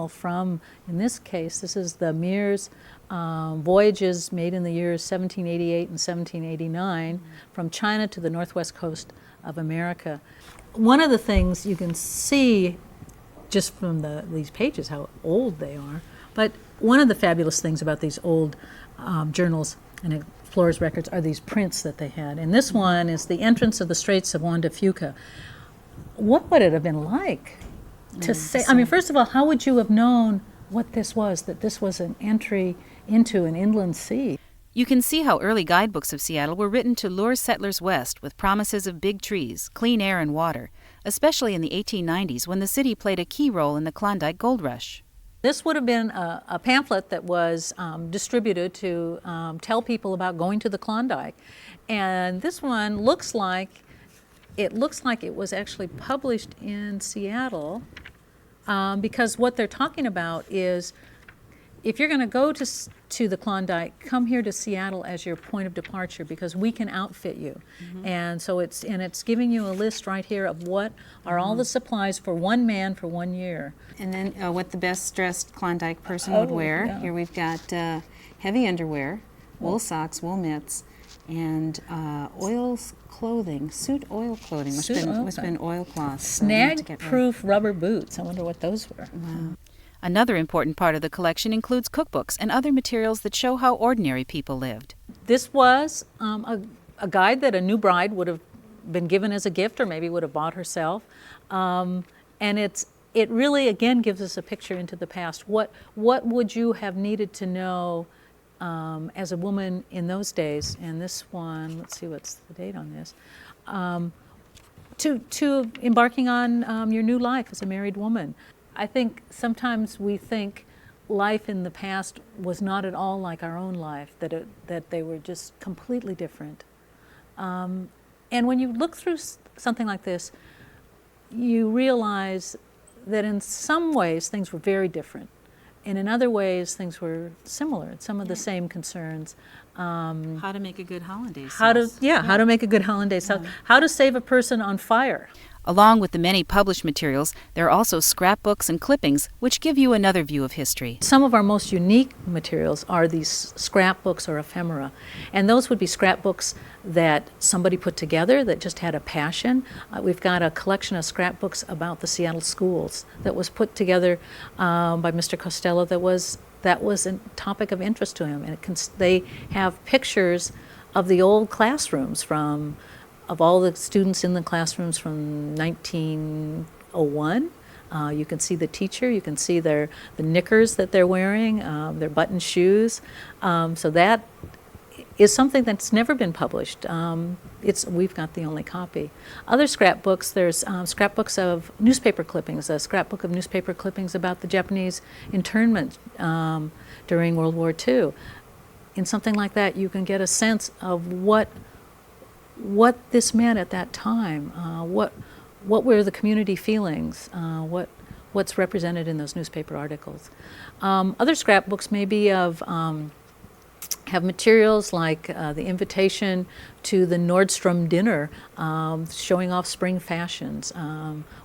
From, in this case, this is the Mears voyages made in the years 1788 and 1789 from China to the northwest coast of America. One of the things you can see just from these pages how old they are, but one of the fabulous things about these old journals and explorers' records are these prints that they had. And this one is the entrance of the Straits of Juan de Fuca. What would it have been like to say, I mean, first of all, how would you have known what this was, that this was an entry into an inland sea? You can see how early guidebooks of Seattle were written to lure settlers west with promises of big trees, clean air, and water, especially in the 1890s when the city played a key role in the Klondike Gold Rush. This would have been a pamphlet that was distributed to tell people about going to the Klondike. And this one looks like it was actually published in Seattle because what they're talking about is if you're going to go to the Klondike, come here to Seattle as your point of departure because we can outfit you. And so it's giving you a list right here of what are all the supplies for one man for 1 year. And then what the best dressed Klondike person would wear. Yeah. Here we've got heavy underwear, wool socks, wool mitts, and suit oil clothing, which has been oilcloth. Snag-proof rubber boots. I wonder what those were. Wow. Another important part of the collection includes cookbooks and other materials that show how ordinary people lived. This was a guide that a new bride would have been given as a gift or maybe would have bought herself. And it really, again, gives us a picture into the past. What would you have needed to know as a woman in those days? And this one, let's see, what's the date on this? To embarking on your new life as a married woman. I think sometimes we think life in the past was not at all like our own life, that they were just completely different. And when you look through something like this, you realize that in some ways things were very different. And in other ways things were similar, some of the same concerns. How to make a good hollandaise sauce. How to make a good hollandaise sauce. How to save a person on fire. Along with the many published materials, there are also scrapbooks and clippings, which give you another view of history. Some of our most unique materials are these scrapbooks or ephemera. And those would be scrapbooks that somebody put together that just had a passion. We've got a collection of scrapbooks about the Seattle schools that was put together by Mr. Costello that was a topic of interest to him. And they have pictures of the old classrooms of all the students in the classrooms from 1901. You can see the teacher, you can see the knickers that they're wearing, their button shoes. So that is something that's never been published. We've got the only copy. Other scrapbooks, there's scrapbooks of newspaper clippings, a scrapbook of newspaper clippings about the Japanese internment during World War II. In something like that, you can get a sense of what this meant at that time, what were the community feelings, what's represented in those newspaper articles. Other scrapbooks may be have materials like the invitation to the Nordstrom dinner, showing off spring fashions.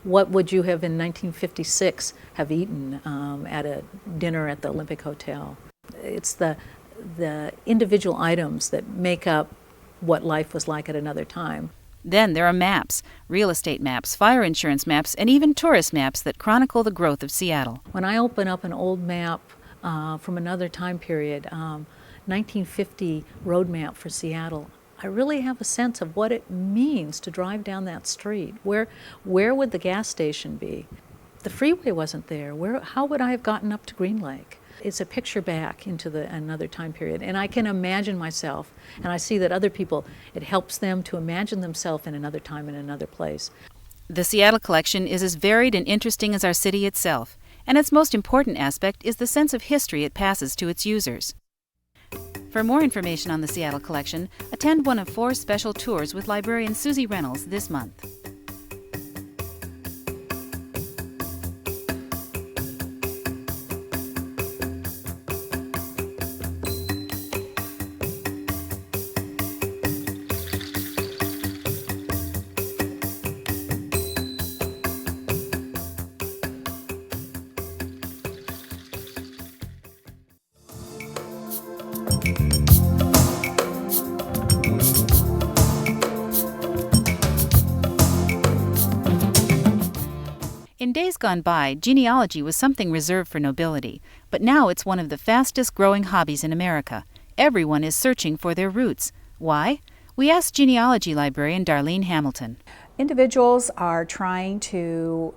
What would you have in 1956 have eaten at a dinner at the Olympic Hotel? It's the individual items that make up what life was like at another time. Then there are maps, real estate maps, fire insurance maps, and even tourist maps that chronicle the growth of Seattle. When I open up an old map from another time period, 1950 road map for Seattle, I really have a sense of what it means to drive down that street. Where would the gas station be? The freeway wasn't there. How would I have gotten up to Green Lake? It's a picture back into another time period. And I can imagine myself, and I see that other people, it helps them to imagine themselves in another time, in another place. The Seattle collection is as varied and interesting as our city itself, and its most important aspect is the sense of history it passes to its users. For more information on the Seattle collection, attend one of 4 special tours with librarian Susie Reynolds this month. days gone by, genealogy was something reserved for nobility, but now it's one of the fastest growing hobbies in America. Everyone is searching for their roots. Why? We asked genealogy librarian Darlene Hamilton. Individuals are trying to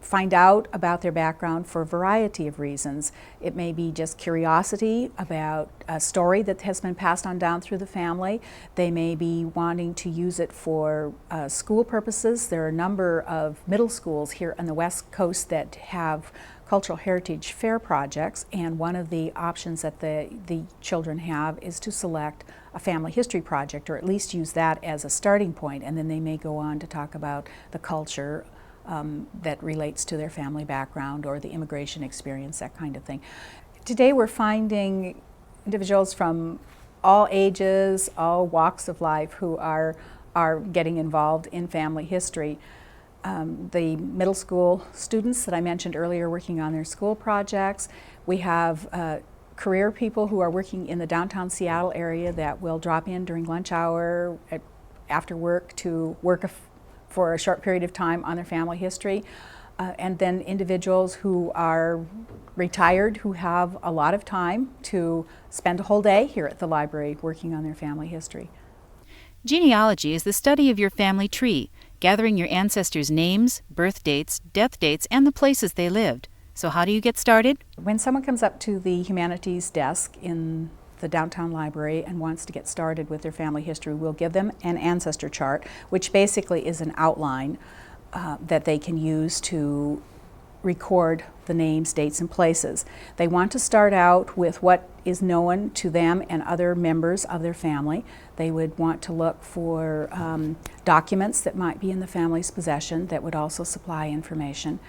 find out about their background for a variety of reasons. It may be just curiosity about a story that has been passed on down through the family. They may be wanting to use it for school purposes. There are a number of middle schools here on the West Coast that have cultural heritage fair projects, and one of the options that the children have is to select a family history project, or at least use that as a starting point, and then they may go on to talk about the culture that relates to their family background or the immigration experience, that kind of thing. Today we're finding individuals from all ages, all walks of life who are getting involved in family history. The middle school students that I mentioned earlier working on their school projects. We have career people who are working in the downtown Seattle area that will drop in during lunch hour after work to work for a short period of time on their family history. And then individuals who are retired who have a lot of time to spend a whole day here at the library working on their family history. Genealogy is the study of your family tree, gathering your ancestors' names, birth dates, death dates, and the places they lived. So how do you get started? When someone comes up to the humanities desk in the downtown library and wants to get started with their family history, we'll give them an ancestor chart, which basically is an outline that they can use to record the names, dates, and places. They want to start out with what is known to them and other members of their family. They would want to look for documents that might be in the family's possession that would also supply information,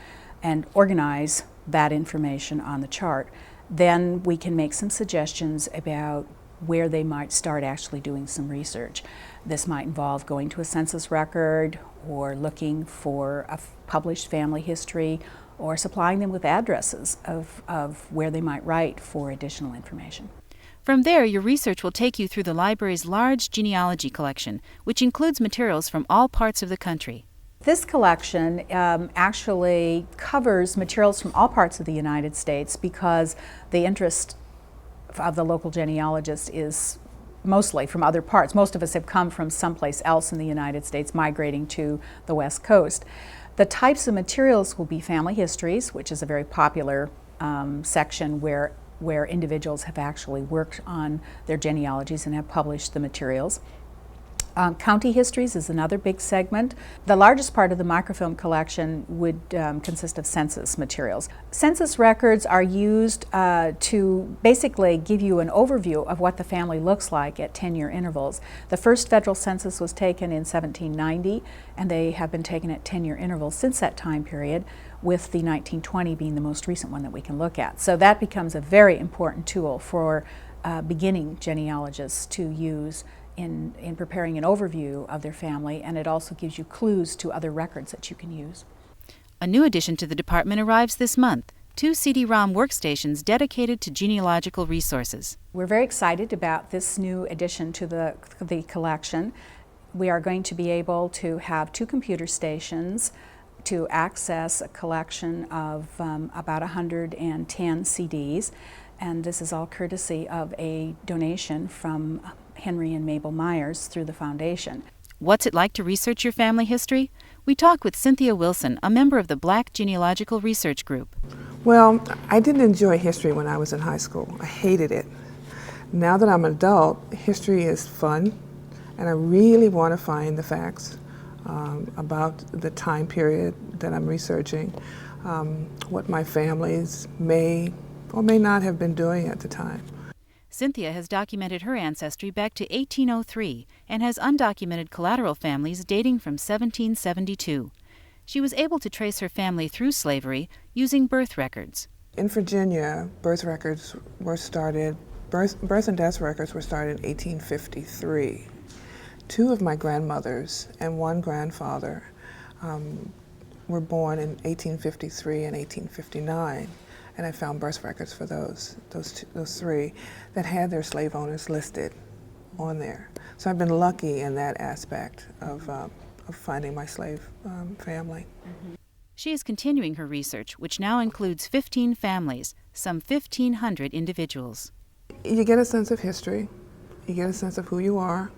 and organize that information on the chart. Then we can make some suggestions about where they might start actually doing some research. This might involve going to a census record, or looking for a published family history, or supplying them with addresses of where they might write for additional information. From there, your research will take you through the library's large genealogy collection, which includes materials from all parts of the country. This collection actually covers materials from all parts of the United States, because the interest of the local genealogist is mostly from other parts. Most of us have come from someplace else in the United States, migrating to the West Coast. The types of materials will be family histories, which is a very popular section where individuals have actually worked on their genealogies and have published the materials. County histories is another big segment. The largest part of the microfilm collection would consist of census materials. Census records are used to basically give you an overview of what the family looks like at 10-year intervals. The first federal census was taken in 1790, and they have been taken at 10-year intervals since that time period, with the 1920 being the most recent one that we can look at. So that becomes a very important tool for beginning genealogists to use in preparing an overview of their family, and it also gives you clues to other records that you can use. A new addition to the department arrives this month, 2 CD-ROM workstations dedicated to genealogical resources. We're very excited about this new addition to the collection. We are going to be able to have 2 computer stations to access a collection of about 110 CDs, and this is all courtesy of a donation from Henry and Mabel Myers through the foundation. What's it like to research your family history? We talk with Cynthia Wilson, a member of the Black Genealogical Research Group. Well, I didn't enjoy history when I was in high school. I hated it. Now that I'm an adult, history is fun, and I really want to find the facts about the time period that I'm researching, what my families may or may not have been doing at the time. Cynthia has documented her ancestry back to 1803 and has undocumented collateral families dating from 1772. She was able to trace her family through slavery using birth records. In Virginia, birth records were started, birth and death records were started in 1853. 2 of my grandmothers and 1 grandfather were born in 1853 and 1859. And I found birth records for those 3 that had their slave owners listed on there. So I've been lucky in that aspect of finding my slave family. She is continuing her research, which now includes 15 families, some 1,500 individuals. You get a sense of history, you get a sense of who you are,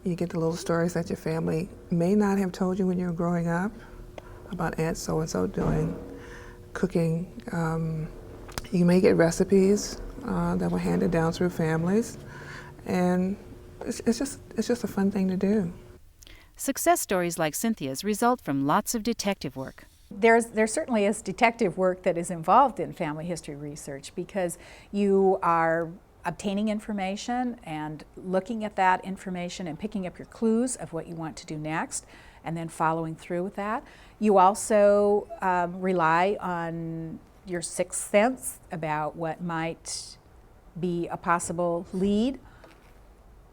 you get the little stories that your family may not have told you when you were growing up about Aunt so-and-so doing cooking. You may get recipes that were handed down through families, and it's just a fun thing to do. Success stories like Cynthia's result from lots of detective work. There certainly is detective work that is involved in family history research, because you are obtaining information and looking at that information and picking up your clues of what you want to do next, and then following through with that. You also rely on your sixth sense about what might be a possible lead,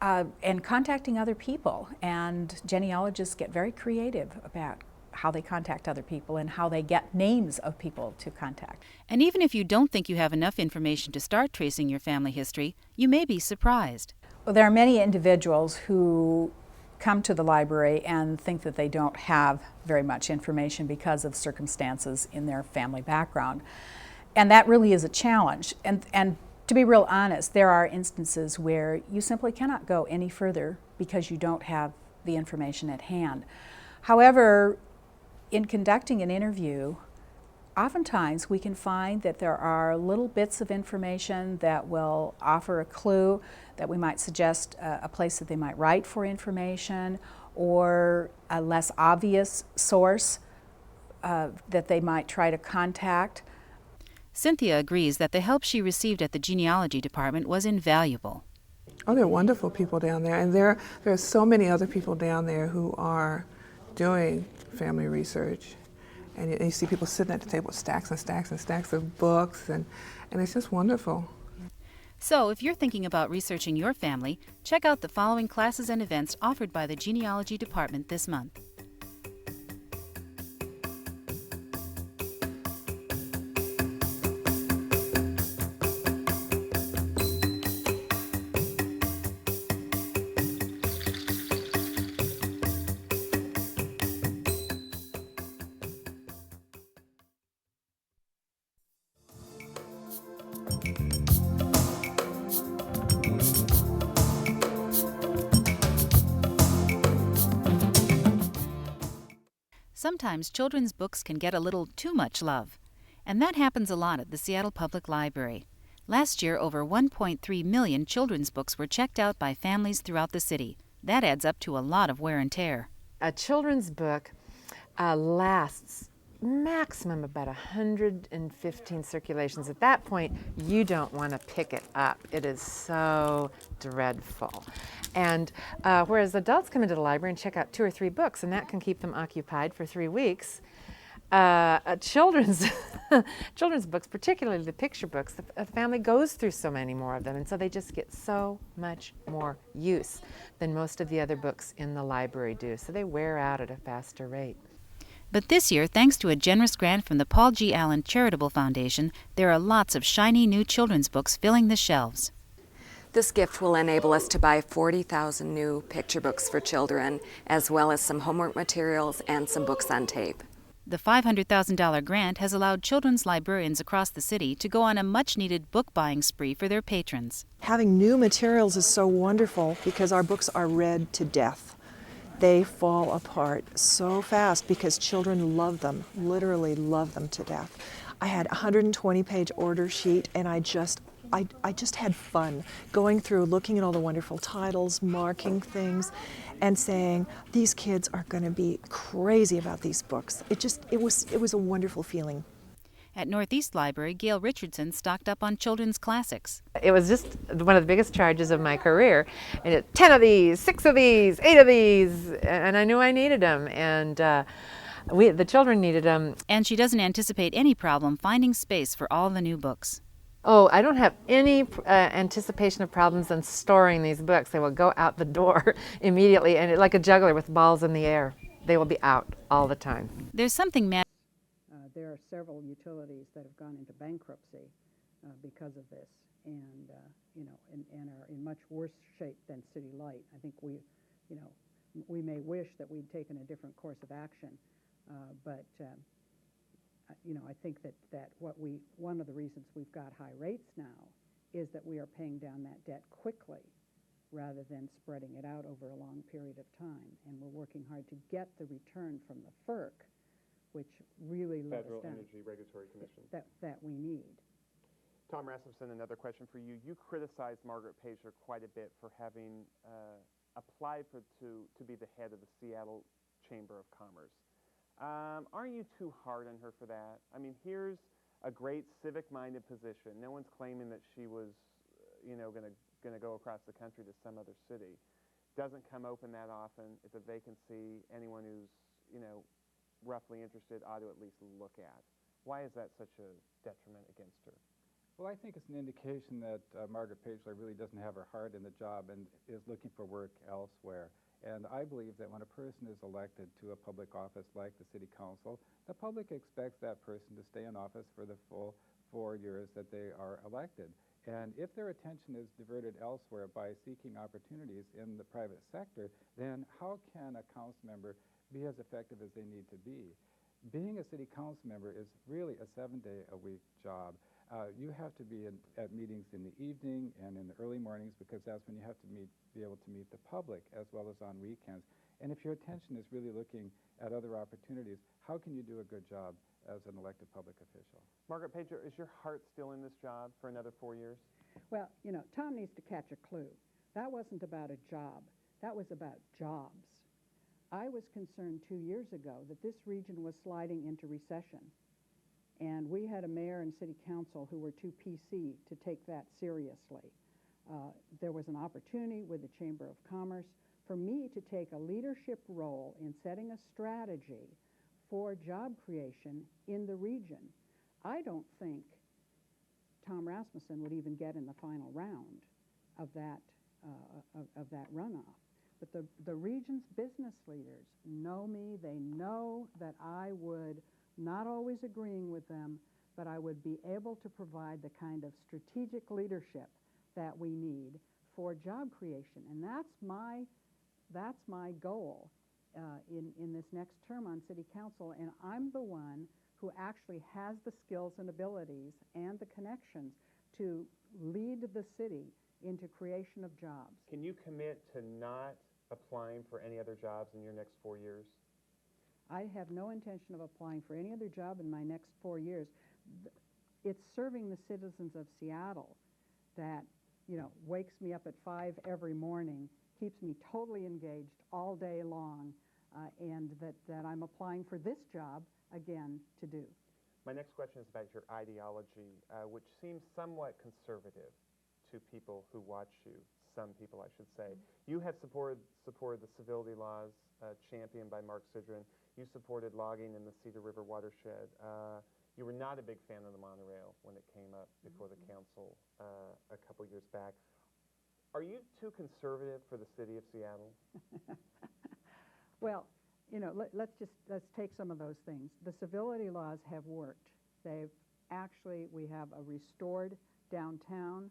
and contacting other people. And genealogists get very creative about how they contact other people and how they get names of people to contact. And even if you don't think you have enough information to start tracing your family history, you may be surprised. Well, there are many individuals who come to the library and think that they don't have very much information because of circumstances in their family background. And that really is a challenge. And to be real honest, there are instances where you simply cannot go any further because you don't have the information at hand. However, in conducting an interview, oftentimes we can find that there are little bits of information that will offer a clue, that we might suggest a place that they might write for information, or a less obvious source that they might try to contact. Cynthia agrees that the help she received at the genealogy department was invaluable. Oh, there are wonderful people down there, and there are so many other people down there who are doing family research. And you see people sitting at the table with stacks and stacks and stacks of books, and it's just wonderful. So, if you're thinking about researching your family, check out the following classes and events offered by the genealogy department this month. Sometimes children's books can get a little too much love, and that happens a lot at the Seattle Public Library. Last year, over 1.3 million children's books were checked out by families throughout the city. That adds up to a lot of wear and tear. A children's book lasts maximum about 115 circulations. At that point, you don't want to pick it up. It is so dreadful. And whereas adults come into the library and check out 2 or 3 books, and that can keep them occupied for 3 weeks, children's children's books, particularly the picture books, the family goes through so many more of them, and so they just get so much more use than most of the other books in the library do. So they wear out at a faster rate. But this year, thanks to a generous grant from the Paul G. Allen Charitable Foundation, there are lots of shiny new children's books filling the shelves. This gift will enable us to buy 40,000 new picture books for children, as well as some homework materials and some books on tape. The $500,000 grant has allowed children's librarians across the city to go on a much-needed book-buying spree for their patrons. Having new materials is so wonderful because our books are read to death. They fall apart so fast because children love them, literally love them to death. I had a 120-page order sheet, and I just had fun going through, looking at all the wonderful titles, marking things, and saying, these kids are going to be crazy about these books. It was a wonderful feeling. At Northeast Library, Gail Richardson stocked up on children's classics. It was just one of the biggest charges of my career. And 10 of these, 6 of these, 8 of these, and I knew I needed them. And the children needed them. And she doesn't anticipate any problem finding space for all the new books. Oh, I don't have any anticipation of problems in storing these books. They will go out the door immediately, and like a juggler with balls in the air. They will be out all the time. There's something there are several utilities that have gone into bankruptcy because of this, and are in much worse shape than City Light. I think we may wish that we'd taken a different course of action, but you know, I think that one of the reasons we've got high rates now is that we are paying down that debt quickly rather than spreading it out over a long period of time. And we're working hard to get the return from the FERC, which really let us Federal down, Energy Regulatory Commission. that we need. Tom Rasmussen, another question for you. You criticized Margaret Pager quite a bit for having applied to be the head of the Seattle Chamber of Commerce. Aren't you too hard on her for that? I mean, here's a great civic-minded position. No one's claiming that she was, you know, going to go across the country to some other city. Doesn't come open that often. It's a vacancy. Anyone who's, you know, roughly interested ought to at least look at. Why is that such a detriment against her? Well, I think it's an indication that Margaret Pageler really doesn't have her heart in the job and is looking for work elsewhere. And I believe that when a person is elected to a public office like the City Council, the public expects that person to stay in office for the full 4 years that they are elected. And if their attention is diverted elsewhere by seeking opportunities in the private sector, then how can a council member be as effective as they need to be? Being a city council member is really a 7-day-a-week job. You have to be at meetings in the evening and in the early mornings because that's when you have to be able to meet the public as well as on weekends. And if your attention is really looking at other opportunities, how can you do a good job as an elected public official? Margaret Pager, is your heart still in this job for another 4 years? Well, you know, Tom needs to catch a clue. That wasn't about a job. That was about jobs. I was concerned 2 years ago that this region was sliding into recession. And we had a mayor and city council who were too PC to take that seriously. There was an opportunity with the Chamber of Commerce for me to take a leadership role in setting a strategy for job creation in the region. I don't think Tom Rasmussen would even get in the final round of that runoff. But the region's business leaders know me. They know that I would, not always agreeing with them, but I would be able to provide the kind of strategic leadership that we need for job creation. And that's my goal in this next term on City Council. And I'm the one who actually has the skills and abilities and the connections to lead the city into creation of jobs. Can you commit to not applying for any other jobs in your next 4 years? I have no intention of applying for any other job in my next 4 years. It's serving the citizens of Seattle that, you know, wakes me up at 5 every morning, keeps me totally engaged all day long, and that I'm applying for this job again to do. My next question is about your ideology, which seems somewhat conservative to people who watch you, some people I should say. You have supported the civility laws championed by Mark Sidran. You supported logging in the Cedar River watershed. You were not a big fan of the monorail when it came up before the council a couple years back. Are you too conservative for the city of Seattle? Well, you know, let's take some of those things. The civility laws have worked. We have a restored downtown.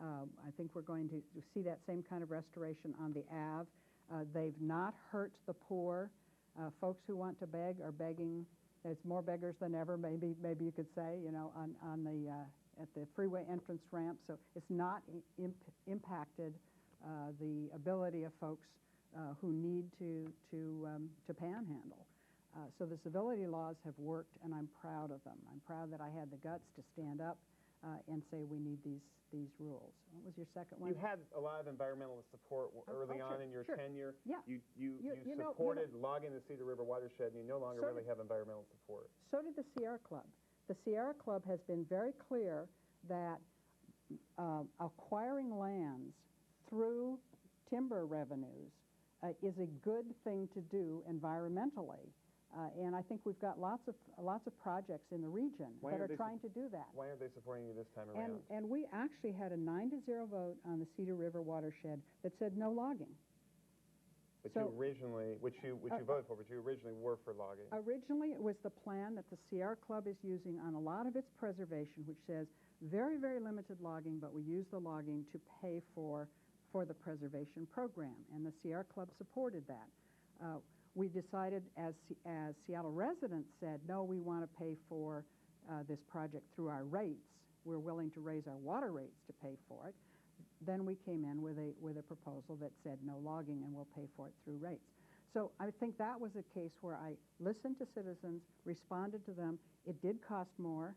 I think we're going to see that same kind of restoration on the Ave. They've not hurt the poor. Folks who want to beg are begging. There's more beggars than ever, maybe you could say, you know, at the freeway entrance ramp. So it's not impacted the ability of folks who need to panhandle. So the civility laws have worked, and I'm proud of them. I'm proud that I had the guts to stand up and say we need these rules. What was your second one? You had a lot of environmentalist support early on in your tenure. Yeah. You supported logging the Cedar River watershed, and you no longer really have environmental support. So did the Sierra Club. The Sierra Club has been very clear that acquiring lands through timber revenues is a good thing to do environmentally. And I think we've got lots of projects in the region that are trying to do that. Why aren't they supporting you this time around? And we actually had a 9-0 vote on the Cedar River watershed that said no logging. But so, you originally, which you voted for, but you originally were for logging. Originally, it was the plan that the Sierra Club is using on a lot of its preservation, which says very, very limited logging, but we use the logging to pay for the preservation program, and the Sierra Club supported that. we decided, as Seattle residents said, no, we want to pay for this project through our rates. We're willing to raise our water rates to pay for it. Then we came in with a proposal that said no logging and we'll pay for it through rates. So I think that was a case where I listened to citizens, responded to them. It did cost more,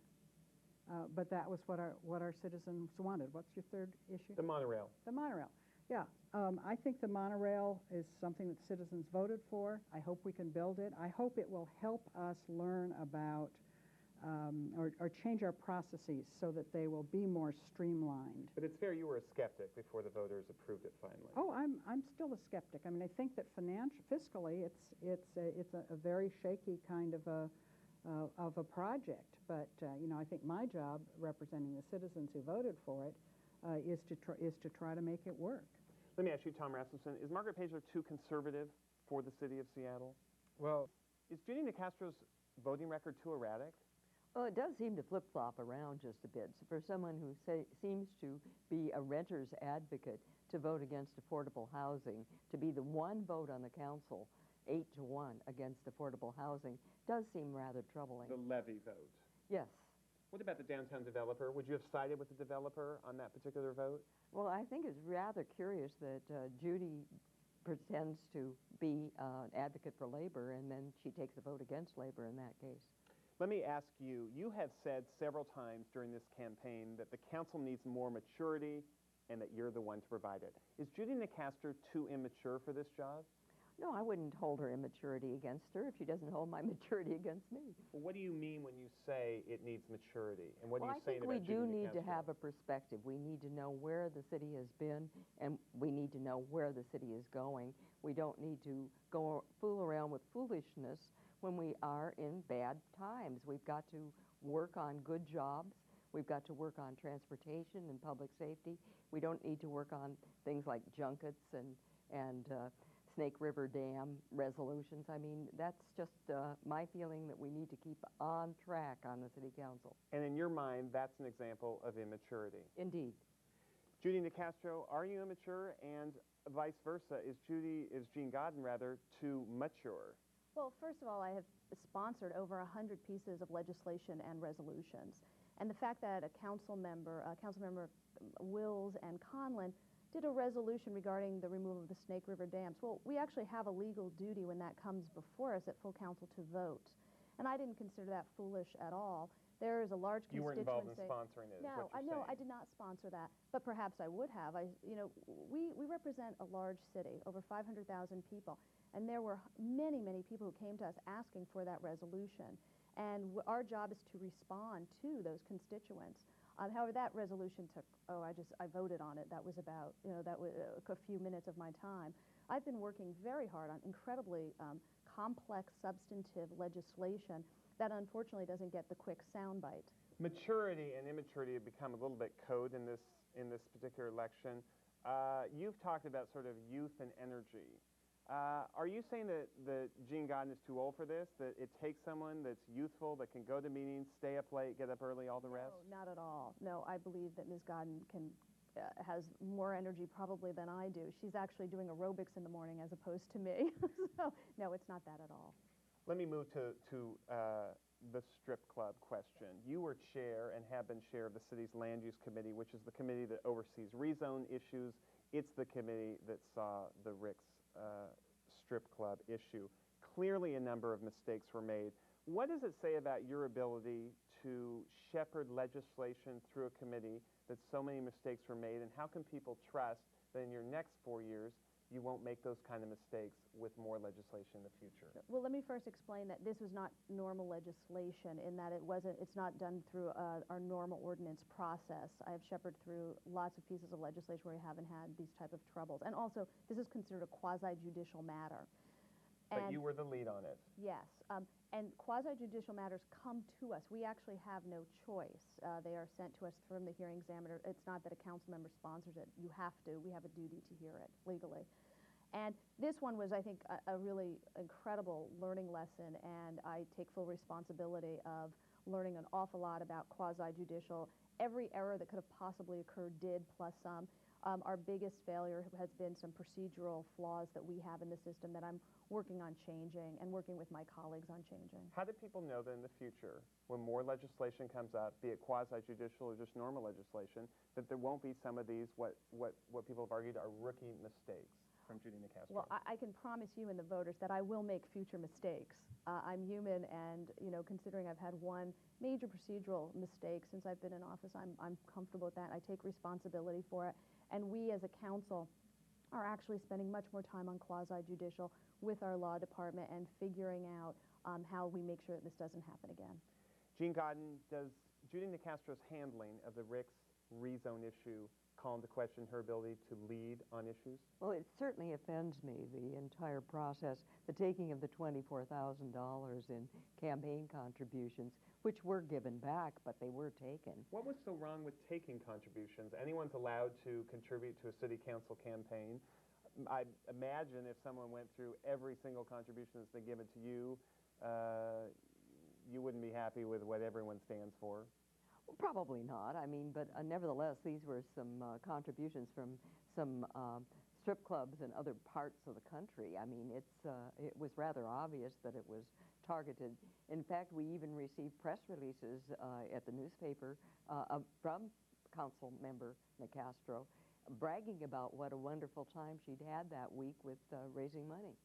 but that was what our citizens wanted. What's your third issue? The monorail. The monorail. Yeah, I think the monorail is something that citizens voted for. I hope we can build it. I hope it will help us learn about or change our processes so that they will be more streamlined. But it's fair you were a skeptic before the voters approved it finally. Oh, I'm still a skeptic. I mean, I think that fiscally, it's a very shaky kind of a project. But you know, I think my job, representing the citizens who voted for it, is to try to make it work. Let me ask you, Tom Rasmussen, is Margaret Pageler too conservative for the city of Seattle? Well, Is Judy Nicastro's voting record too erratic? Well, it does seem to flip-flop around just a bit. So for someone who seems to be a renter's advocate to vote against affordable housing, to be the one vote on the council, 8-1 against affordable housing, does seem rather troubling. The levy vote. Yes. What about the downtown developer? Would you have sided with the developer on that particular vote? Well, I think it's rather curious that Judy pretends to be an advocate for labor, and then she takes a vote against labor in that case. Let me ask you, you have said several times during this campaign that the council needs more maturity and that you're the one to provide it. Is Judy Nicastro too immature for this job? No, I wouldn't hold her immaturity against her if she doesn't hold my maturity against me. Well, what do you mean when you say it needs maturity? And what Well, are you I saying think about we Judy do need to Nicastro? have a perspective. We need to know where the city has been, and we need to know where the city is going. We don't need to go fool around with foolishness when we are in bad times. We've got to work on good jobs. We've got to work on transportation and public safety. We don't need to work on things like junkets and Snake River Dam resolutions. I mean, that's just my feeling that we need to keep on track on the City Council. And in your mind, that's an example of immaturity. Indeed. Judy Nicastro, are you immature? And vice versa, is Jean Godden rather too mature? Well, first of all, I have sponsored over 100 pieces of legislation and resolutions. And the fact that a council member Wills and Conlon, did a resolution regarding the removal of the Snake River dams. Well, we actually have a legal duty when that comes before us at full council to vote. And I didn't consider that foolish at all. There is a large constituency. You weren't involved in sponsoring it. No, I did not sponsor that, but perhaps I would have. We represent a large city, over 500,000 people, and there were many, many people who came to us asking for that resolution. And our job is to respond to those constituents. However, that resolution took, I voted on it. That was about, that was a few minutes of my time. I've been working very hard on incredibly complex, substantive legislation that unfortunately doesn't get the quick soundbite. Maturity and immaturity have become a little bit code in this particular election. You've talked about sort of youth and energy. Are you saying that Jean Godden is too old for this, that it takes someone that's youthful, that can go to meetings, stay up late, get up early, all the rest? No, not at all. No, I believe that Ms. Godden has more energy probably than I do. She's actually doing aerobics in the morning as opposed to me. So, no, it's not that at all. Let me move to the strip club question. You were chair and have been chair of the city's land use committee, which is the committee that oversees rezone issues. It's the committee that saw the Rick's strip club issue. Clearly a number of mistakes were made. What does it say about your ability to shepherd legislation through a committee that so many mistakes were made, and how can people trust that in your next 4 years you won't make those kind of mistakes with more legislation in the future? Well, let me first explain that this was not normal legislation in that it's not done through our normal ordinance process. I have shepherded through lots of pieces of legislation where we haven't had these type of troubles. And also, this is considered a quasi-judicial matter. But you were the lead on it. Yes. And quasi-judicial matters come to us. We actually have no choice. They are sent to us from the hearing examiner. It's not that a council member sponsors it. You have to. We have a duty to hear it legally. And this one was, I think, a really incredible learning lesson, and I take full responsibility of learning an awful lot about quasi-judicial. Every error that could have possibly occurred did, plus some. Our biggest failure has been some procedural flaws that we have in the system that I'm working on changing and working with my colleagues on changing. How do people know that in the future, when more legislation comes up, be it quasi-judicial or just normal legislation, that there won't be some of these, what people have argued are rookie mistakes from Judy Nicastro? Well, I can promise you and the voters that I will make future mistakes. I'm human, and considering I've had one major procedural mistake since I've been in office, I'm comfortable with that. I take responsibility for it, and we as a council are actually spending much more time on quasi-judicial with our law department and figuring out how we make sure that this doesn't happen again. Jean Godden, does Judy Nicastro's handling of the Ricks rezone issue call into question her ability to lead on issues? Well, it certainly offends me, the entire process, the taking of the $24,000 in campaign contributions, which were given back, but they were taken. What was so wrong with taking contributions? Anyone's allowed to contribute to a city council campaign. I imagine if someone went through every single contribution that's been given to you, you wouldn't be happy with what everyone stands for. Well, probably not. I mean, but nevertheless, these were some contributions from some strip clubs in other parts of the country. I mean, it was rather obvious that it was targeted. In fact, we even received press releases at the newspaper from Council Member Nicastro bragging about what a wonderful time she'd had that week with raising money.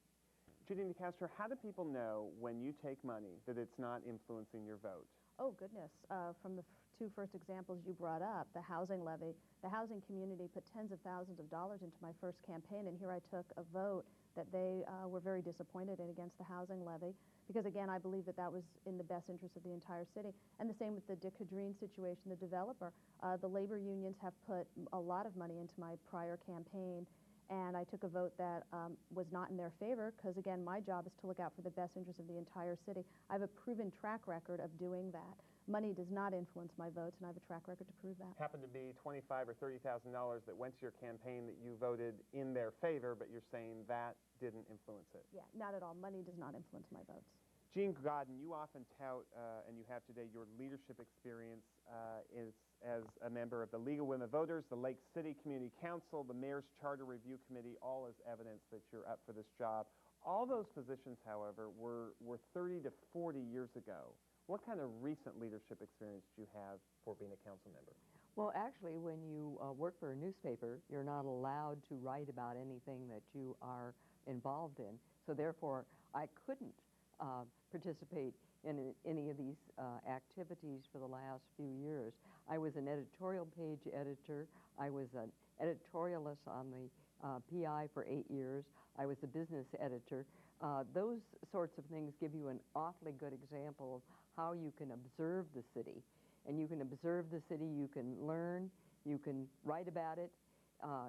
Judy Nicastro, how do people know when you take money that it's not influencing your vote? Oh, goodness. From the two first examples you brought up, the housing levy, the housing community put tens of thousands of dollars into my first campaign, and here I took a vote that they were very disappointed in against the housing levy, because again, I believe that that was in the best interest of the entire city. And the same with the Dick Hadreen situation, the developer. The labor unions have put a lot of money into my prior campaign, and I took a vote that was not in their favor, because again, my job is to look out for the best interest of the entire city. I have a proven track record of doing that. Money does not influence my votes, and I have a track record to prove that. Happened to be $25,000 or $30,000 that went to your campaign that you voted in their favor, but you're saying that didn't influence it. Yeah, not at all. Money does not influence my votes. Jean Godden, you often tout, and you have today, your leadership experience as a member of the League of Women Voters, the Lake City Community Council, the Mayor's Charter Review Committee, all as evidence that you're up for this job. All those positions, however, were 30 to 40 years ago. What kind of recent leadership experience do you have for being a council member? Well, actually, when you work for a newspaper, you're not allowed to write about anything that you are involved in. So therefore, I couldn't participate in any of these activities for the last few years. I was an editorial page editor. I was an editorialist on the PI for 8 years. I was a business editor. Those sorts of things give you an awfully good example of how you can observe the city. And you can observe the city, you can learn, you can write about it,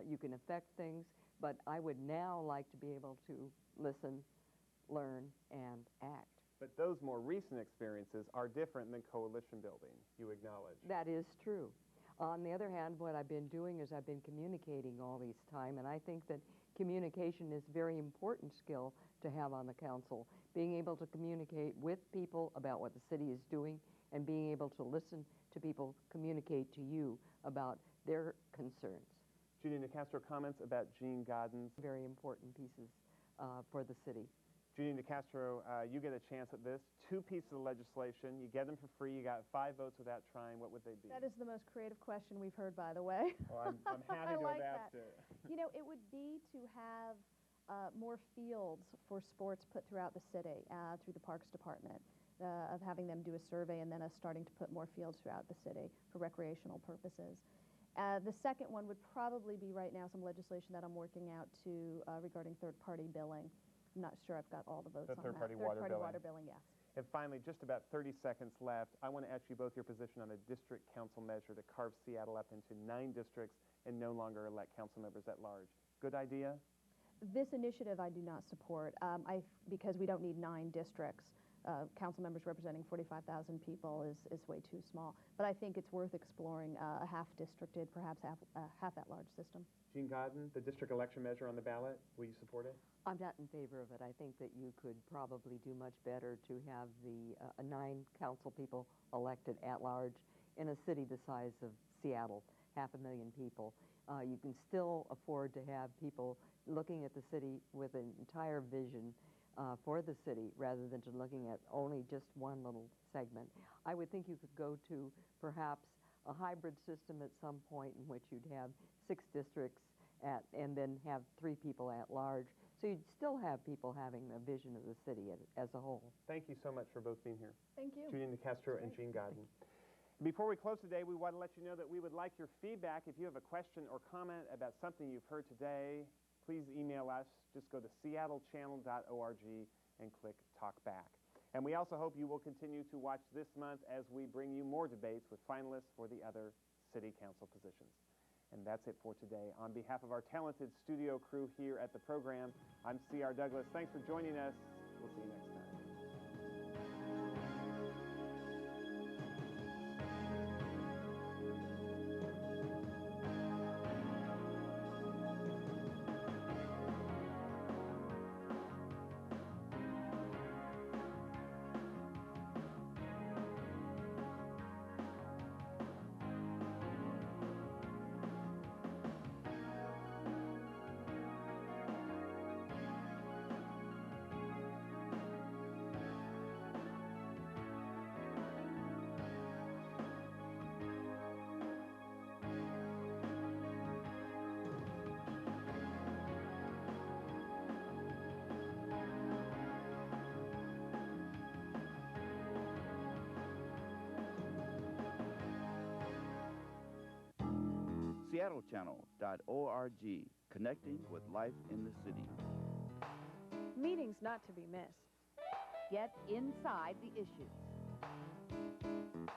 you can affect things, but I would now like to be able to listen, learn, and act. But those more recent experiences are different than coalition building, you acknowledge. That is true. On the other hand, what I've been doing is I've been communicating all this time, and I think that communication is a very important skill to have on the council. Being able to communicate with people about what the city is doing and being able to listen to people communicate to you about their concerns. Judy Nicastro, comments about Jean Godden's? Very important pieces for the city. Judy Nicastro, you get a chance at this. 2 pieces of legislation. You get them for free. You got 5 votes without trying. What would they be? That is the most creative question we've heard, by the way. Well, I'm happy to have asked it. You know, it would be to have more fields for sports put throughout the city through the Parks Department, of having them do a survey and then us starting to put more fields throughout the city for recreational purposes. The second one would probably be right now some legislation that I'm working out to regarding third-party billing. I'm not sure I've got all the votes on that. Third-party water billing. Yes. And finally, just about 30 seconds left, I want to ask you both your position on a district council measure to carve Seattle up into 9 districts and no longer elect council members at large. Good idea? This initiative I do not support because we don't need 9 districts. Council members representing 45,000 people is way too small. But I think it's worth exploring a half-districted, perhaps half at-large system. Jean Godden, the district election measure on the ballot, will you support it? I'm not in favor of it. I think that you could probably do much better to have the 9 council people elected at large in a city the size of Seattle, 500,000 people. You can still afford to have people looking at the city with an entire vision for the city rather than just looking at only just one little segment. I would think you could go to perhaps a hybrid system at some point in which you'd have 6 districts and then have 3 people at large. So you'd still have people having a vision of the city as a whole. Thank you so much for both being here. Thank you. Julian DeCastro and Jean Godden. Before we close today, we want to let you know that we would like your feedback. If you have a question or comment about something you've heard today, please email us. Just go to seattlechannel.org and click Talk Back. And we also hope you will continue to watch this month as we bring you more debates with finalists for the other city council positions. And that's it for today. On behalf of our talented studio crew here at the program, I'm C.R. Douglas. Thanks for joining us. We'll see you next time. SeattleChannel.org, connecting with life in the city. Meetings not to be missed. Get inside the issues.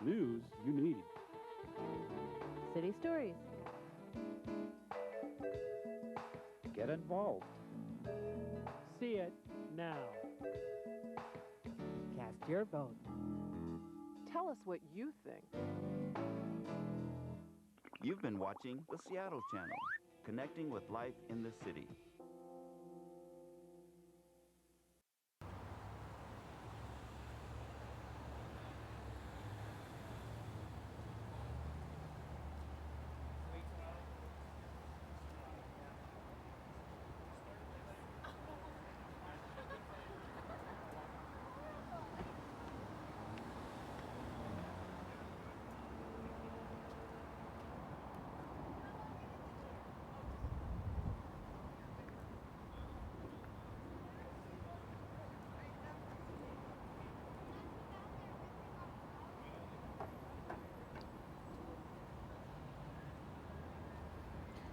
News you need. City stories. Get involved. See it now. Cast your vote. Tell us what you think. You've been watching the Seattle Channel, connecting with life in the city.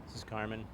This is Carmen.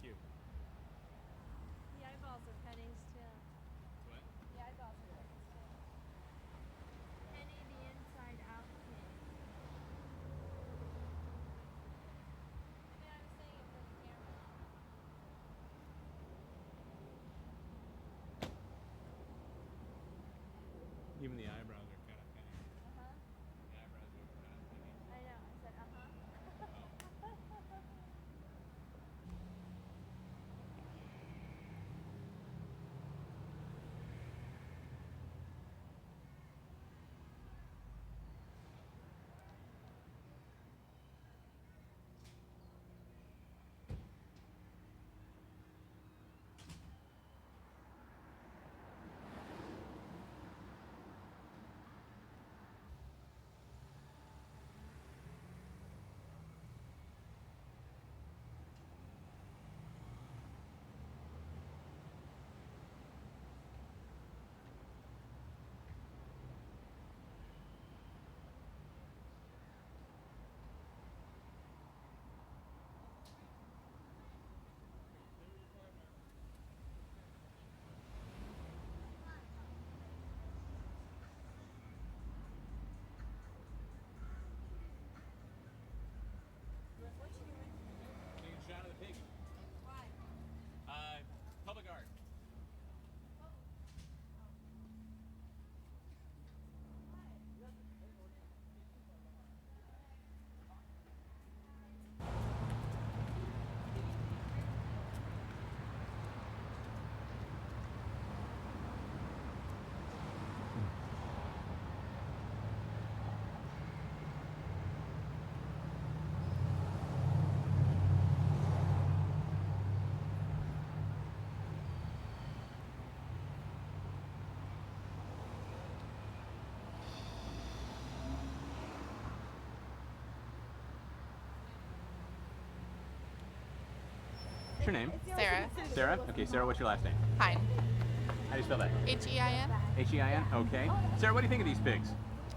you. The eyeballs are pennies too. What? The eyeballs are pennies too. Penny the inside out king. I mean, I was saying it for the camera. Even the eyebrows are kind of penny. Uh-huh. The eyebrows are kind of penny. I know. I said uh-huh. Taking a shot of the pig. Why? Public art. What's your name? Sarah. Sarah? Okay, Sarah, what's your last name? Hein. How do you spell that? H-E-I-N. H-E-I-N? Okay. Sarah, what do you think of these pigs?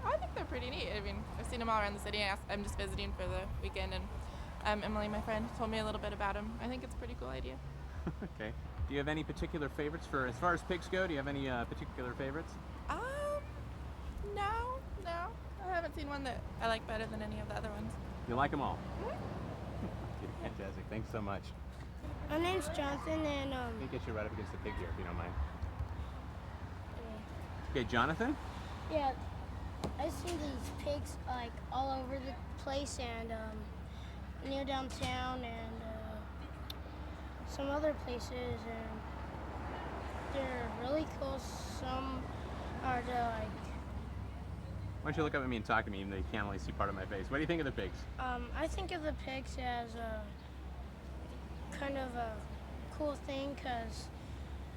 I think they're pretty neat. I mean, I've seen them all around the city. I'm just visiting for the weekend, and Emily, my friend, told me a little bit about them. I think it's a pretty cool idea. Okay. Do you have any particular favorites for, as far as pigs go, do you have any particular favorites? No. I haven't seen one that I like better than any of the other ones. You like them all? Okay, fantastic. Thanks so much. My name's Jonathan, and Let me get you right up against the pig here, if you don't mind. Okay, Jonathan? yeah, I see these pigs like all over the place, and near downtown, and some other places, and they're really cool. Some are like. Why don't you look up at me and talk to me, even though you can't only see part of my face? What do you think of the pigs? I think of the pigs as a kind of a cool thing, because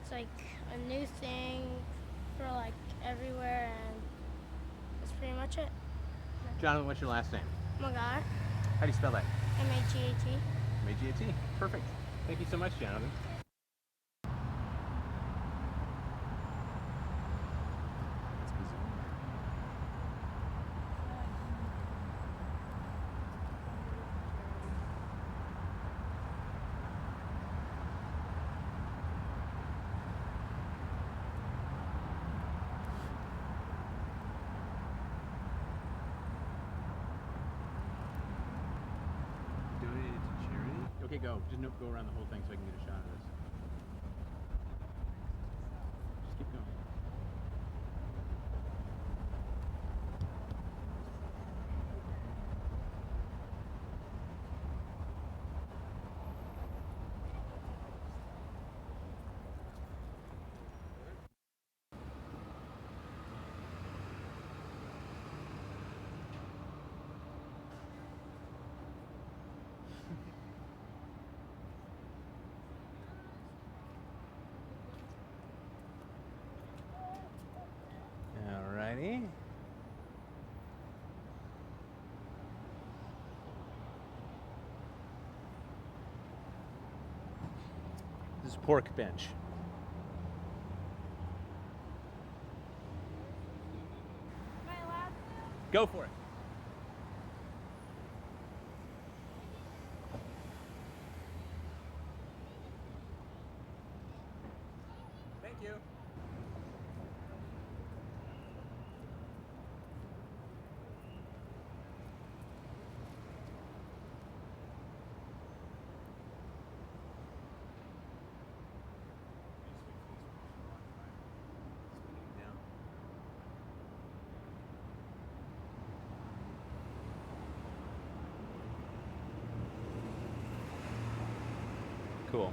it's like a new thing for like everywhere, and that's pretty much it. Jonathan, what's your last name? Magar, How do you spell that? M-A-G-A-T. M-A-G-A-T. Perfect. Thank you so much, Jonathan. Donated to charity? Okay, go. Just go around the whole thing so I can get a shot of this. Just keep going. Alrighty. This is pork bench. Am I allowed to? Go for it. cool.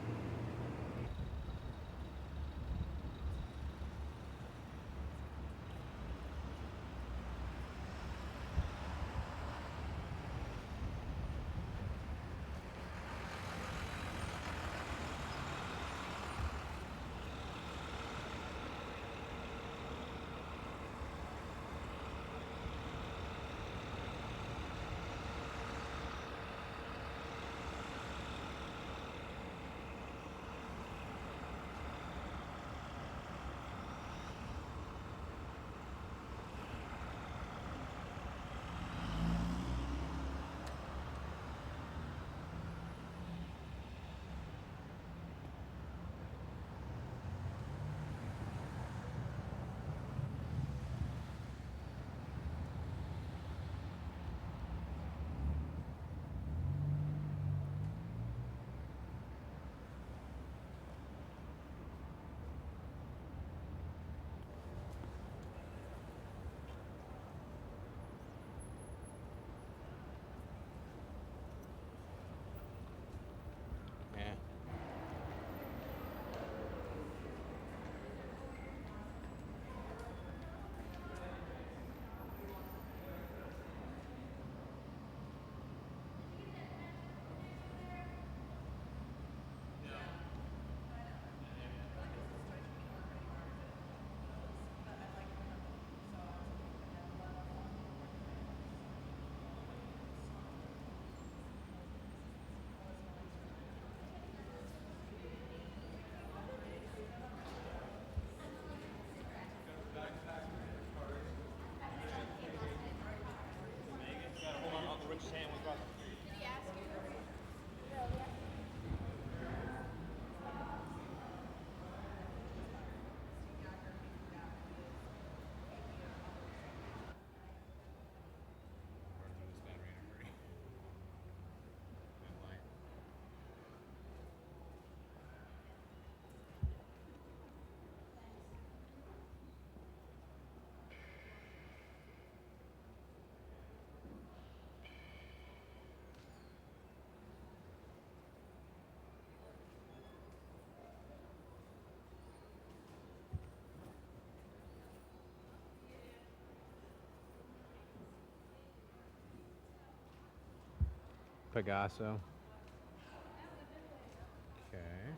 Yeah. Pegaso. Okay.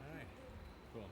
All right. Cool.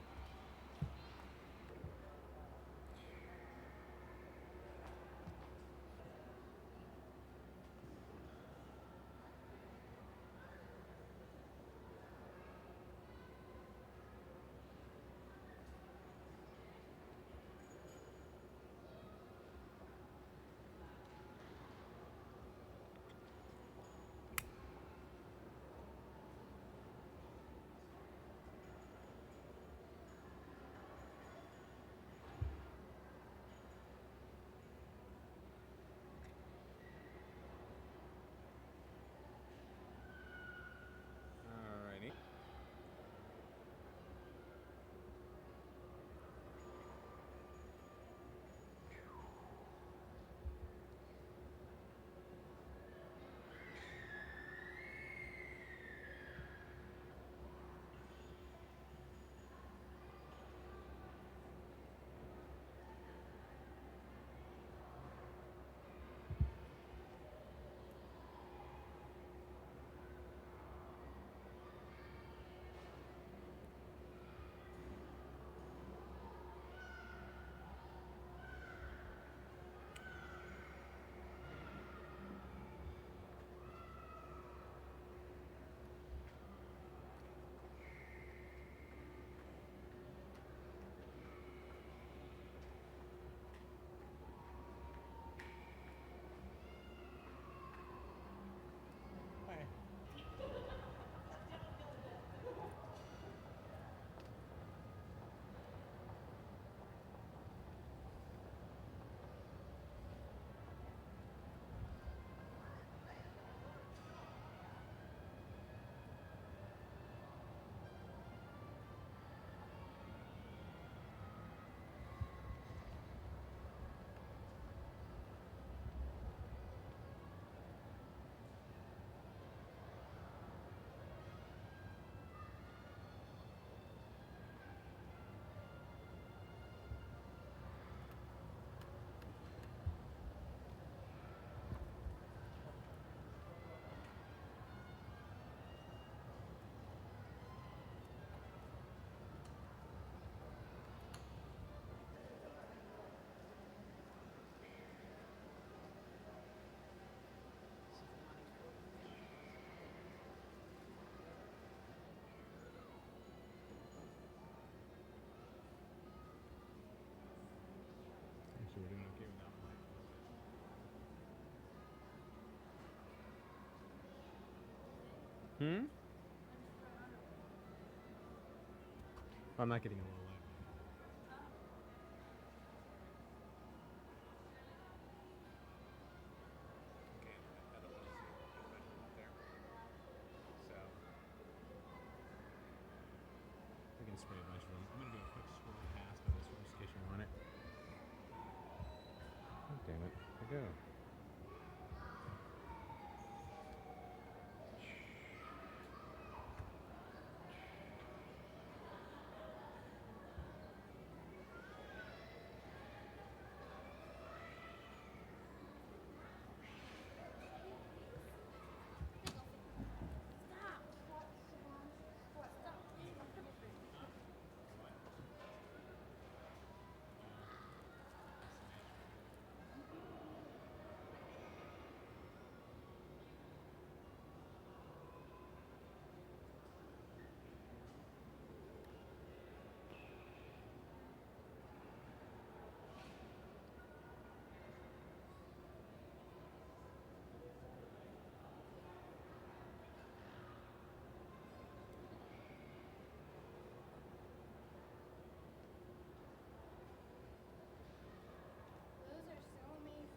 Hmm? I'm not getting a little light. Okay, I don't want to see it there. So we can spray a bunch of them. I'm gonna do a quick swirl past on this one just in case you want it. Oh, damn it. There we go. Those are so amazing.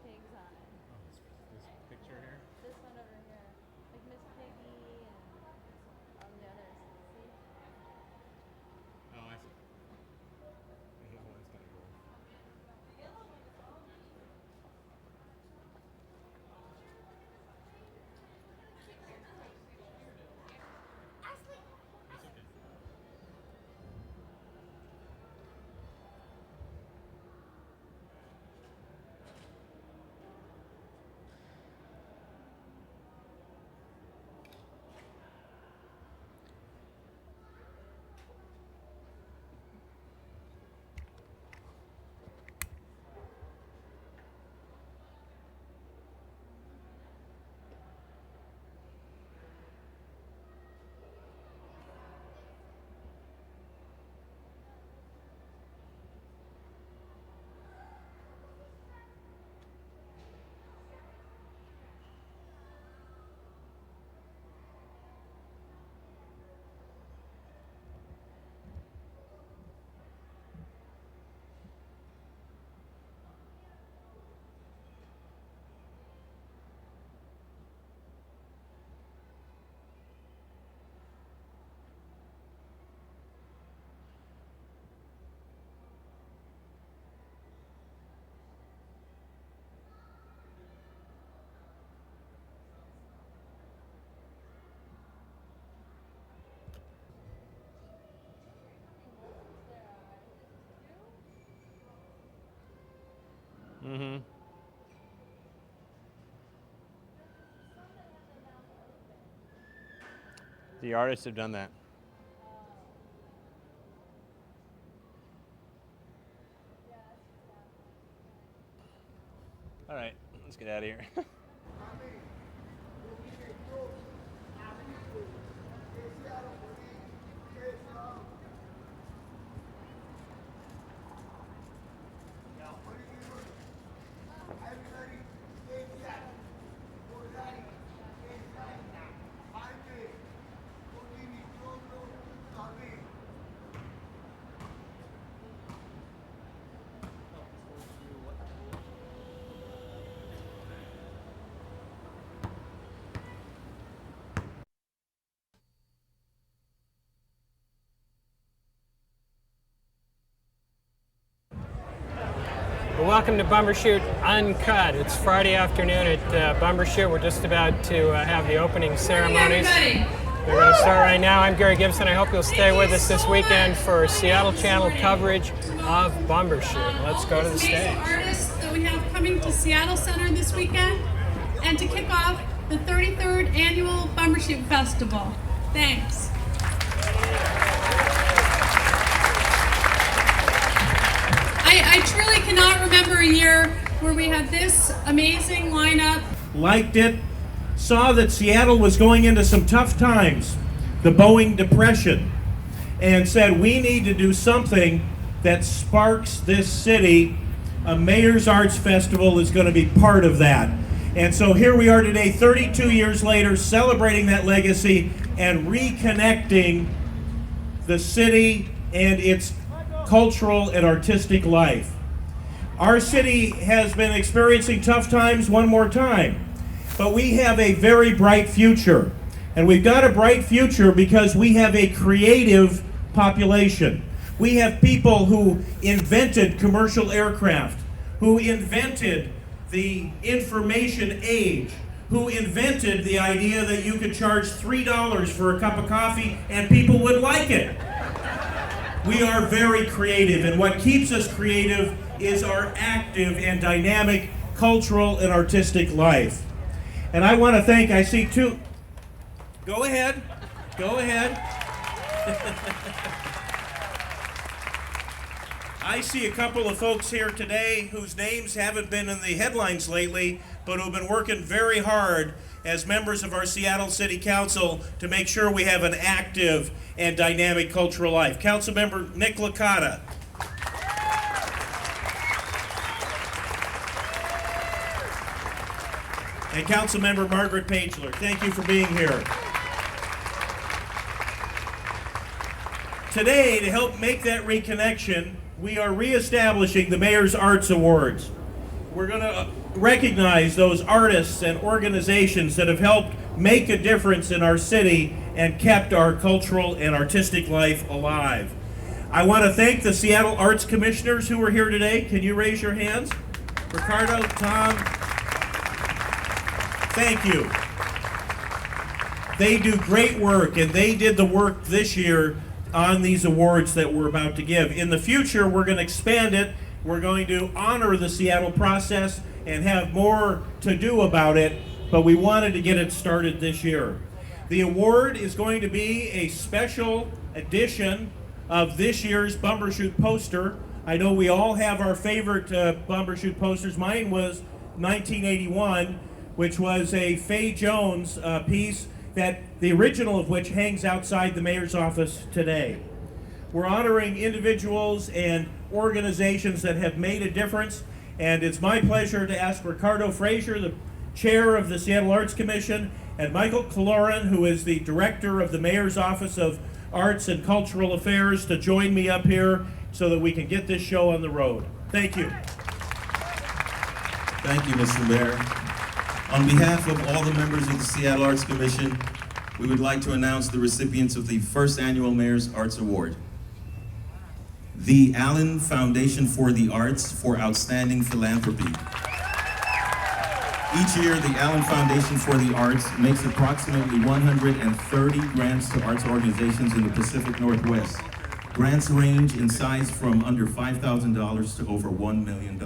Pigs on it. Oh, this picture here? This one over here. Like Miss Piggy and on the others. See? Oh, I see. Yeah, well, that's kind of cool. That's okay. Mm-hmm. The artists have done that. All right, let's get out of here. Well, welcome to Bumbershoot Uncut. It's Friday afternoon at Bumbershoot. We're just about to have the opening ceremonies. We're going to start right now. I'm Gary Gibson. I hope you'll stay with us this weekend for Seattle Channel coverage of Bumbershoot. Let's go to the stage. Artists that we have coming to Seattle Center this weekend and to kick off the 33rd Annual Bumbershoot Festival. Thanks. I truly cannot remember a year where we had this amazing lineup. Liked it, saw that Seattle was going into some tough times, the Boeing Depression, and said we need to do something that sparks this city. A Mayor's Arts Festival is going to be part of that. And so here we are today, 32 years later, celebrating that legacy and reconnecting the city and its cultural and artistic life. Our city has been experiencing tough times one more time, but we have a very bright future. And we've got a bright future because we have a creative population. We have people who invented commercial aircraft, who invented the information age, who invented the idea that you could charge $3 for a cup of coffee and people would like it. We are very creative, and what keeps us creative is our active and dynamic cultural and artistic life. And I want to thank, I see two, go ahead. I see a couple of folks here today whose names haven't been in the headlines lately, but who've been working very hard as members of our Seattle City Council to make sure we have an active and dynamic cultural life. Councilmember Nick Licata. And Councilmember Margaret Pagler. Thank you for being here. Today, to help make that reconnection, we are reestablishing the Mayor's Arts Awards. We're going to recognize those artists and organizations that have helped make a difference in our city and kept our cultural and artistic life alive. I want to thank the Seattle Arts Commissioners who are here today. Can you raise your hands? Ricardo, Tom, thank you. They do great work, and they did the work this year on these awards that we're about to give. In the future, we're going to expand it. We're going to honor the Seattle process and have more to do about it, but we wanted to get it started this year. The award is going to be a special edition of this year's Bumbershoot poster. I know we all have our favorite Bumbershoot posters. Mine was 1981, which was a Faye Jones piece that the original of which hangs outside the mayor's office today. We're honoring individuals and organizations that have made a difference, and it's my pleasure to ask Ricardo Frazier, the chair of the Seattle Arts Commission, and Michael Kaloran, who is the director of the Mayor's Office of Arts and Cultural Affairs, to join me up here so that we can get this show on the road. Thank you. Thank you, Mr. Mayor. On behalf of all the members of the Seattle Arts Commission, we would like to announce the recipients of the first annual Mayor's Arts Award. The Allen Foundation for the Arts for Outstanding Philanthropy. Each year, the Allen Foundation for the Arts makes approximately 130 grants to arts organizations in the Pacific Northwest. Grants range in size from under $5,000 to over $1 million.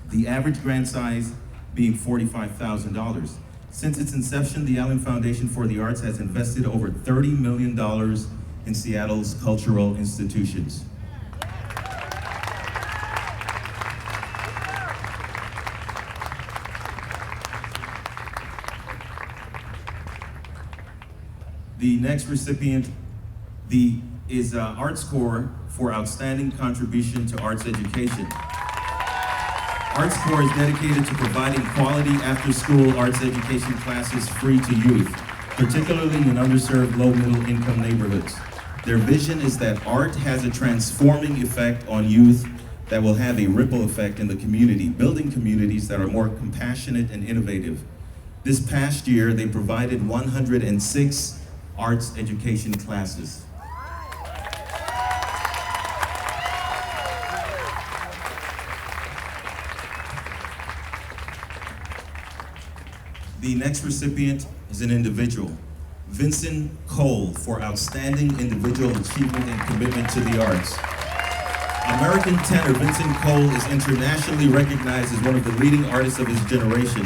The average grant size being $45,000. Since its inception, the Allen Foundation for the Arts has invested over $30 million in Seattle's cultural institutions. The next recipient is Arts Corps for Outstanding Contribution to Arts Education. Arts Corps is dedicated to providing quality after-school arts education classes free to youth, particularly in underserved low-middle income neighborhoods. Their vision is that art has a transforming effect on youth that will have a ripple effect in the community, building communities that are more compassionate and innovative. This past year, they provided 106 arts education classes. The next recipient is an individual, Vincent Cole, for outstanding individual achievement and commitment to the arts. American tenor Vincent Cole is internationally recognized as one of the leading artists of his generation.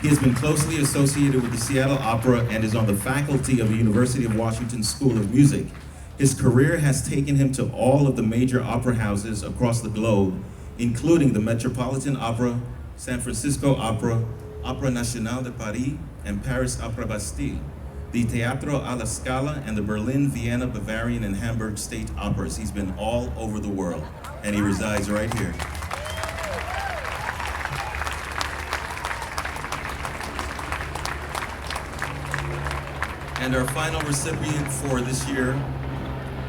He has been closely associated with the Seattle Opera and is on the faculty of the University of Washington School of Music. His career has taken him to all of the major opera houses across the globe, including the Metropolitan Opera, San Francisco Opera, Opera Nationale de Paris, and Paris Opera Bastille, the Teatro alla Scala, and the Berlin, Vienna, Bavarian, and Hamburg State Operas. He's been all over the world, and he resides right here. And our final recipient for this year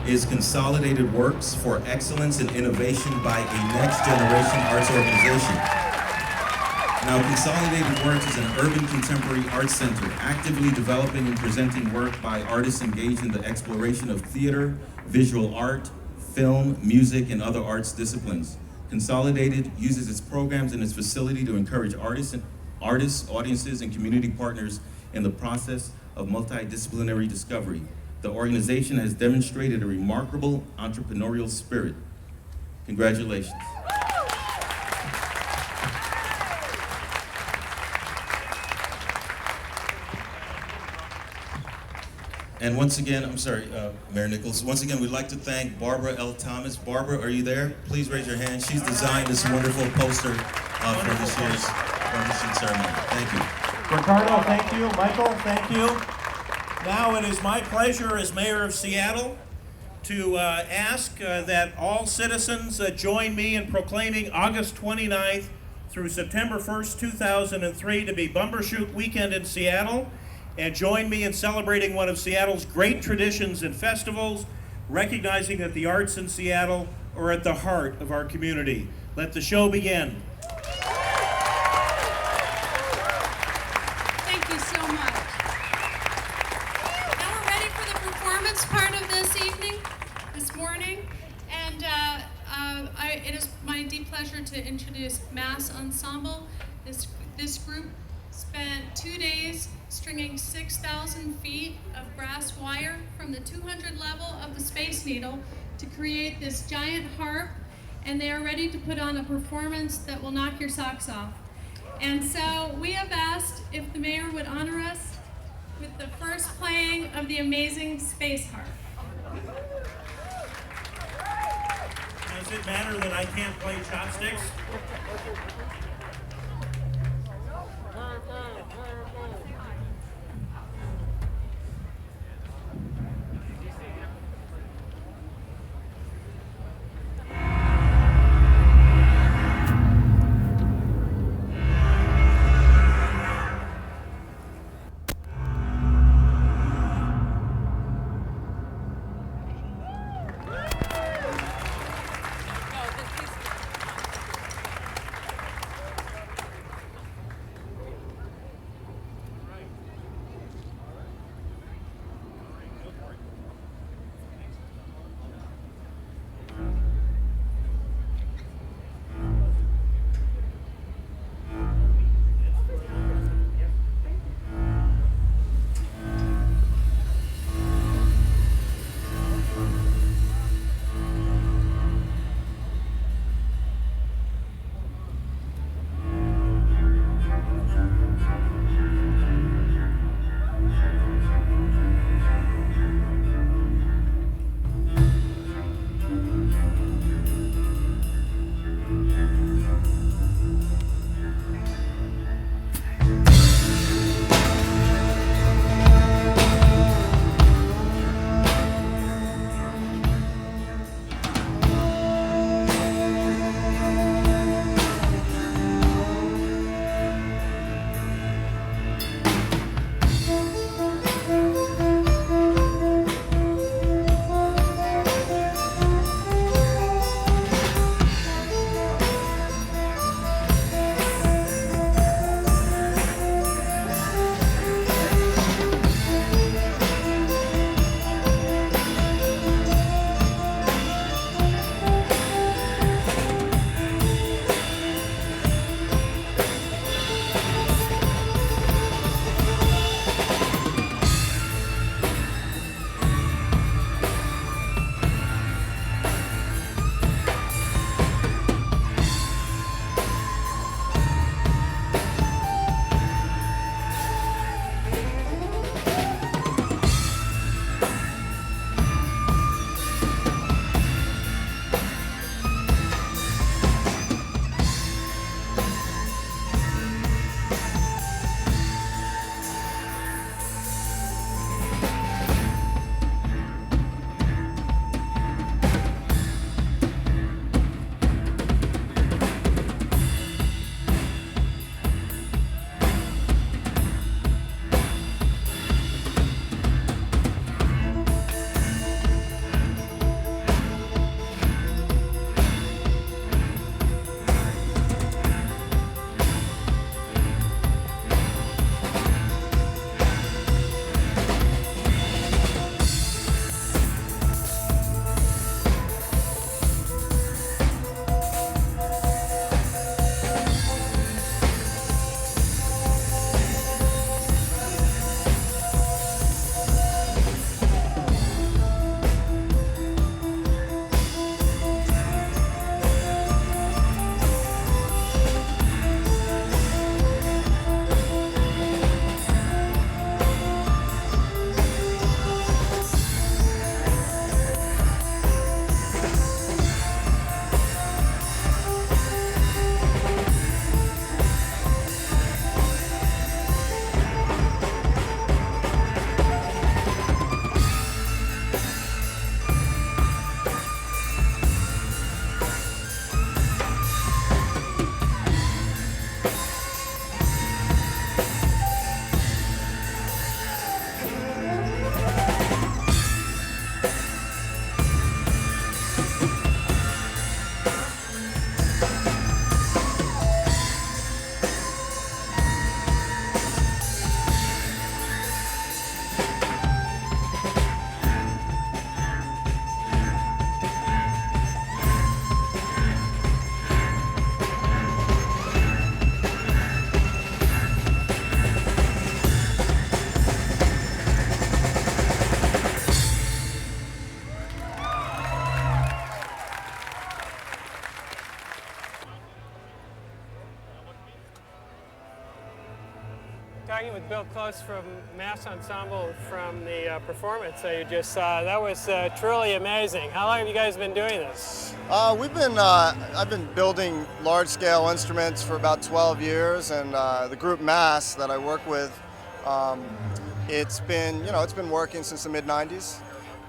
is Consolidated Works for Excellence and Innovation by a Next Generation Arts Organization. Now, Consolidated Works is an urban contemporary arts center actively developing and presenting work by artists engaged in the exploration of theater, visual art, film, music, and other arts disciplines. Consolidated uses its programs and its facility to encourage artists, audiences, and community partners in the process of multidisciplinary discovery. The organization has demonstrated a remarkable entrepreneurial spirit. Congratulations. And once again, I'm sorry, Mayor Nichols, once again, we'd like to thank Barbara L. Thomas. Barbara, are you there? Please raise your hand. She's designed this wonderful poster for this year's partnership ceremony. Thank you. Ricardo, thank you. Michael, thank you. Now it is my pleasure as Mayor of Seattle to ask that all citizens join me in proclaiming August 29th through September 1st, 2003 to be Bumbershoot Weekend in Seattle, and join me in celebrating one of Seattle's great traditions and festivals, recognizing that the arts in Seattle are at the heart of our community. Let the show begin. Thank you so much. Now we're ready for the performance part of this morning, and it is my deep pleasure to introduce Mass Ensemble. This group spent 2 days stringing 6,000 feet of brass wire from the 200 level of the Space Needle to create this giant harp, and they are ready to put on a performance that will knock your socks off. And so we have asked if the mayor would honor us with the first playing of the amazing Space Harp. Does it matter that I can't play chopsticks? Bill Close from Mass Ensemble from the performance that you just saw. That was truly amazing. How long have you guys been doing this? I've been building large-scale instruments for about 12 years, and the group Mass that I work with, it's been working since the mid-90s.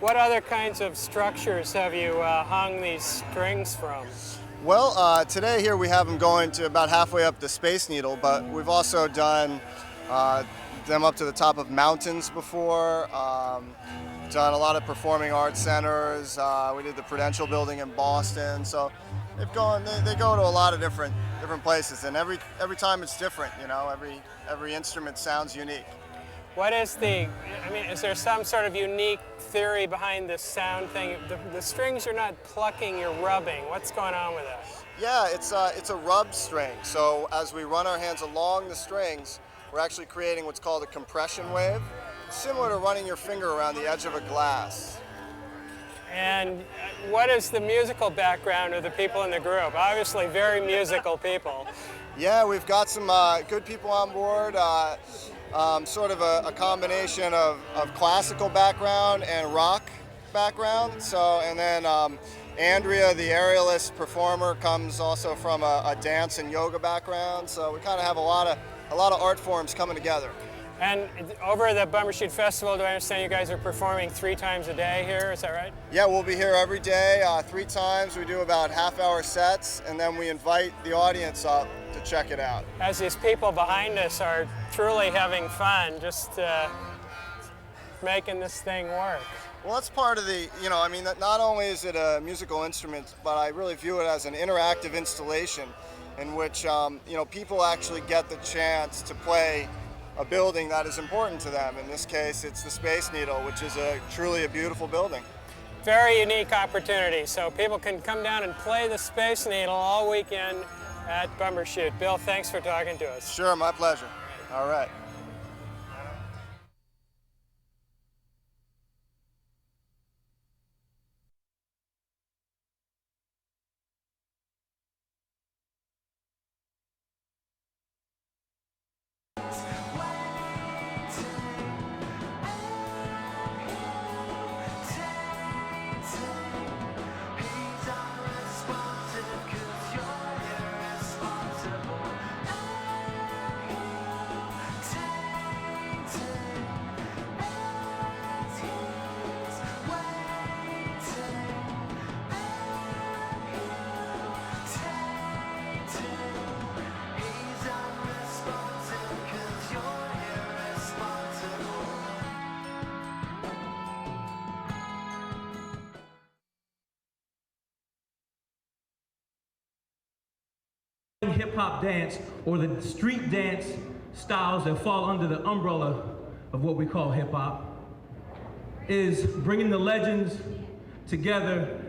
What other kinds of structures have you hung these strings from? Well, today here we have them going to about halfway up the Space Needle, but we've also done them up to the top of mountains before, done a lot of performing arts centers. We did the Prudential Building in Boston, so they go to a lot of different places, and every time it's different, you know, every instrument sounds unique. What is is there some sort of unique theory behind this sound thing? The strings you're not plucking, you're rubbing. What's going on with that? Yeah, it's a rub string. So as we run our hands along the strings, we're actually creating what's called a compression wave, similar to running your finger around the edge of a glass. And what is the musical background of the people in the group? Obviously very musical people. Yeah, we've got some good people on board. Sort of a combination of classical background and rock background. So, and then Andrea, the aerialist performer, comes also from a dance and yoga background. So we kind of have a lot of art forms coming together. And over at the Bumbershoot Festival, do I understand you guys are performing 3 times a day here? Is that right? Yeah, we'll be here every day, 3 times. We do about half-hour sets, and then we invite the audience up to check it out. As these people behind us are truly having fun, just making this thing work. Well, that's part of the, not only is it a musical instrument, but I really view it as an interactive installation in which, people actually get the chance to play a building that is important to them. In this case, it's the Space Needle, which is truly a beautiful building. Very unique opportunity, so people can come down and play the Space Needle all weekend at Bumbershoot. Bill, thanks for talking to us. Sure, my pleasure. All right. Hip-hop dance, or the street dance styles that fall under the umbrella of what we call hip-hop, is bringing the legends together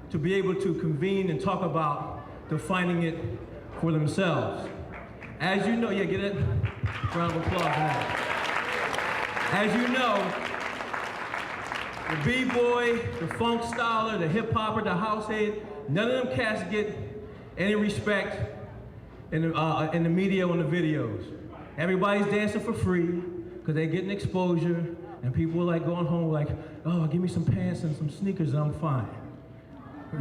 to be able to convene and talk about defining it for themselves. As you know, yeah, get it? Round of applause for that. As you know, the b-boy, the funk styler, the hip-hopper, the house head, none of them cats get any respect in the media, on the videos. Everybody's dancing for free because they're getting exposure, and people are like going home like, oh, give me some pants and some sneakers and I'm fine.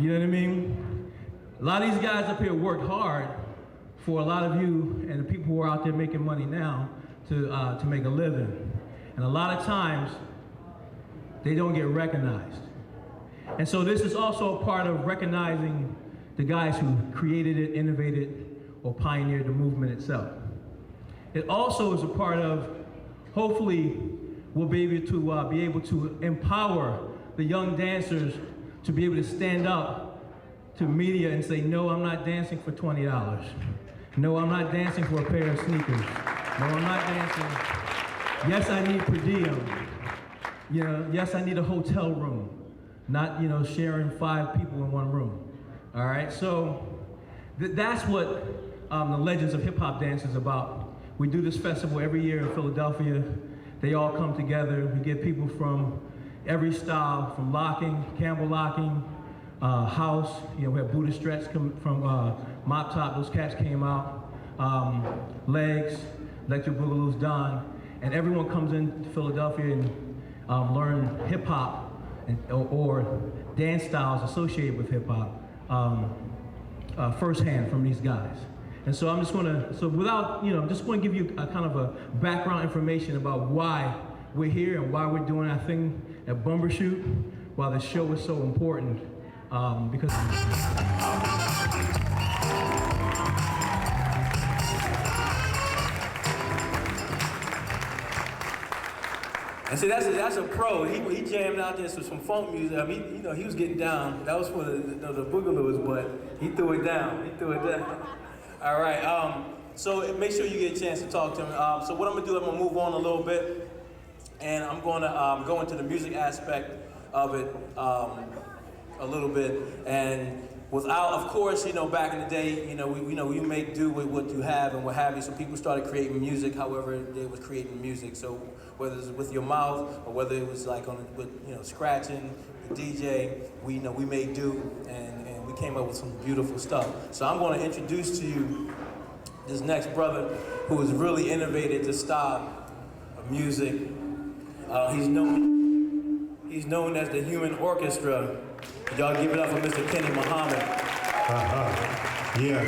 You know what I mean? A lot of these guys up here worked hard for a lot of you and the people who are out there making money now to make a living. And a lot of times, they don't get recognized. And so this is also a part of recognizing the guys who created it, innovated, or pioneered the movement itself. It also is a part of, hopefully, we'll be able to empower the young dancers to be able to stand up to media and say, no, I'm not dancing for $20. No, I'm not dancing for a pair of sneakers. No, I'm not dancing. Yes, I need per diem. Yes, I need a hotel room. Not, sharing 5 people in one room. All right, so that's what the Legends of Hip Hop Dance is about. We do this festival every year in Philadelphia. They all come together. We get people from every style, from locking, Campbell locking, house. We have Buddha Stretch come from Mop Top. Those cats came out. Legs, Electric Boogaloo's Don. and everyone comes into Philadelphia and learn hip hop or dance styles associated with hip hop firsthand from these guys. And so I'm just without, just want to give you a kind of a background information about why we're here and why we're doing our thing at Bumbershoot, why the show is so important, because and see, that's a pro. He jammed out there some funk music. I mean, he was getting down. That was for the Boogaloos, but he threw it down. All right. So make sure you get a chance to talk to him. So what I'm gonna do, I'm gonna move on a little bit, and I'm gonna go into the music aspect of it a little bit. And without, of course, back in the day, we make do with what you have and what have you. So people started creating music, however they was creating music. So whether it's with your mouth or whether it was like with scratching, the DJ, we made do and we came up with some beautiful stuff. So I'm going to introduce to you this next brother who has really innovated the style of music. He's known as the Human Orchestra. Y'all give it up for Mr. Kenny Muhammad. Yeah.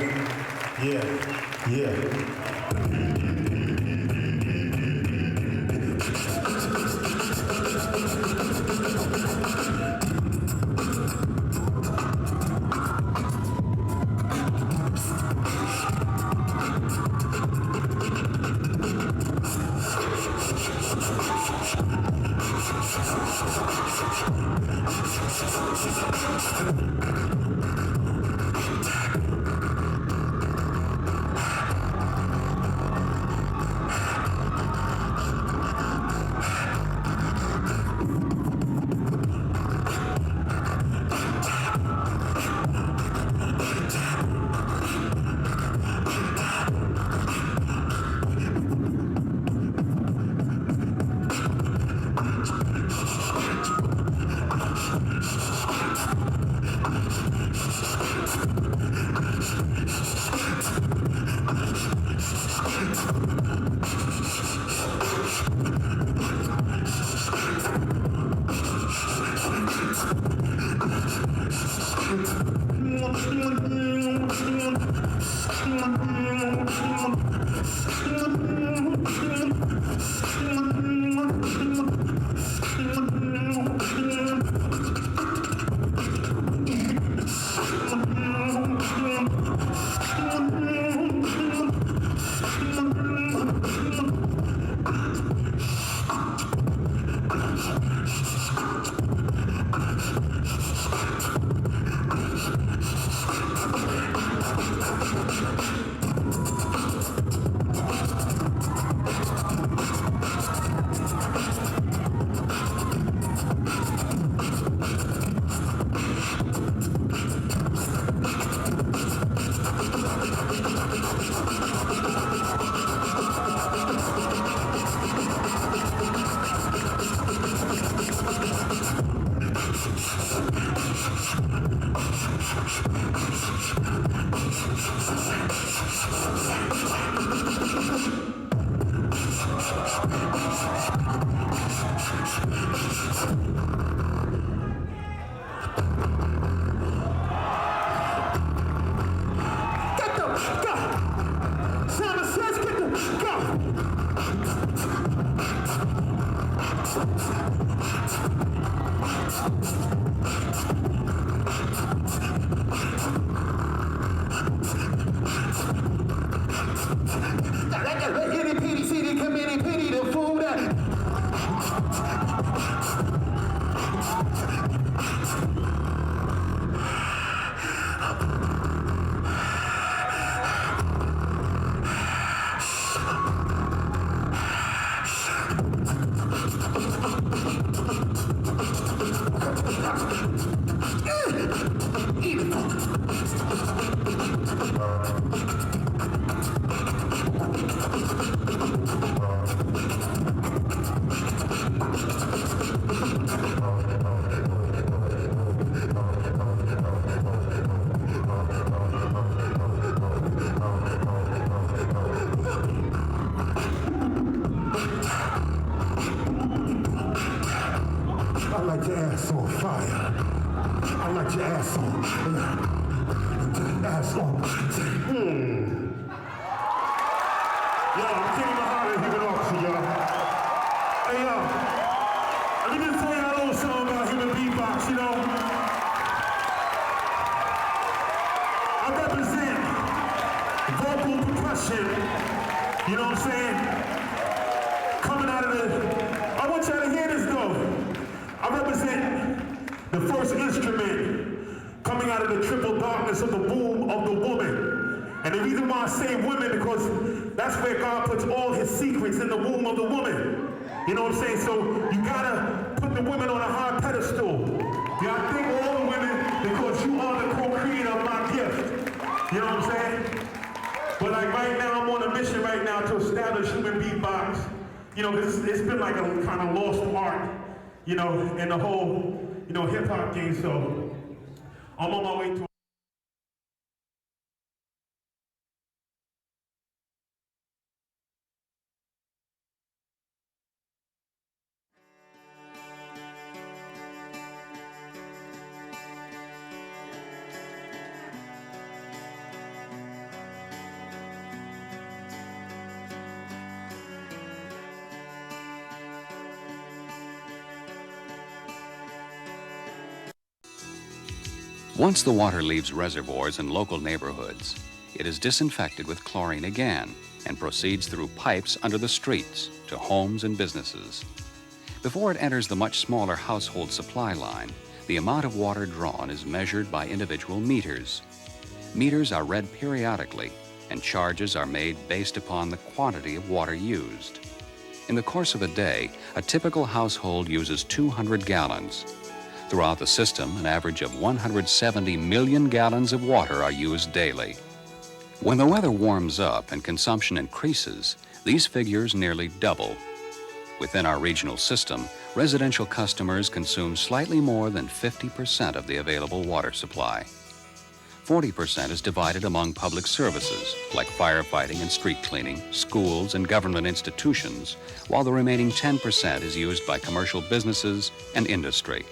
I like your ass on fire. I like your ass on. Ass on. Yo, I'm Kenny Mahoney, human officer, y'all. Hey, yo, let me just tell y'all a little something about human beatbox, you know? I represent vocal percussion, you know what I'm saying? Coming out of the, I want y'all to hear this though. I represent the first instrument coming out of the triple darkness of the womb of the woman. And the reason why I say women, because that's where God puts all his secrets, in the womb of the woman. You know what I'm saying? So you gotta put the women on a high pedestal. You gotta thank all the women because you are the co-creator of my gift. You know what I'm saying? But like right now, I'm on a mission right now to establish human beatbox. You know, it's been like a kind of lost art, you know, in the whole, you know, hip hop game. So I'm on my way to. Once the water leaves reservoirs in local neighborhoods, it is disinfected with chlorine again and proceeds through pipes under the streets to homes and businesses. Before it enters the much smaller household supply line, the amount of water drawn is measured by individual meters. Meters are read periodically, and charges are made based upon the quantity of water used. In the course of a day, a typical household uses 200 gallons. Throughout the system, an average of 170 million gallons of water are used daily. When the weather warms up and consumption increases, these figures nearly double. Within our regional system, residential customers consume slightly more than 50% of the available water supply. 40% is divided among public services, like firefighting and street cleaning, schools and government institutions, while the remaining 10% is used by commercial businesses and industry.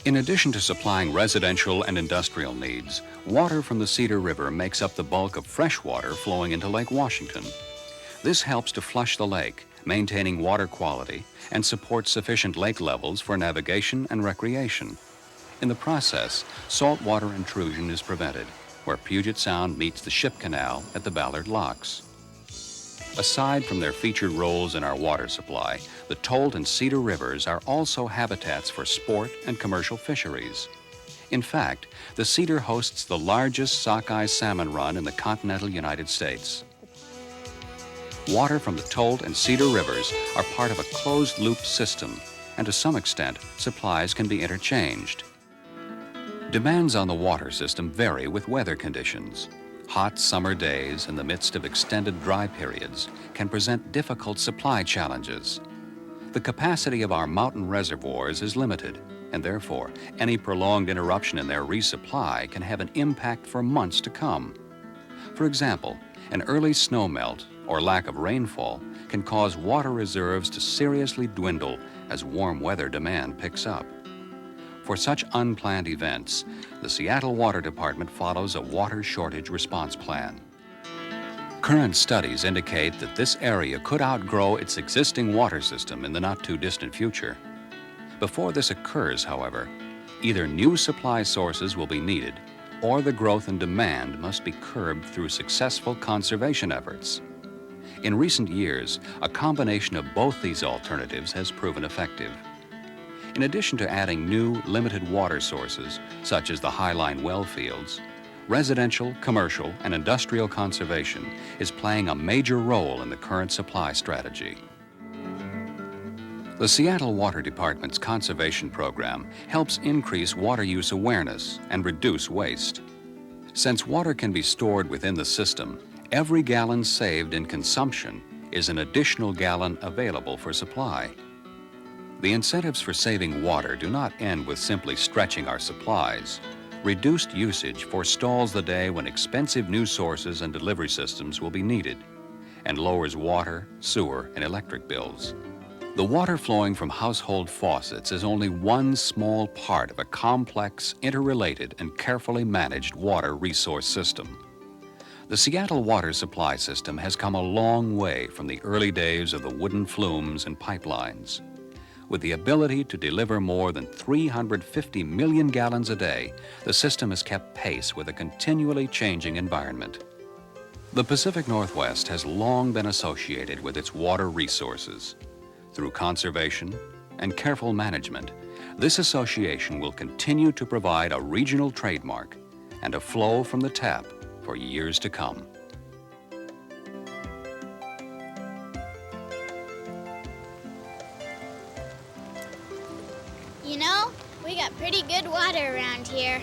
In addition to supplying residential and industrial needs, water from the Cedar River makes up the bulk of fresh water flowing into Lake Washington. This helps to flush the lake, maintaining water quality, and supports sufficient lake levels for navigation and recreation. In the process, saltwater intrusion is prevented, where Puget Sound meets the Ship Canal at the Ballard Locks. Aside from their featured roles in our water supply, the Tolt and Cedar Rivers are also habitats for sport and commercial fisheries. In fact, the Cedar hosts the largest sockeye salmon run in the continental United States. Water from the Tolt and Cedar Rivers are part of a closed-loop system, and to some extent, supplies can be interchanged. Demands on the water system vary with weather conditions. Hot summer days in the midst of extended dry periods can present difficult supply challenges. The capacity of our mountain reservoirs is limited, and therefore, any prolonged interruption in their resupply can have an impact for months to come. For example, an early snowmelt or lack of rainfall can cause water reserves to seriously dwindle as warm weather demand picks up. For such unplanned events, the Seattle Water Department follows a water shortage response plan. Current studies indicate that this area could outgrow its existing water system in the not-too-distant future. Before this occurs, however, either new supply sources will be needed or the growth in demand must be curbed through successful conservation efforts. In recent years, a combination of both these alternatives has proven effective. In addition to adding new, limited water sources, such as the Highline well fields, residential, commercial, and industrial conservation is playing a major role in the current supply strategy. The Seattle Water Department's conservation program helps increase water use awareness and reduce waste. Since water can be stored within the system, every gallon saved in consumption is an additional gallon available for supply. The incentives for saving water do not end with simply stretching our supplies. Reduced usage forestalls the day when expensive new sources and delivery systems will be needed and lowers water, sewer, and electric bills. The water flowing from household faucets is only one small part of a complex, interrelated, and carefully managed water resource system. The Seattle water supply system has come a long way from the early days of the wooden flumes and pipelines. With the ability to deliver more than 350 million gallons a day, the system has kept pace with a continually changing environment. The Pacific Northwest has long been associated with its water resources. Through conservation and careful management, this association will continue to provide a regional trademark and a flow from the tap for years to come. You know, we got pretty good water around here.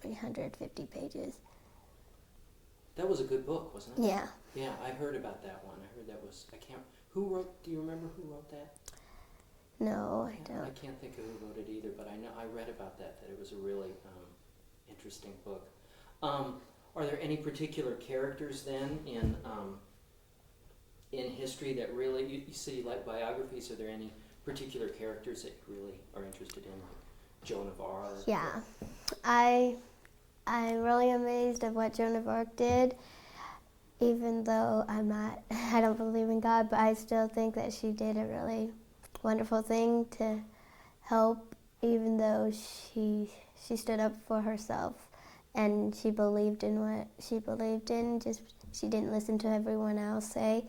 $350 pages. That was a good book, wasn't it? Yeah. Yeah, I heard about that one. I heard that was, who wrote, do you remember who wrote that? No, I don't. I can't think of who wrote it either, but I know I read about that it was a really interesting book. Are there any particular characters then in history that really, you say you like biographies, are there any particular characters that you really are interested in, like Joan of Arc? Yeah. I'm really amazed at what Joan of Arc did, even though I don't believe in God, but I still think that she did a really wonderful thing to help, even though she stood up for herself and she believed in what she believed in, just she didn't listen to everyone else say,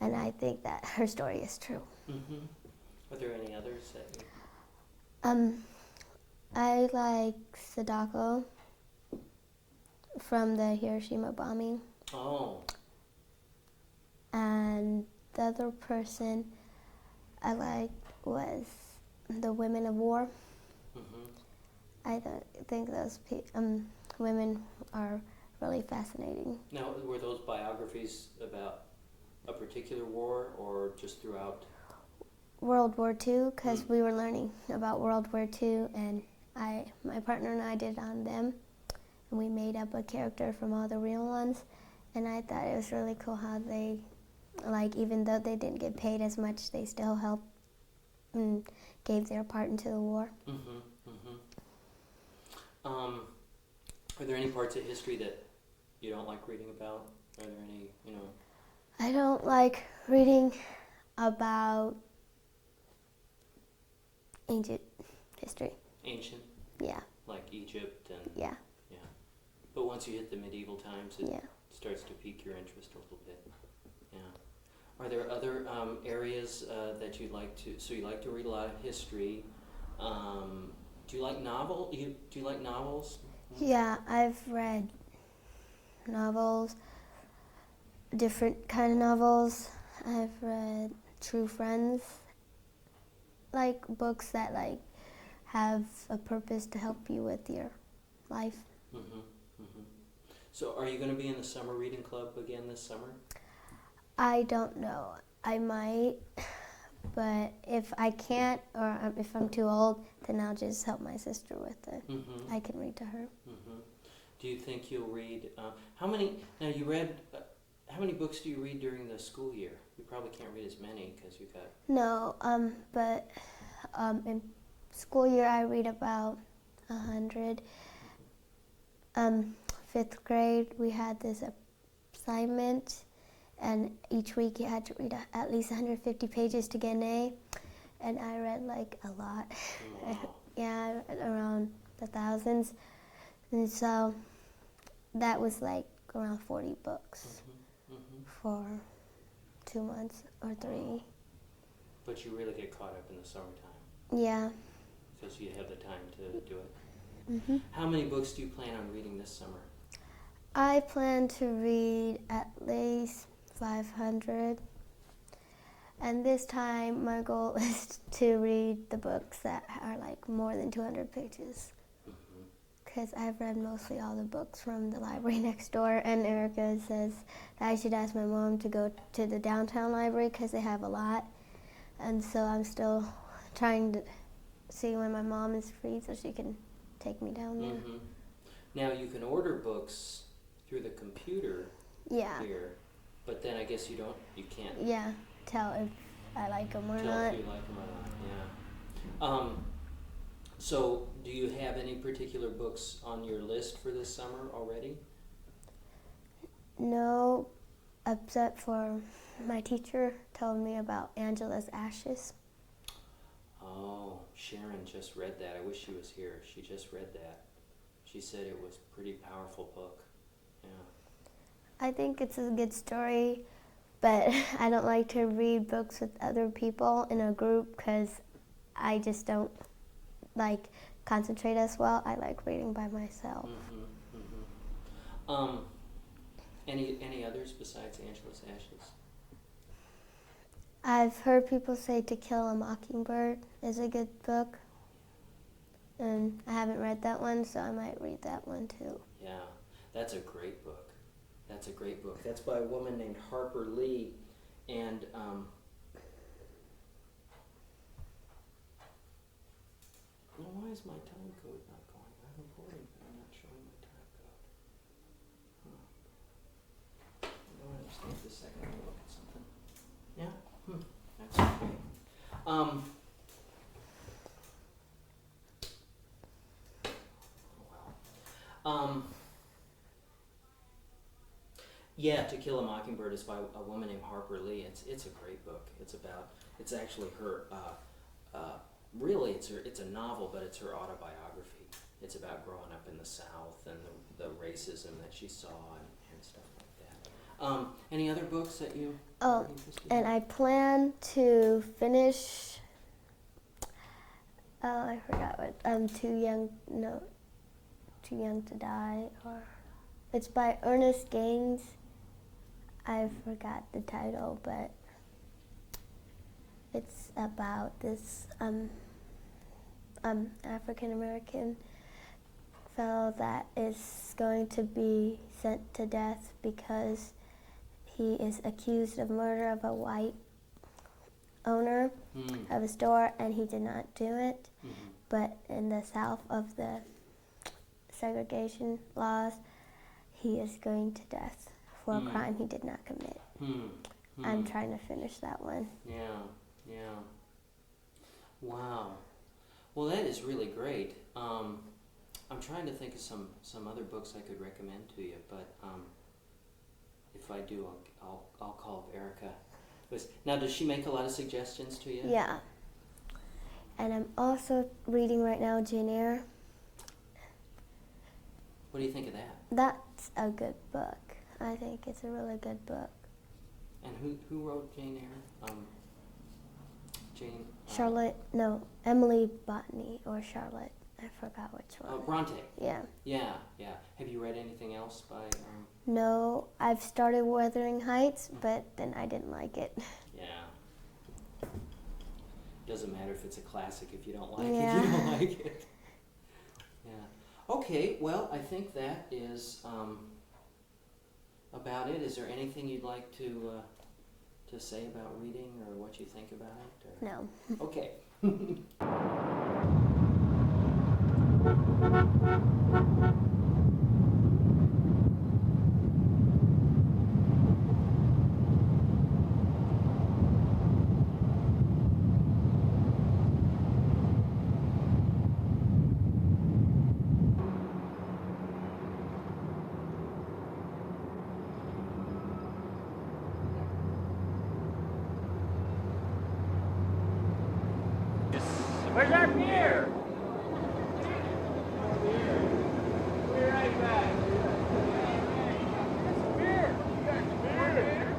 and I think that her story is true. Mm-hmm. Are there any others that you... I like Sadako from the Hiroshima bombing. Oh. And the other person I liked was the Women of War. Mm-hmm. I think those women are really fascinating. Now, were those biographies about a particular war or just throughout? World War II, because we were learning about World War II, and my partner and I did on them, and we made up a character from all the real ones, and I thought it was really cool how they, even though they didn't get paid as much, they still helped and gave their part into the war. Mm-hmm, mm-hmm. Are there any parts of history that you don't like reading about? Are there any, I don't like reading about ancient history. Ancient? Yeah. Like Egypt and... Yeah. Yeah. But once you hit the medieval times, it Yeah. starts to pique your interest a little bit. Yeah. Are there other areas that you'd like to... So you like to read a lot of history. Do you like do you like novels? Yeah, I've read novels, different kind of novels. I've read True Friends, like books that like have a purpose to help you with your life. So are you going to be in the summer reading club again this summer? I don't know. I might, but if I can't or if I'm too old, then I'll just help my sister with it. I can read to her. Do you think you'll read, how many books do you read during the school year? You probably can't read as many because you got... No, but in school year I read about 100. 5th grade we had this assignment, and each week you had to read at least 150 pages to get an A, and I read like a lot. Yeah, around the thousands, and so that was like around 40 books for 2 months or 3. But you really get caught up in the summertime. Yeah. Because you have the time to do it. How many books do you plan on reading this summer? I plan to read at least 500. And this time my goal is to read the books that are like more than 200 pages. Because I've read mostly all the books from the library next door, and Erica says that I should ask my mom to go to the downtown library because they have a lot. And so I'm still trying to see when my mom is free so she can take me down there. Now you can order books through the computer here, but then I guess you can't. Yeah, tell if I like them or tell not. if you like them or not, yeah. So do you have any particular books on your list for this summer already? No, except for my teacher told me about Angela's Ashes. Oh, Sharon just read that. I wish she was here. She just read that. She said it was a pretty powerful book. Yeah. I think it's a good story, but I don't like to read books with other people in a group because I just don't like concentrate as well. I like reading by myself. Any others besides Angela's Ashes? I've heard people say To Kill a Mockingbird is a good book, and I haven't read that one, so I might read that one too. Yeah, that's a great book. That's a great book. That's by a woman named Harper Lee, and why is my time code not going? I'm recording, but I'm not showing my time code. I don't understand. Just a second, I'll look at something. Yeah? That's okay. Yeah, To Kill a Mockingbird is by a woman named Harper Lee. It's a great book. It's actually her, really it's a novel, but it's her autobiography. It's about growing up in the South and the racism that she saw and stuff like that. Any other books that you are interested in? And I plan to finish, I forgot what, Too Young to Die, or it's by Ernest Gaines. I forgot the title, but it's about this African American fellow that is going to be sent to death because he is accused of murder of a white owner of a store, and he did not do it. But in the South of the segregation laws, he is going to death for a crime he did not commit. I'm trying to finish that one. Yeah. Wow. Well, that is really great. I'm trying to think of some other books I could recommend to you, but if I do, I'll call Erica. Now, does she make a lot of suggestions to you? Yeah. And I'm also reading right now Jane Eyre. What do you think of that? That's a good book. I think it's a really good book. And who wrote Jane Eyre? Emily Botany or Charlotte. I forgot which one. Oh, Bronte. Yeah. Yeah, yeah. Have you read anything else by? No, I've started Wuthering Heights, but then I didn't like it. Yeah. Doesn't matter if it's a classic if you don't like Yeah. it. You don't like it. Yeah. Okay. Well, I think that is about it. Is there anything you'd like to say about reading or what you think about it? Or? No. Okay. Where's our beer? We're right back. Beer. Beer.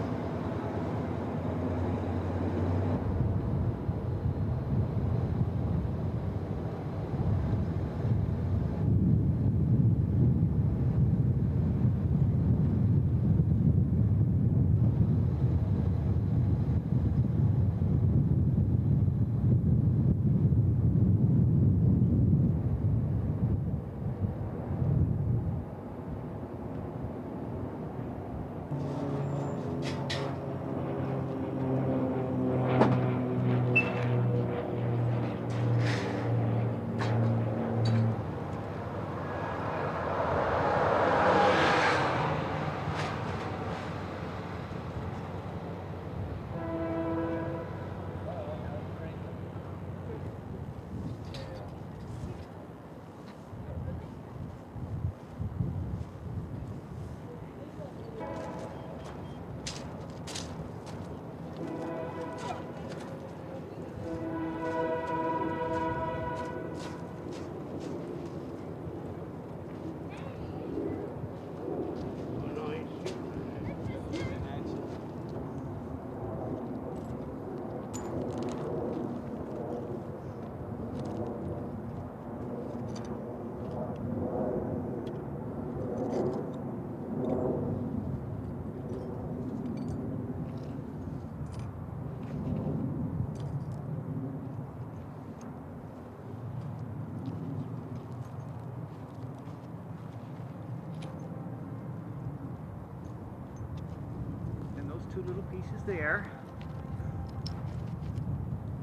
Two little pieces there,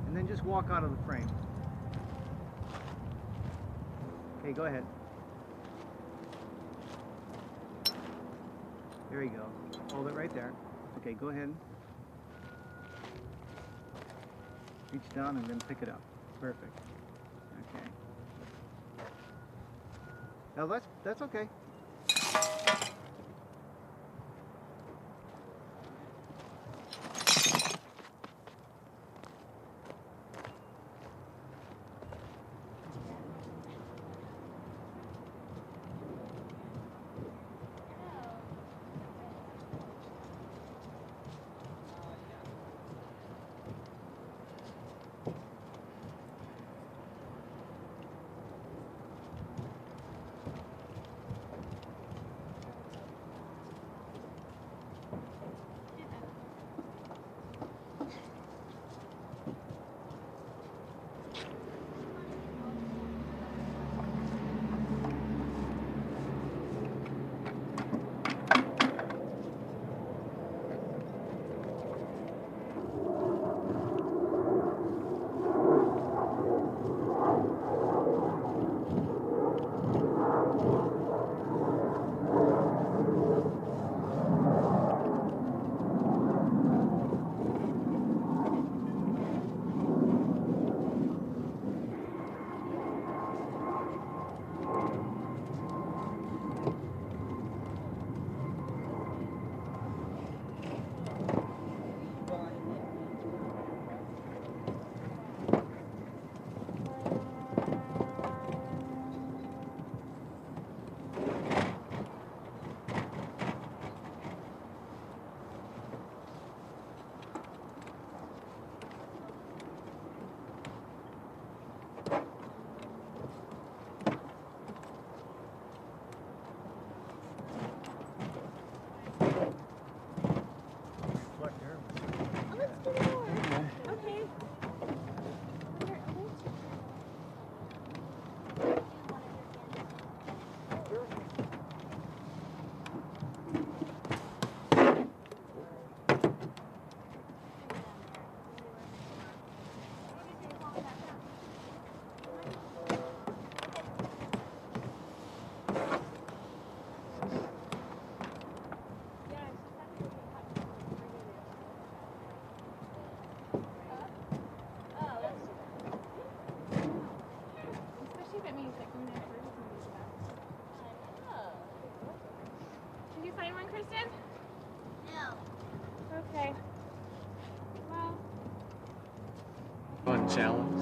and then just walk out of the frame. Okay, go ahead. There you go. Hold it right there. Okay, go ahead. Reach down and then pick it up. Perfect. Okay. Now that's okay. Jackson? No. Okay. Well. Fun challenge.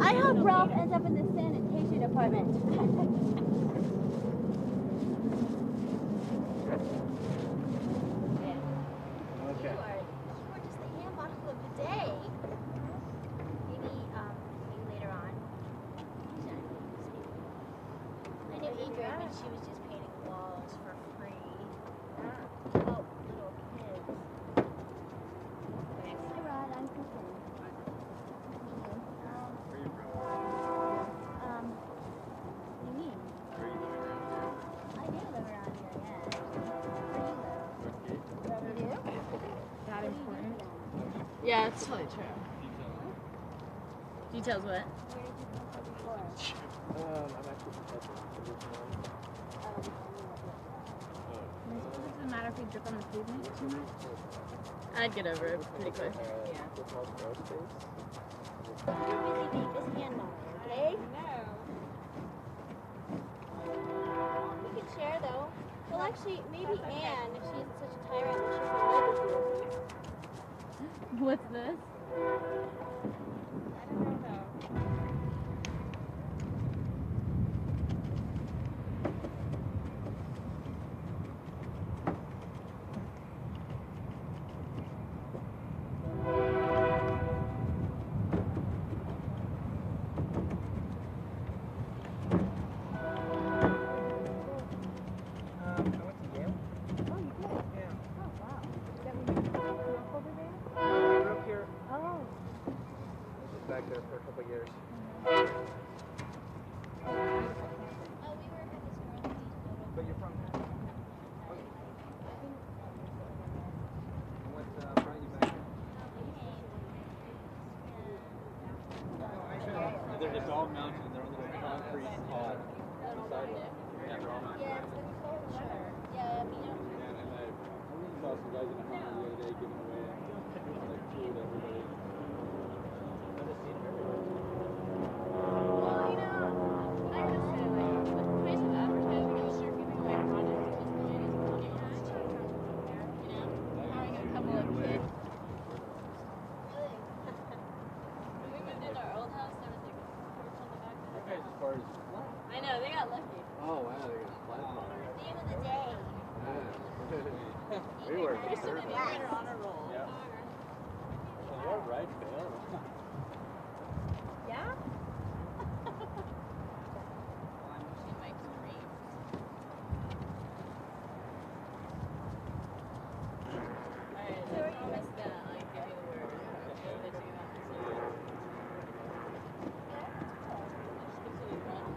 I hope Ralph ends up in the sanitation department. Okay. You are just the ham bottle of the day. Maybe later on. I knew Ingrid when she was just painting walls for free. To help little kids. Hi Rod, I'm Kristen. Where are you from? What do you mean? Where are you living around here? I do live around here, yeah. Where do you live? Westgate. You do? That important? Yeah, it's totally true. Details what? I'm actually from Texas originally. Does it matter if we drip on the pavement? I'd get over it pretty quick. Yeah. Football aerospace. You're really big this hand model, okay? No. We could share though. Well, actually, maybe Anne, if she isn't such a tyrant, will share her live with you. What's this? I don't know though. I went to Yale. Oh, you did? Yeah. Oh, wow. Is that when you grew up over there? I grew up here. Oh. Was back there for a couple of years. But you're from there. And what brought you back here? They're just all mountains. They're on little concrete pods. Yeah, they're all mountains. Yeah, it's gonna be cold, sure. Yeah, I mean, Yeah, and I saw some guys in a Hummer the other day giving away like food to everybody. well, you know, I gotta say, like, the place of advertising and start giving away products is just really disappointing, honestly. You know, hiring a couple of kids. Really? When we moved into our old house, there was like a porch on the back of You the guys as far as I know, they got lucky. oh wow, they got flat At the end of the day. we were Kristen and Ingrid are on a roll. Yeah. Well, you're right, Phil. Yeah? She makes dreams. Alright, so I promise that I give you the word. That you have to see it. Just gives you the run.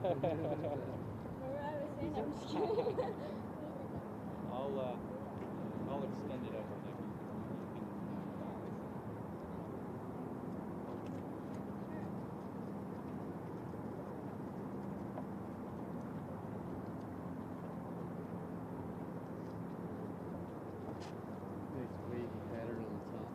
I'll extend it over there. Nice wavy pattern on the top.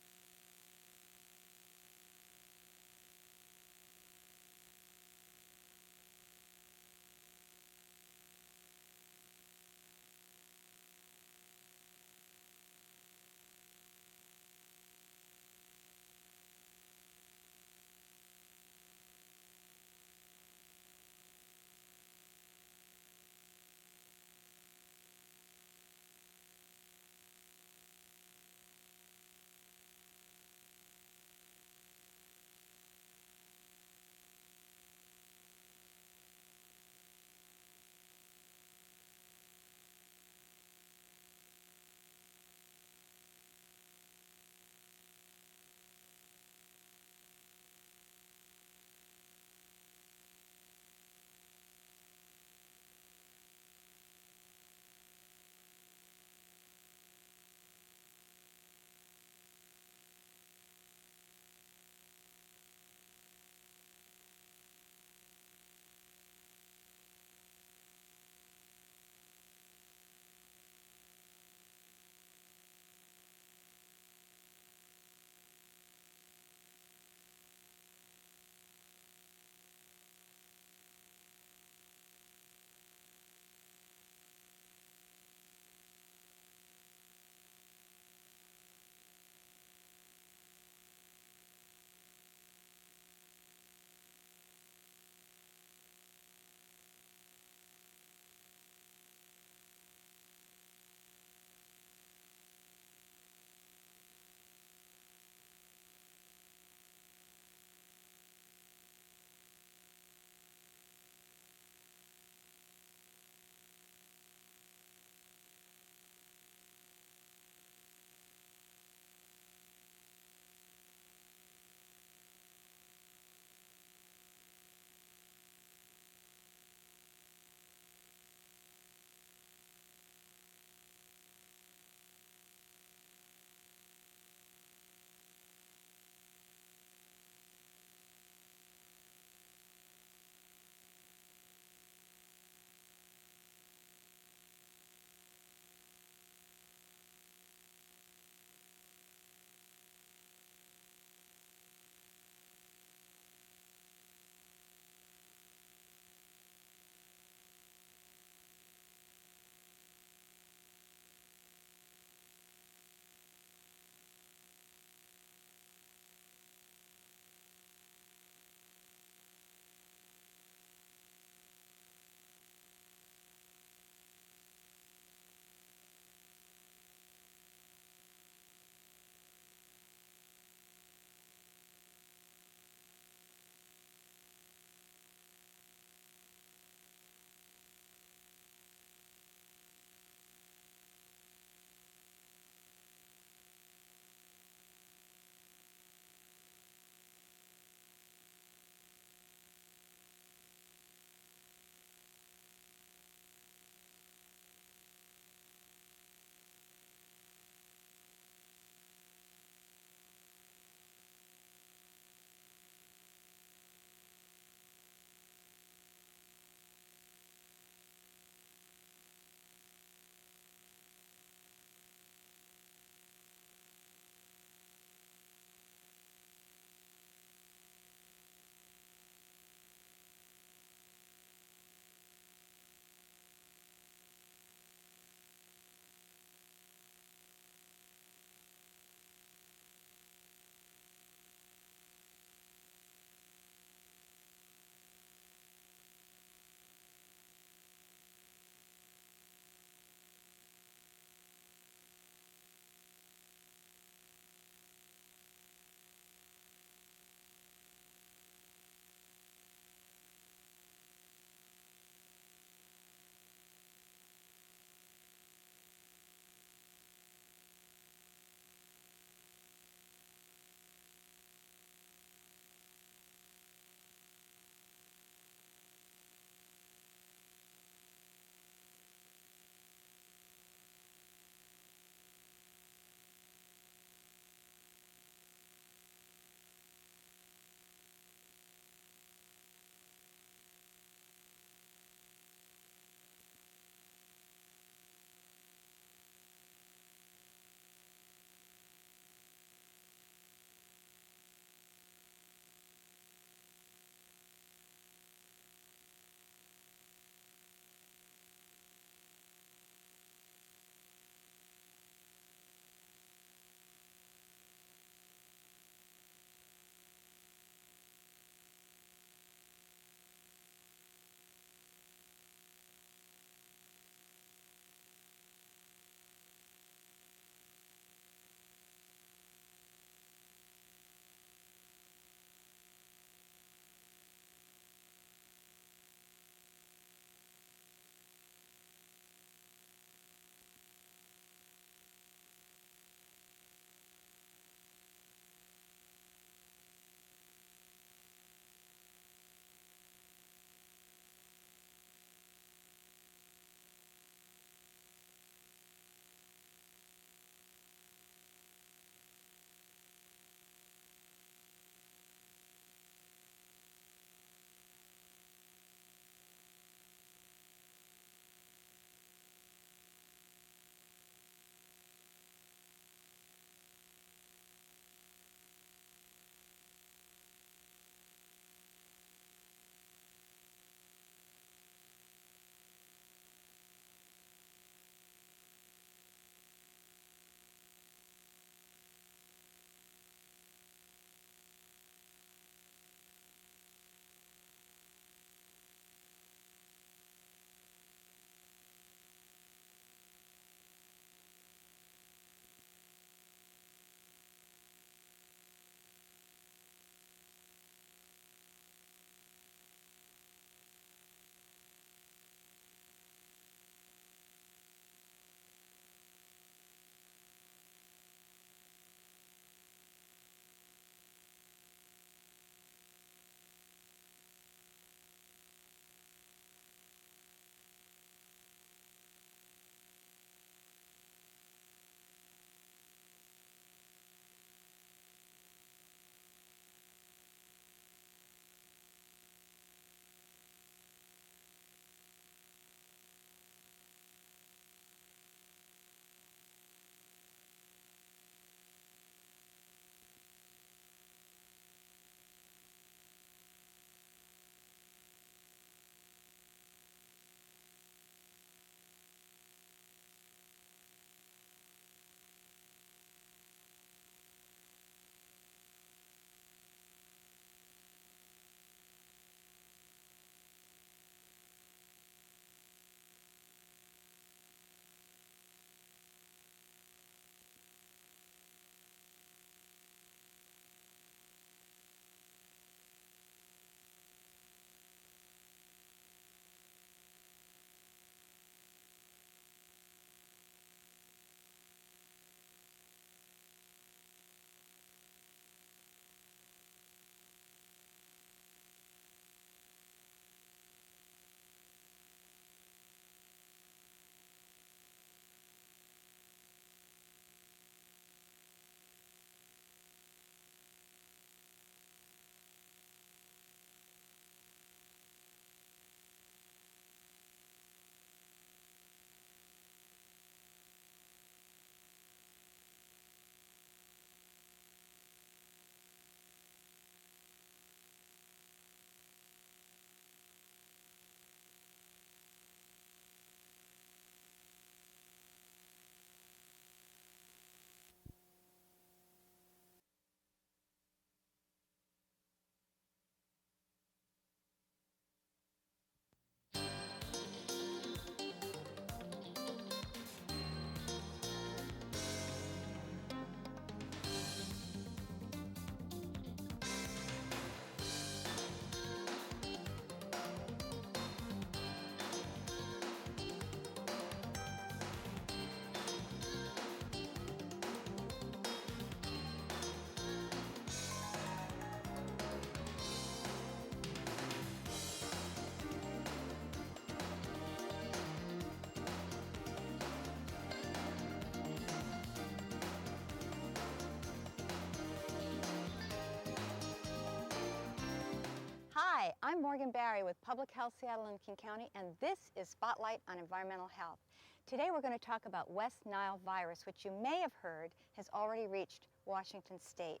I'm Morgan Barry with Public Health Seattle and King County, and this is Spotlight on Environmental Health. Today we're going to talk about West Nile virus, which you may have heard has already reached Washington State.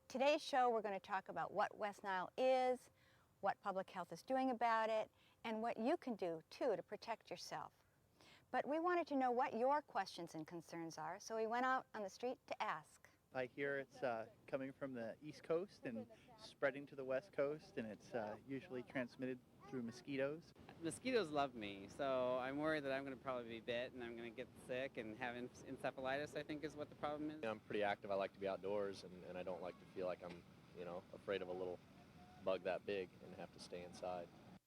Today's show we're going to talk about what West Nile is, what public health is doing about it, and what you can do too to protect yourself. But we wanted to know what your questions and concerns are, so we went out on the street to ask. I hear it's coming from the East Coast and spreading to the West Coast, and it's usually transmitted through mosquitoes. Mosquitoes love me, so I'm worried that I'm going to probably be bit and I'm going to get sick and have encephalitis, I think is what the problem is. I'm pretty active. I like to be outdoors, and I don't like to feel like I'm, afraid of a little bug that big and have to stay inside.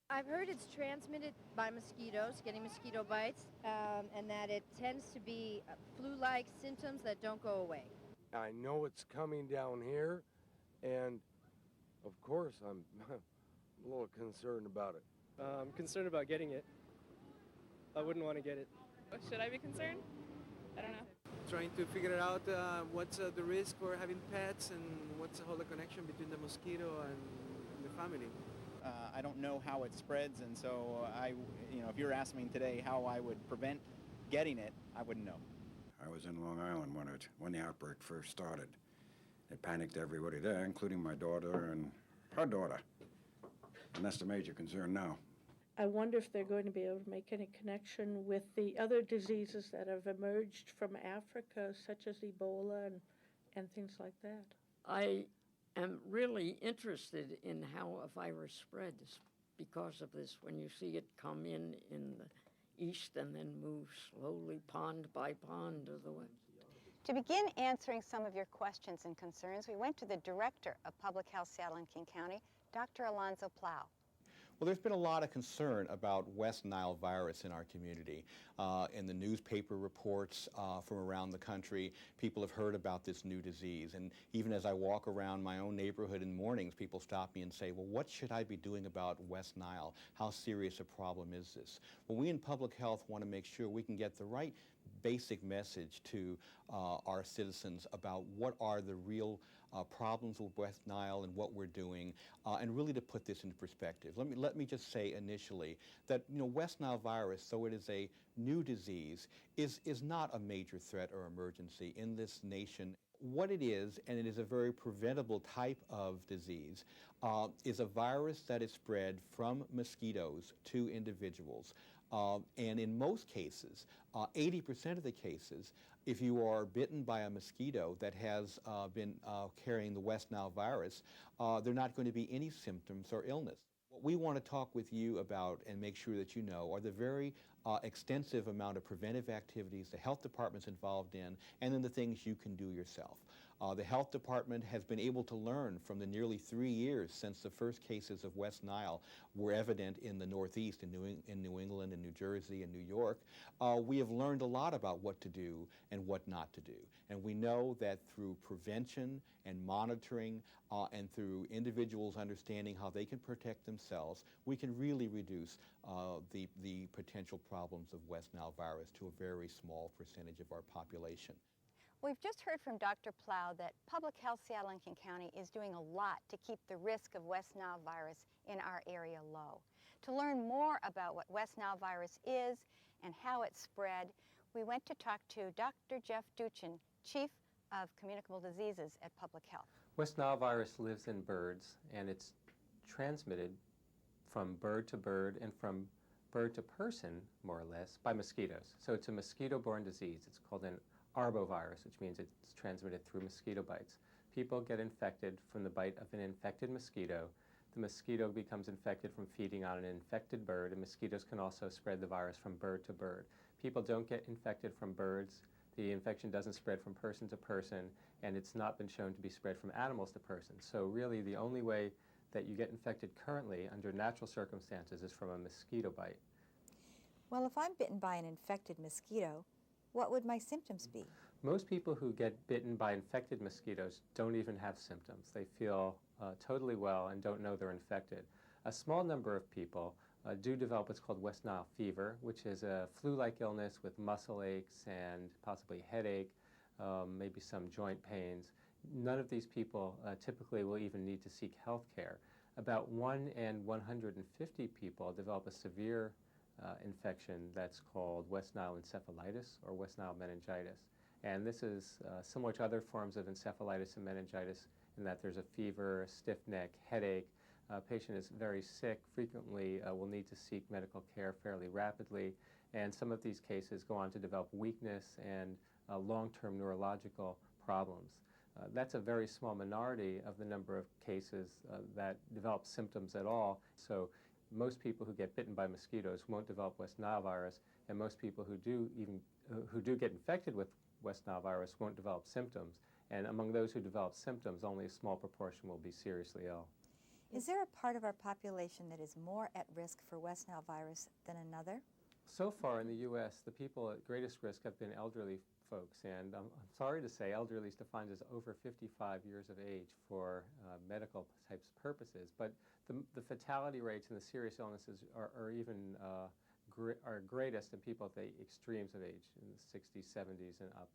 I've heard it's transmitted by mosquitoes, getting mosquito bites, and that it tends to be flu-like symptoms that don't go away. I know it's coming down here, and of course I'm a little concerned about it. I'm concerned about getting it. I wouldn't want to get it. Should I be concerned? I don't know. Trying to figure out what's the risk for having pets and what's the whole connection between the mosquito and the family. I don't know how it spreads, and so if you were asking me today how I would prevent getting it, I wouldn't know. I was in Long Island when the outbreak first started. It panicked everybody there, including my daughter and her daughter. And that's the major concern now. I wonder if they're going to be able to make any connection with the other diseases that have emerged from Africa, such as Ebola and things like that. I am really interested in how a virus spreads because of this. When you see it come in the east and then move slowly pond by pond to the west. To begin answering some of your questions and concerns, we went to the Director of Public Health Seattle and King County, Dr. Alonzo Plow. Well, there's been a lot of concern about West Nile virus in our community. In the newspaper reports from around the country, people have heard about this new disease. And even as I walk around my own neighborhood in mornings, people stop me and say, well, what should I be doing about West Nile? How serious a problem is this? Well, we in public health want to make sure we can get the right basic message to our citizens about what are the real problems with West Nile and what we're doing, and really to put this into perspective. Let me just say initially that West Nile virus, though it is a new disease, is not a major threat or emergency in this nation. What it is, and it is a very preventable type of disease, is a virus that is spread from mosquitoes to individuals. And in most cases, 80% of the cases, if you are bitten by a mosquito that has been carrying the West Nile virus, there are not going to be any symptoms or illness. What we want to talk with you about and make sure that you know are the very extensive amount of preventive activities the health department's involved in, and then the things you can do yourself. The health department has been able to learn from the nearly 3 years since the first cases of West Nile were evident in the Northeast, in New England and New Jersey and New York. We have learned a lot about what to do and what not to do. And we know that through prevention and monitoring and through individuals understanding how they can protect themselves, we can really reduce the potential problems of West Nile virus to a very small percentage of our population. We've just heard from Dr. Plow that Public Health Seattle and King County is doing a lot to keep the risk of West Nile virus in our area low. To learn more about what West Nile virus is and how it's spread, we went to talk to Dr. Jeff Duchin, Chief of Communicable Diseases at Public Health. West Nile virus lives in birds, and it's transmitted from bird to bird and from bird to person, more or less, by mosquitoes. So it's a mosquito-borne disease. It's called an arbovirus, which means it's transmitted through mosquito bites. People get infected from the bite of an infected mosquito. The mosquito becomes infected from feeding on an infected bird, and mosquitoes can also spread the virus from bird to bird. People don't get infected from birds. The infection doesn't spread from person to person, and it's not been shown to be spread from animals to person. So really the only way that you get infected currently under natural circumstances is from a mosquito bite. Well, if I'm bitten by an infected mosquito, what would my symptoms be? Most people who get bitten by infected mosquitoes don't even have symptoms. They feel totally well and don't know they're infected. A small number of people do develop what's called West Nile fever, which is a flu-like illness with muscle aches and possibly headache, maybe some joint pains. None of these people typically will even need to seek health care. about 1 in 150 people develop a severe infection that's called West Nile encephalitis or West Nile meningitis. And this is similar to other forms of encephalitis and meningitis in that there's a fever, a stiff neck, headache. Patient is very sick, frequently will need to seek medical care fairly rapidly, and some of these cases go on to develop weakness and long-term neurological problems. That's a very small minority of the number of cases that develop symptoms at all. So most people who get bitten by mosquitoes won't develop West Nile virus, and most people who do get infected with West Nile virus won't develop symptoms. And among those who develop symptoms, only a small proportion will be seriously ill. Is there a part of our population that is more at risk for West Nile virus than another? So far in the U.S., the people at greatest risk have been elderly folks, and I'm sorry to say elderly is defined as over 55 years of age for medical types purposes, but the fatality rates and the serious illnesses are even are greatest in people at the extremes of age, in the 60s, 70s, and up.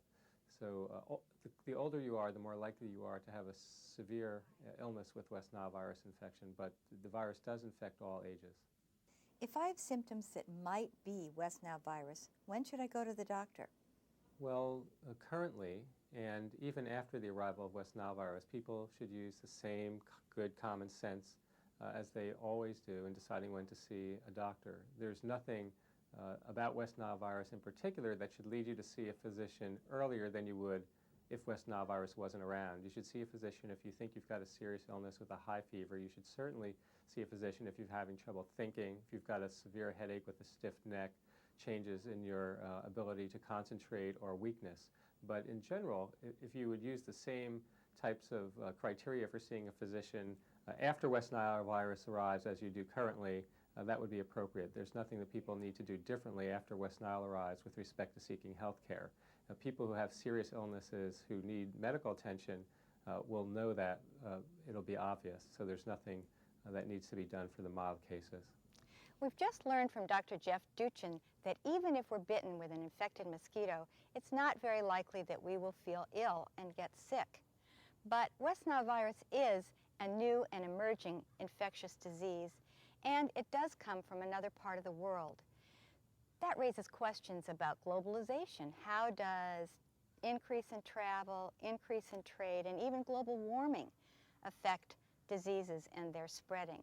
So the older you are, the more likely you are to have a severe illness with West Nile virus infection, but the virus does infect all ages. If I have symptoms that might be West Nile virus, when should I go to the doctor? Well, currently, and even after the arrival of West Nile virus, people should use the same good common sense as they always do in deciding when to see a doctor. There's nothing about West Nile virus in particular that should lead you to see a physician earlier than you would if West Nile virus wasn't around. You should see a physician if you think you've got a serious illness with a high fever. You should certainly see a physician if you're having trouble thinking, if you've got a severe headache with a stiff neck, changes in your ability to concentrate, or weakness. But in general, if you would use the same types of criteria for seeing a physician after West Nile virus arrives as you do currently, that would be appropriate. There's nothing that people need to do differently after West Nile arrives with respect to seeking health care. People who have serious illnesses who need medical attention will know that it'll be obvious, so there's nothing that needs to be done for the mild cases. We've just learned from Dr. Jeff Duchin that even if we're bitten with an infected mosquito, it's not very likely that we will feel ill and get sick. But West Nile virus is a new and emerging infectious disease, and it does come from another part of the world. That raises questions about globalization. How does increase in travel, increase in trade, and even global warming affect diseases and their spreading?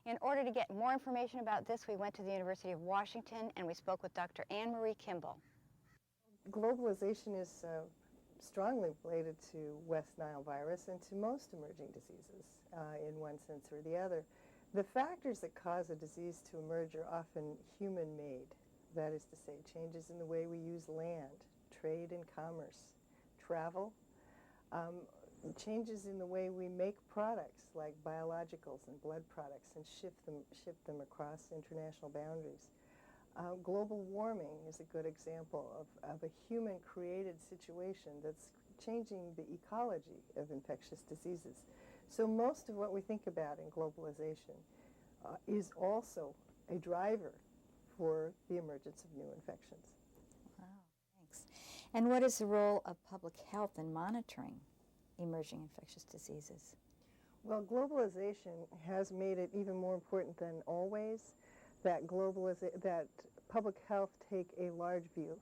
In order to get more information about this, we went to the University of Washington and we spoke with Dr. Anne Marie Kimball. Globalization is strongly related to West Nile virus and to most emerging diseases in one sense or the other. The factors that cause a disease to emerge are often human-made. That is to say, changes in the way we use land, trade and commerce, travel, changes in the way we make products like biologicals and blood products and ship them across international boundaries. Global warming is a good example of a human-created situation that's changing the ecology of infectious diseases. So most of what we think about in globalization is also a driver for the emergence of new infections. Wow, thanks. And what is the role of public health in monitoring emerging infectious diseases? Well, globalization has made it even more important than always that public health take a large view.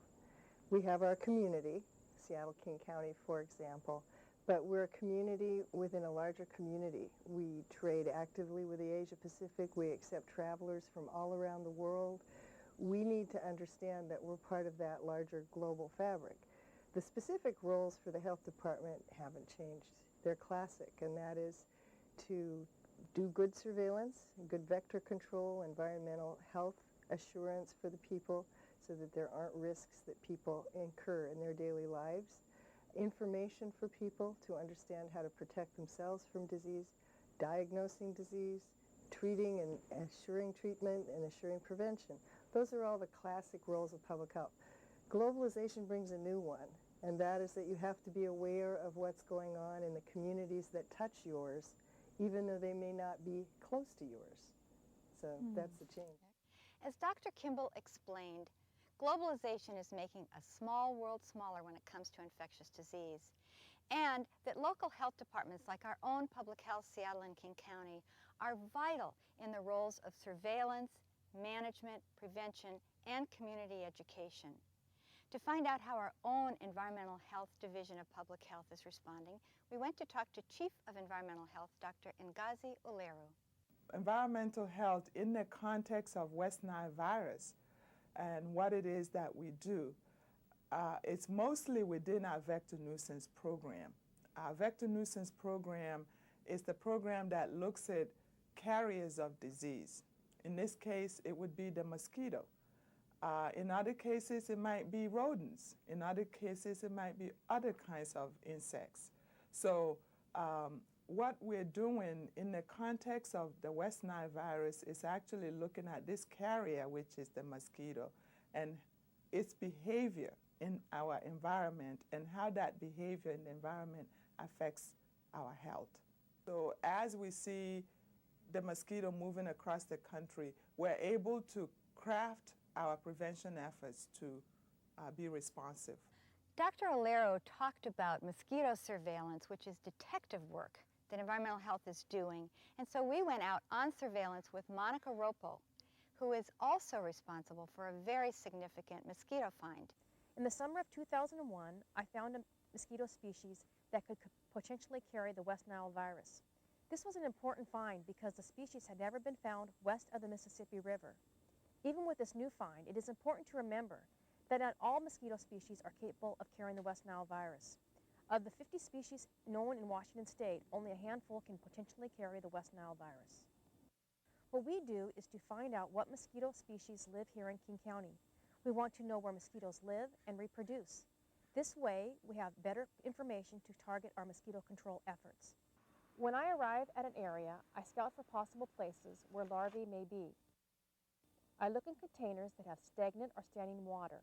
We have our community, Seattle-King County, for example, but we're a community within a larger community. We trade actively with the Asia Pacific. We accept travelers from all around the world. We need to understand that we're part of that larger global fabric. The specific roles for the health department haven't changed. They're classic, and that is to do good surveillance, good vector control, environmental health assurance for the people so that there aren't risks that people incur in their daily lives, information for people to understand how to protect themselves from disease, diagnosing disease, treating and assuring treatment and assuring prevention. Those are all the classic roles of public health. Globalization brings a new one, and that is that you have to be aware of what's going on in the communities that touch yours, even though they may not be close to yours. So that's the change. As Dr. Kimball explained, globalization is making a small world smaller when it comes to infectious disease. and that local health departments like our own Public Health Seattle and King County are vital in the roles of surveillance, management, prevention, and community education. To find out how our own Environmental Health Division of Public Health is responding, we went to talk to Chief of Environmental Health, Dr. Ngazi Uleru. Environmental health in the context of West Nile virus and what it is that we do, it's mostly within our vector nuisance program. Our vector nuisance program is the program that looks at carriers of disease. In this case, it would be the mosquito. In other cases, it might be rodents. In other cases, it might be other kinds of insects. So what we're doing in the context of the West Nile virus is actually looking at this carrier, which is the mosquito, and its behavior in our environment and how that behavior in the environment affects our health. So as we see the mosquito moving across the country, we're able to craft our prevention efforts to be responsive. Dr. Uleru talked about mosquito surveillance, which is detective work that environmental health is doing. And so we went out on surveillance with Monica Ropo, who is also responsible for a very significant mosquito find. In the summer of 2001, I found a mosquito species that could potentially carry the West Nile virus. This was an important find because the species had never been found west of the Mississippi River. Even with this new find, it is important to remember that not all mosquito species are capable of carrying the West Nile virus. Of the 50 species known in Washington State, only a handful can potentially carry the West Nile virus. What we do is to find out what mosquito species live here in King County. We want to know where mosquitoes live and reproduce. This way, we have better information to target our mosquito control efforts. When I arrive at an area, I scout for possible places where larvae may be. I look in containers that have stagnant or standing water.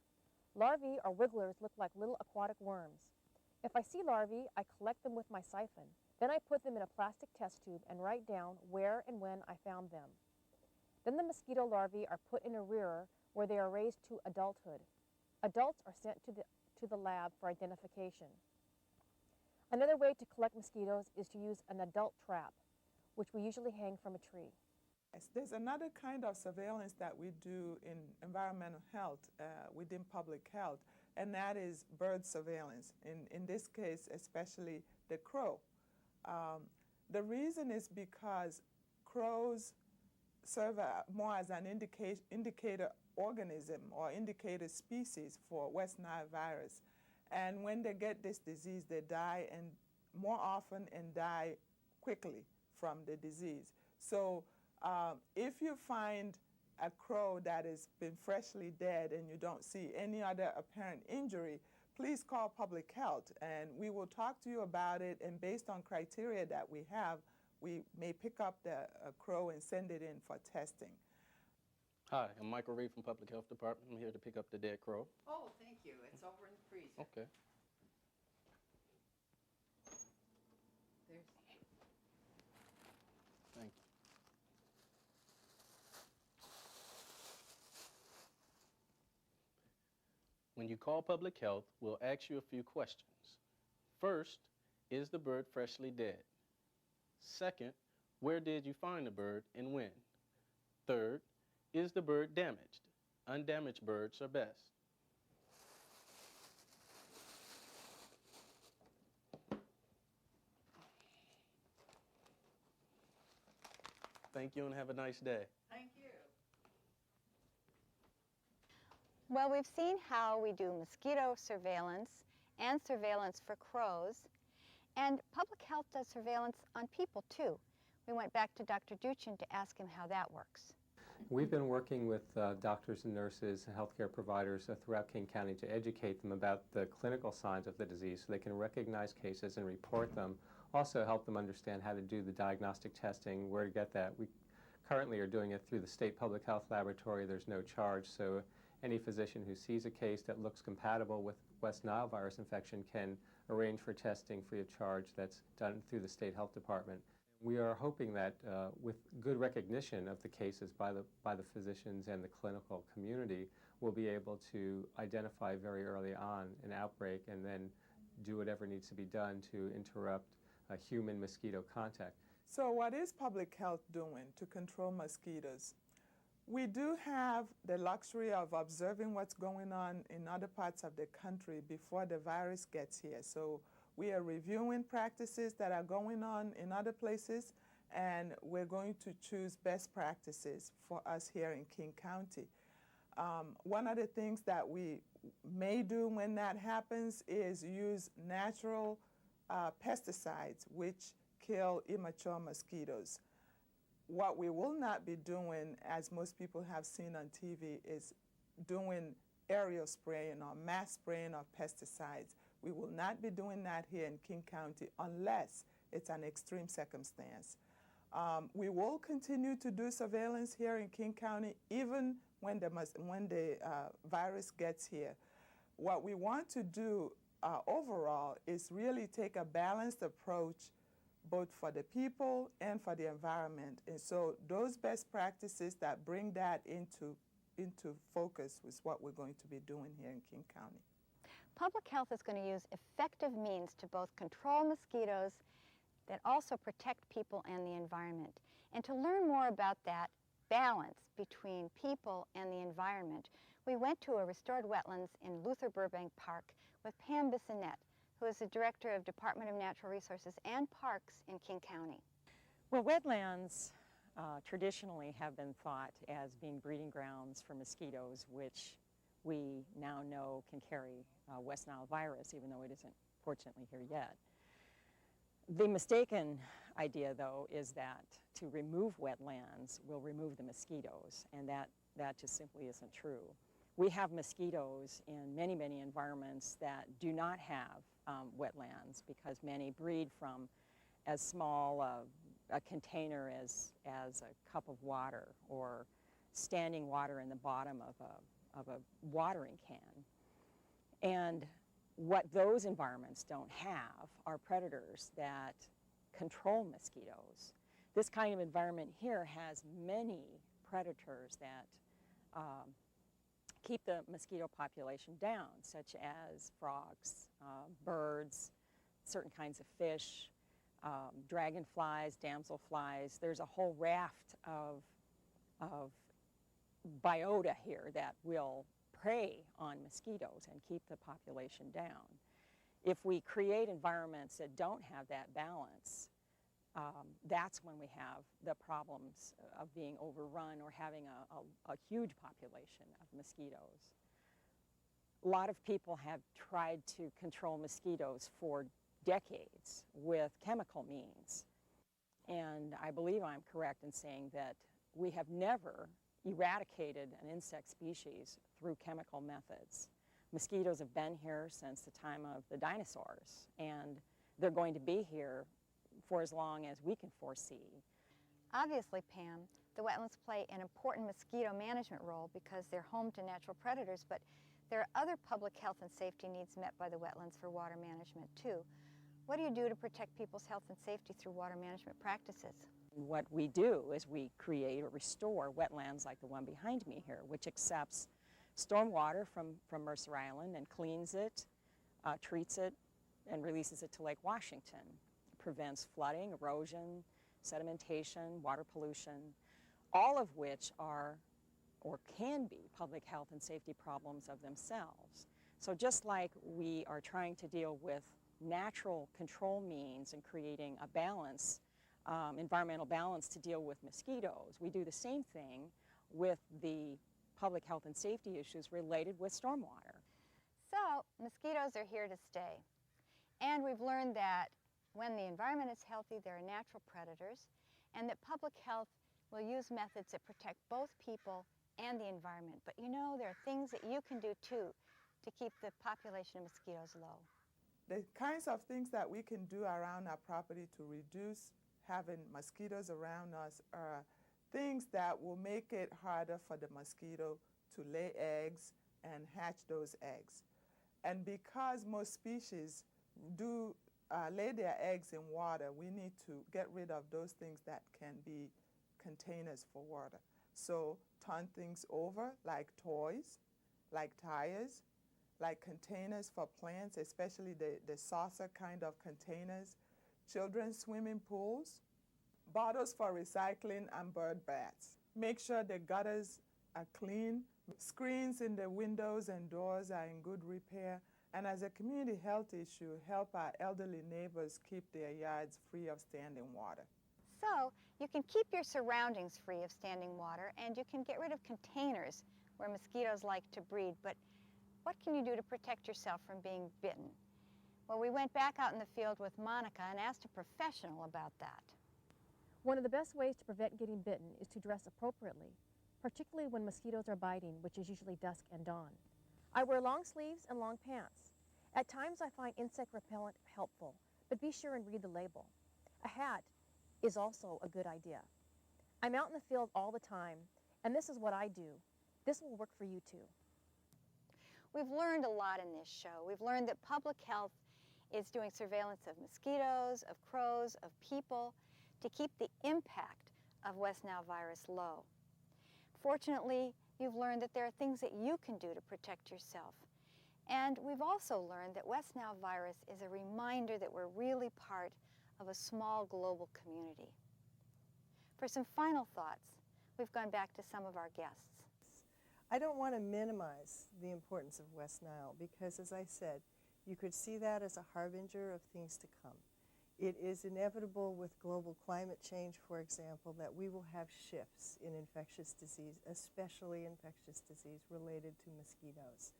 Larvae or wigglers look like little aquatic worms. If I see larvae, I collect them with my siphon. Then I put them in a plastic test tube and write down where and when I found them. Then the mosquito larvae are put in a rearer where they are raised to adulthood. Adults are sent to the lab for identification. Another way to collect mosquitoes is to use an adult trap, which we usually hang from a tree. There's another kind of surveillance that we do in environmental health within public health, and that is bird surveillance. In this case, especially the crow. The reason is because crows serve more as an indicator organism or indicator species for West Nile virus. And when they get this disease, they die and more often and die quickly from the disease. So if you find a crow that has been freshly dead and you don't see any other apparent injury, please call public health and we will talk to you about it, and based on criteria that we have, we may pick up the crow and send it in for testing. Hi, I'm Michael Reed from Public Health Department. I'm here to pick up the dead crow. Oh, thank you. It's over in the freezer. Okay. There's... Thank you. When you call Public Health, we'll ask you a few questions. First, is the bird freshly dead? Second, where did you find the bird and when? Third, is the bird damaged? Undamaged birds are best. Thank you and have a nice day. Thank you. Well, we've seen how we do mosquito surveillance and surveillance for crows, and public health does surveillance on people too. We went back to Dr. Duchin to ask him how that works. We've been working with doctors and nurses and healthcare providers throughout King County to educate them about the clinical signs of the disease so they can recognize cases and report them. Also help them understand how to do the diagnostic testing, where to get that. We currently are doing it through the State Public Health Laboratory. There's no charge, so any physician who sees a case that looks compatible with West Nile virus infection can arrange for testing free of charge. That's done through the State Health Department. We are hoping that with good recognition of the cases by the physicians and the clinical community, we'll be able to identify very early on an outbreak and then do whatever needs to be done to interrupt human-mosquito contact. So what is public health doing to control mosquitoes? We do have the luxury of observing what's going on in other parts of the country before the virus gets here. So we are reviewing practices that are going on in other places, and we're going to choose best practices for us here in King County. One of the things that we may do when that happens is use natural pesticides which kill immature mosquitoes. What we will not be doing, as most people have seen on TV, is doing aerial spraying or mass spraying of pesticides. We will not be doing that here in King County unless it's an extreme circumstance. We will continue to do surveillance here in King County even when the virus gets here. What we want to do overall is really take a balanced approach both for the people and for the environment. And so those best practices that bring that into focus is what we're going to be doing here in King County. Public health is going to use effective means to both control mosquitoes that also protect people and the environment. And to learn more about that balance between people and the environment, we went to a restored wetlands in Luther Burbank Park with Pam Bissonnette, who is the Director of Department of Natural Resources and Parks in King County. Well, wetlands traditionally have been thought as being breeding grounds for mosquitoes, which we now know can carry West Nile virus, even though it isn't fortunately here yet. The mistaken idea, though, is that to remove wetlands will remove the mosquitoes, and that just simply isn't true. We have mosquitoes in many, many environments that do not have wetlands because many breed from as small a container as a cup of water or standing water in the bottom of a watering can. And what those environments don't have are predators that control mosquitoes. This kind of environment here has many predators that keep the mosquito population down, such as frogs, birds, certain kinds of fish, dragonflies, damselflies. There's a whole raft of biota here that will prey on mosquitoes and keep the population down. If we create environments that don't have that balance, that's when we have the problems of being overrun or having a huge population of mosquitoes. A lot of people have tried to control mosquitoes for decades with chemical means. And I believe I'm correct in saying that we have never eradicated an insect species through chemical methods. Mosquitoes have been here since the time of the dinosaurs, and they're going to be here for as long as we can foresee. Obviously, Pam, the wetlands play an important mosquito management role because they're home to natural predators, but there are other public health and safety needs met by the wetlands for water management too. What do you do to protect people's health and safety through water management practices? What we do is we create or restore wetlands like the one behind me here, which accepts stormwater from Mercer Island and cleans it, treats it, and releases it to Lake Washington. It prevents flooding, erosion, sedimentation, water pollution, all of which are or can be public health and safety problems of themselves. So just like we are trying to deal with natural control means and creating a balance, environmental balance to deal with mosquitoes, we do the same thing with the public health and safety issues related with stormwater. So, mosquitoes are here to stay. And we've learned that when the environment is healthy, there are natural predators, and that public health will use methods that protect both people and the environment. But you know, there are things that you can do too to keep the population of mosquitoes low. The kinds of things that we can do around our property to reduce having mosquitoes around us are things that will make it harder for the mosquito to lay eggs and hatch those eggs. And because most species do lay their eggs in water, we need to get rid of those things that can be containers for water. So turn things over like toys, like tires, like containers for plants, especially the saucer kind of containers, children's swimming pools, bottles for recycling, and bird baths. Make sure the gutters are clean, screens in the windows and doors are in good repair, and as a community health issue, help our elderly neighbors keep their yards free of standing water. So you can keep your surroundings free of standing water, and you can get rid of containers where mosquitoes like to breed, but what can you do to protect yourself from being bitten? Well, we went back out in the field with Monica and asked a professional about that. One of the best ways to prevent getting bitten is to dress appropriately, particularly when mosquitoes are biting, which is usually dusk and dawn. I wear long sleeves and long pants. At times I find insect repellent helpful, but be sure and read the label. A hat is also a good idea. I'm out in the field all the time, and this is what I do. This will work for you too. We've learned a lot in this show. We've learned that public health is doing surveillance of mosquitoes, of crows, of people, to keep the impact of West Nile virus low. Fortunately, you've learned that there are things that you can do to protect yourself. And we've also learned that West Nile virus is a reminder that we're really part of a small global community. For some final thoughts, we've gone back to some of our guests. I don't want to minimize the importance of West Nile because, as I said, you could see that as a harbinger of things to come. It is inevitable with global climate change, for example, that we will have shifts in infectious disease, especially infectious disease related to mosquitoes.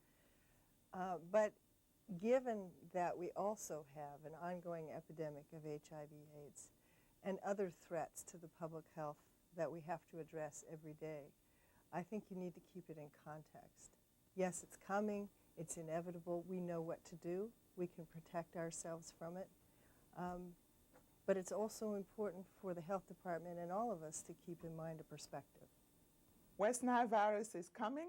But given that we also have an ongoing epidemic of HIV/AIDS and other threats to the public health that we have to address every day, I think you need to keep it in context. Yes, it's coming, it's inevitable, we know what to do, we can protect ourselves from it. But it's also important for the health department and all of us to keep in mind a perspective. West Nile virus is coming.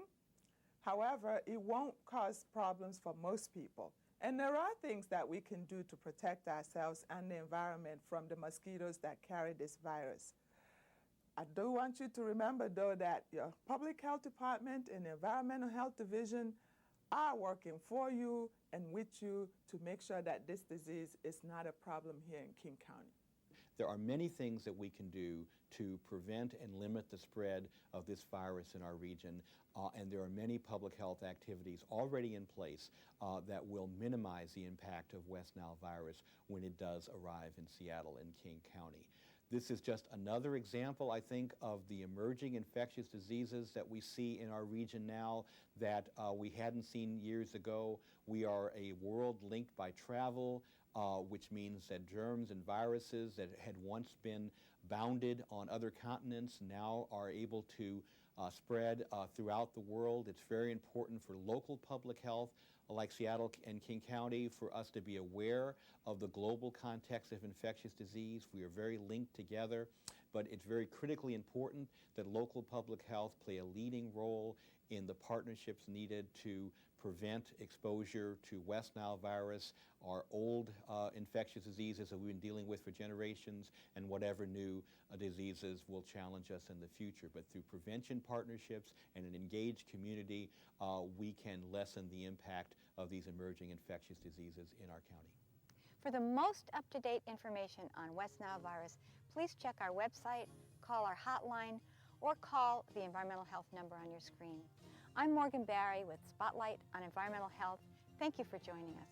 However, it won't cause problems for most people. And there are things that we can do to protect ourselves and the environment from the mosquitoes that carry this virus. I do want you to remember, though, that your public health department and the environmental health division are working for you and with you to make sure that this disease is not a problem here in King County. There are many things that we can do to prevent and limit the spread of this virus in our region, and there are many public health activities already in place that will minimize the impact of West Nile virus when it does arrive in Seattle and King County. This is just another example, I think, of the emerging infectious diseases that we see in our region now that we hadn't seen years ago. We are a world linked by travel, which means that germs and viruses that had once been bounded on other continents now are able to spread throughout the world. It's very important for local public health, like Seattle and King County, for us to be aware of the global context of infectious disease. We are very linked together, but it's very critically important that local public health play a leading role in the partnerships needed to prevent exposure to West Nile virus, our old infectious diseases that we've been dealing with for generations, and whatever new diseases will challenge us in the future. But through prevention partnerships and an engaged community, we can lessen the impact of these emerging infectious diseases in our county. For the most up-to-date information on West Nile virus, please check our website, call our hotline, or call the environmental health number on your screen. I'm Morgan Barry with Spotlight on Environmental Health. Thank you for joining us.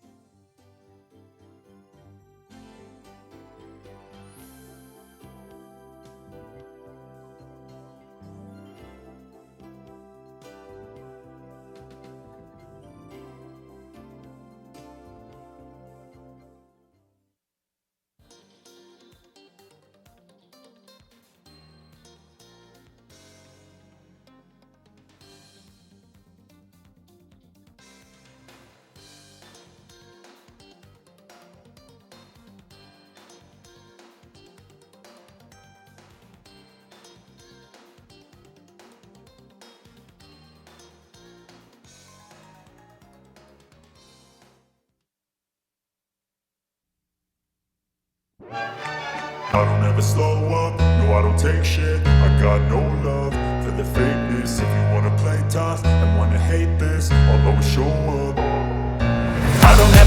I don't ever slow up, no I don't take shit. I got no love for the fakeness. If you wanna play tough and wanna hate this, I'll always show up.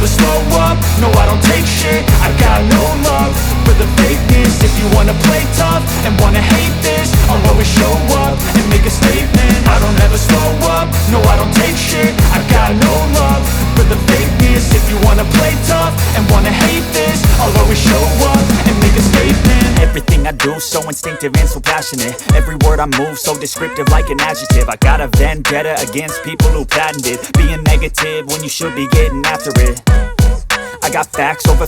never slow up, no I don't take shit. I got no love for the fakeness. If you wanna play tough and wanna hate this, I'll always show up and make a statement. I don't ever slow up, no I don't take shit. I got no love for the fakeness. If you wanna play tough and wanna hate this, I'll always show up and make a statement. Everything I do so instinctive and so passionate. Every word I move so descriptive like an adjective. I got a vendetta against people who patented being negative when you should be getting after it. I got facts over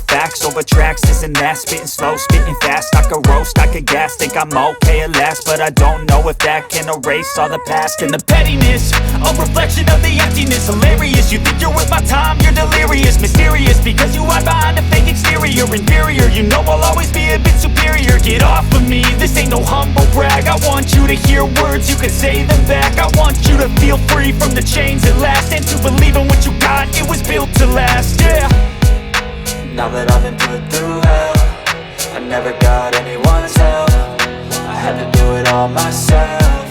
tracks, this and that. Spitting slow, spitting fast. I could roast, I could gas. Think I'm okay at last, but I don't know if that can erase all the past. And the pettiness, a reflection of the emptiness. Hilarious, you think you're worth my time, you're delirious. Mysterious, because you hide behind a fake exterior. Inferior, you know I'll always be a bit superior. Get off of me, this ain't no humble brag. I want you to hear words, you can say them back. I want you to feel free from the chains at last, and to believe in what you got, it was built to last, yeah. Now that I've been put through hell, I never got anyone's help. I had to do it all myself.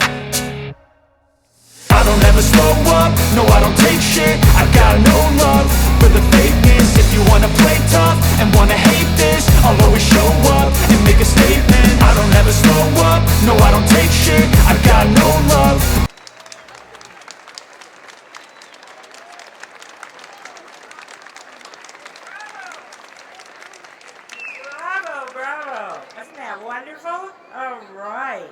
I don't ever slow up, no I don't take shit. I got no love for the fakeness. If you wanna play tough and wanna hate this, I'll always show up and make a statement. I don't ever slow up, no I don't take shit. I got no love. Bravo! Wasn't that wonderful? All right.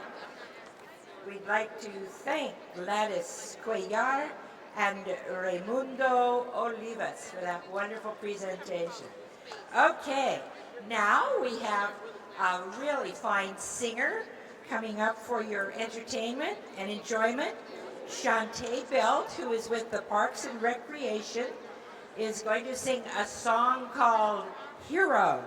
We'd like to thank Gladys Cuellar and Raimundo Olivas for that wonderful presentation. Okay, now we have a really fine singer coming up for your entertainment and enjoyment. Shantae Belt, who is with the Parks and Recreation, is going to sing a song called Hero.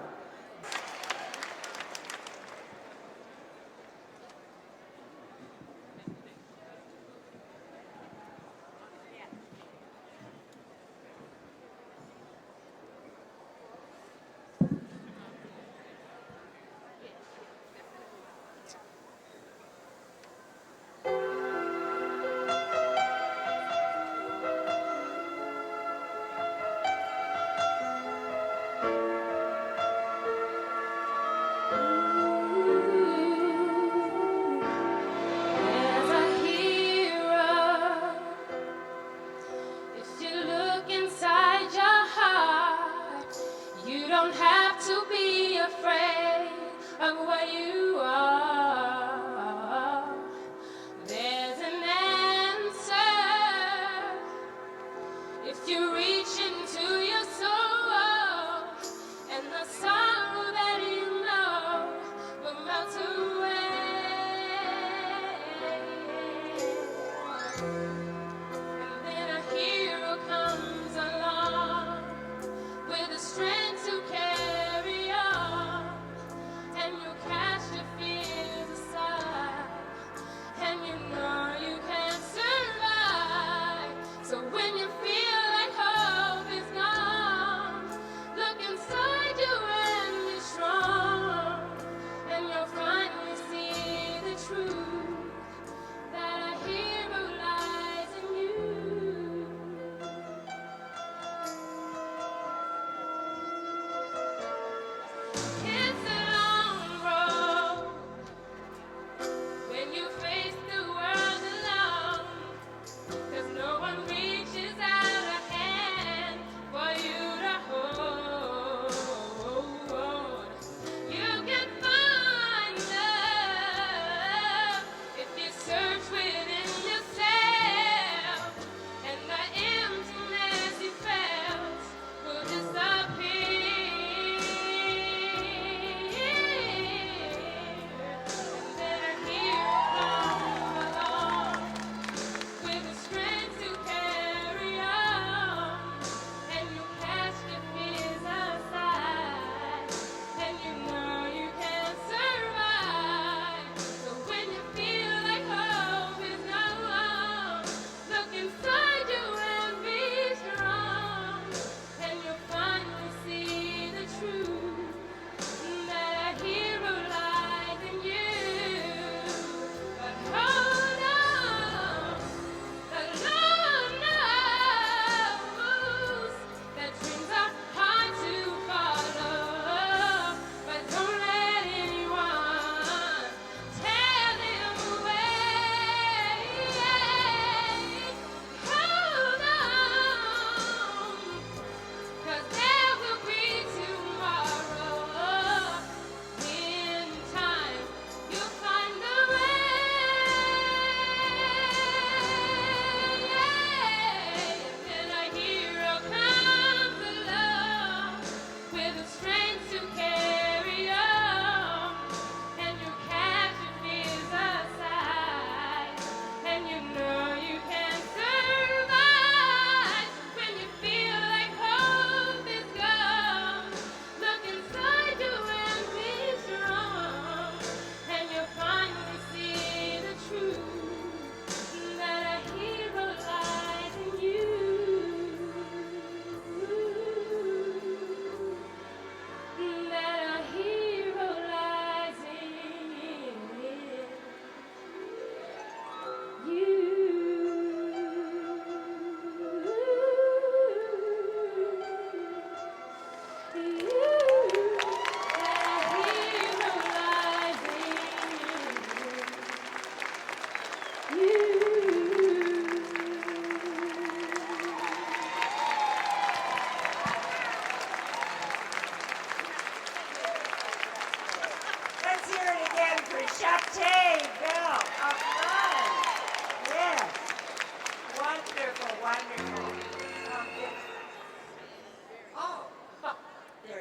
Strength to carry on, and you cast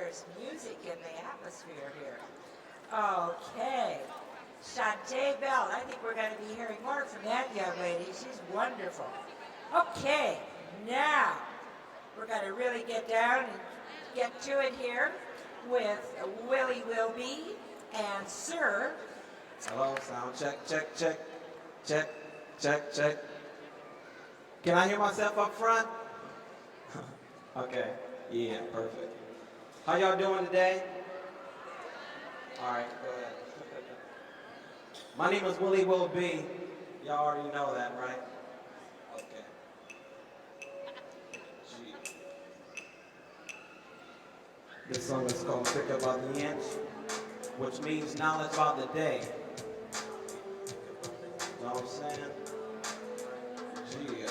there's music in the atmosphere here. Okay. Shantae Bell, I think we're going to be hearing more from that young lady. She's wonderful. Okay, now we're going to really get down and get to it here with Willie Wilby and Sir. Hello, sound check, check, check, check, check, check. Can I hear myself up front? Okay, yeah, perfect. How y'all doing today? All right, go ahead. My name is Willie Will B. Y'all already know that, right? Okay. Gee. This song is called Pick Up by the Inch, which means knowledge about the day. You know what I'm saying? Gee.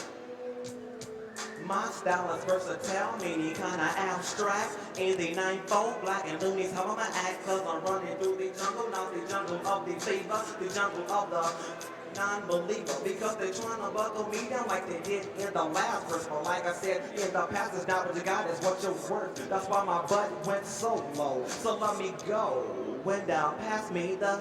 My style is versatile, meaning kinda abstract. In the 9-4, black and loonies, how I'ma act? Cause I'm running through the jungle, not the jungle of the fever, the jungle of the non-believer. Because they're trying to buckle me down like they did in the last verse. But like I said, in the past, it's not what you got, it's what you're worth. That's why my butt went so low. So let me go. Went down past me the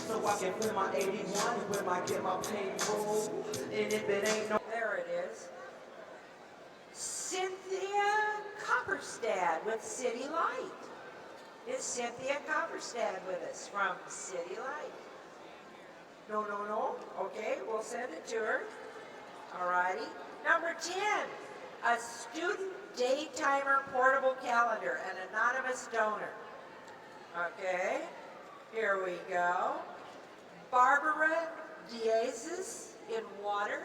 so I can fill my 81 when I get my payroll. And if it ain't no... There it is. Cynthia Copperstad with City Light. Is Cynthia Copperstad with us from City Light? No. Okay, we'll send it to her. All righty. Number 10, a student daytimer portable calendar, an anonymous donor. Okay, here we go. Barbara Diazes in water.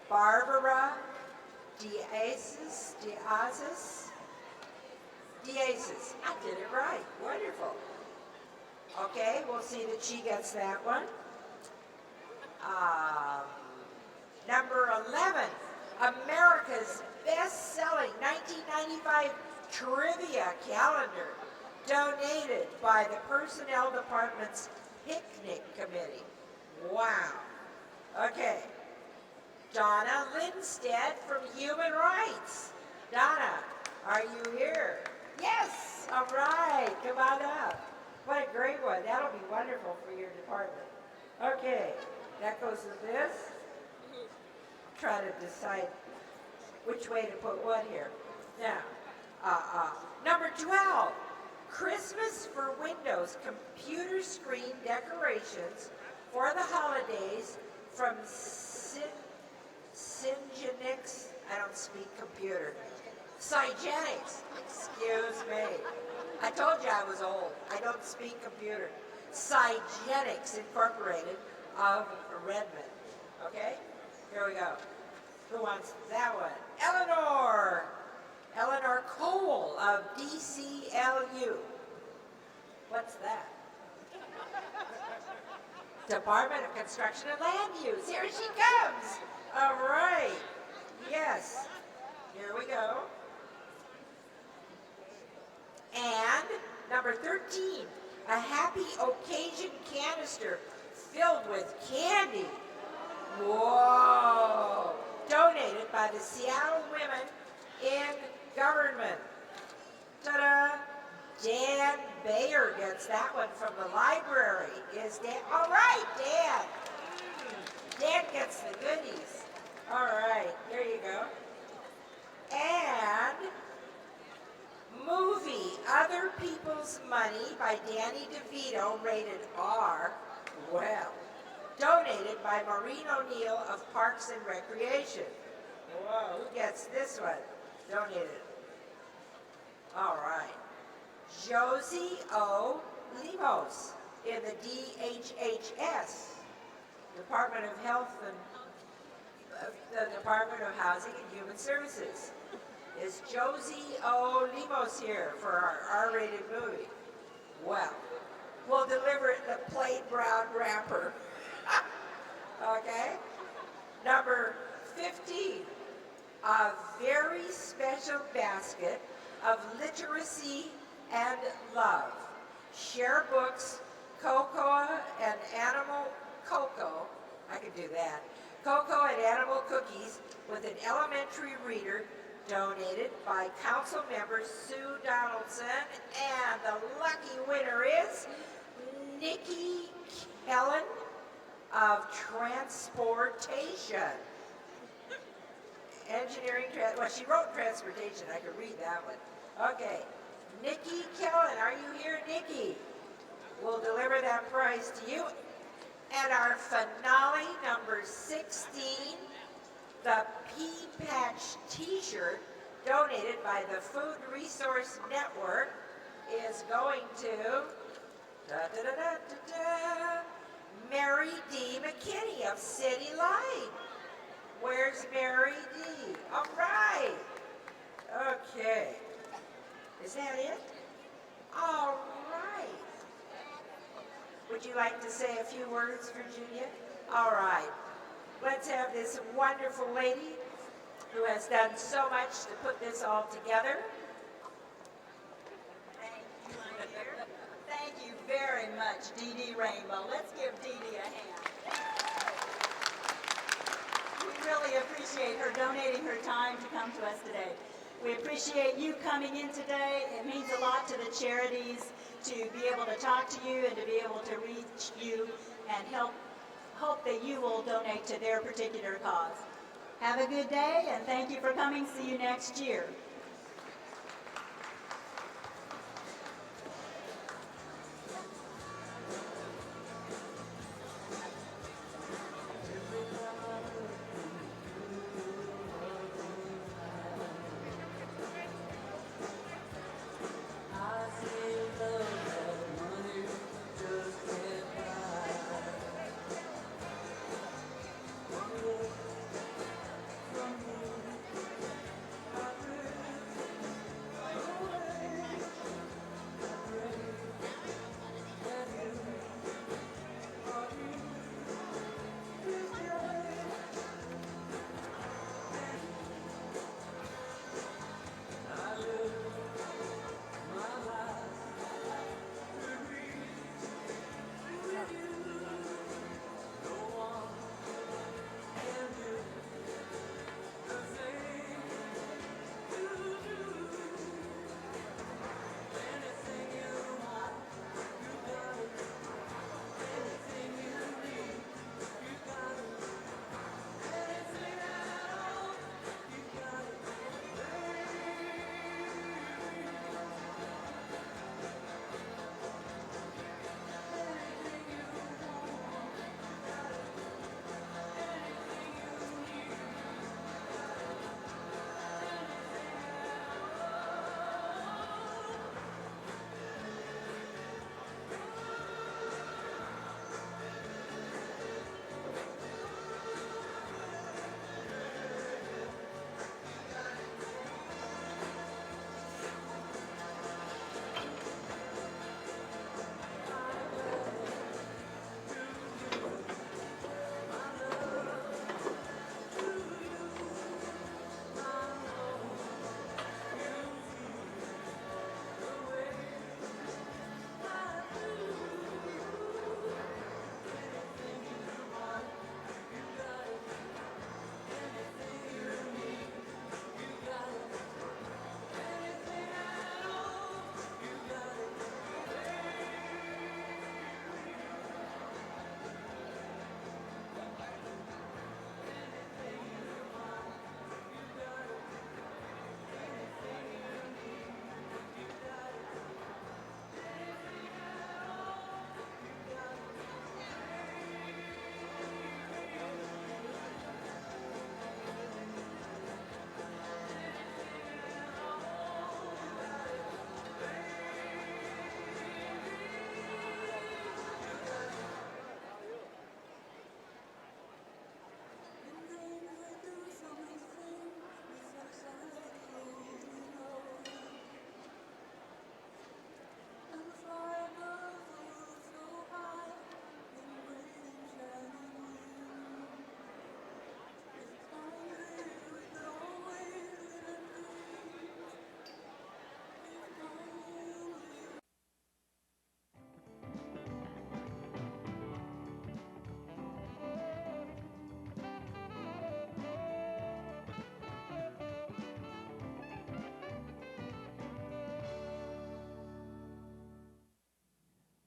Barbara Diazes. I did it right. Wonderful. Okay, we'll see that she gets that one. Number 11, America's best-selling 1995 trivia calendar, donated by the Personnel Department's Picnic Committee. Wow. Okay. Donna Lindstead from Human Rights. Donna, are you here? Yes. All right. Come on up. What a great one. That'll be wonderful for your department. Okay. That goes with this. Try to decide which way to put what here. Now, number 12. Christmas for Windows computer screen decorations for the holidays from Syngenix. I don't speak computer. Cygenics. Excuse me. I told you I was old. I don't speak computer. Cygenics Incorporated of Redmond. Okay? Here we go. Who wants that one? Eleanor Cole of DCLU. What's that? Department of Construction and Land Use. Here she comes. All right. Yes. Here we go. And number 13, a Happy Occasion canister filled with candy. Whoa. Donated by the Seattle Women in Government. Ta-da! Dan Bayer gets that one from the library. Is Dan? All right, Dan. Dan gets the goodies. All right, there you go. And movie Other People's Money by Danny DeVito, rated R. Well, donated by Maureen O'Neill of Parks and Recreation. Whoa, who gets this one? Donated. All right. Josie O. Lemos in the DHHS, Department of Health and the Department of Housing and Human Services. Is Josie O. Lemos here for our R-rated movie? Well, we'll deliver it in a plain brown wrapper. Okay? Number 15, a very special basket of literacy and love. Share books, cocoa and animal cocoa. I could do that. Cocoa and animal cookies with an elementary reader donated by Council Member Sue Donaldson, and the lucky winner is Nikki Kellen of Transportation. Engineering, well, she wrote transportation. I could read that one. Okay, Nikki Kellen, are you here, Nikki? We'll deliver that prize to you. And our finale, number 16, the Pea Patch T-shirt, donated by the Food Resource Network, is going to Mary D. McKinney of City Light. Where's Mary D? All right. Okay. Is that it? All right. Would you like to say a few words, Virginia? All right. Let's have this wonderful lady who has done so much to put this all together. Thank you, my dear. Thank you very much, Dee Dee Rainbow. Let's give Dee Dee a hand. We really appreciate her donating her time to come to us today. We appreciate you coming in today. It means a lot to the charities to be able to talk to you and to be able to reach you and hope that you will donate to their particular cause. Have a good day, and thank you for coming. See you next year.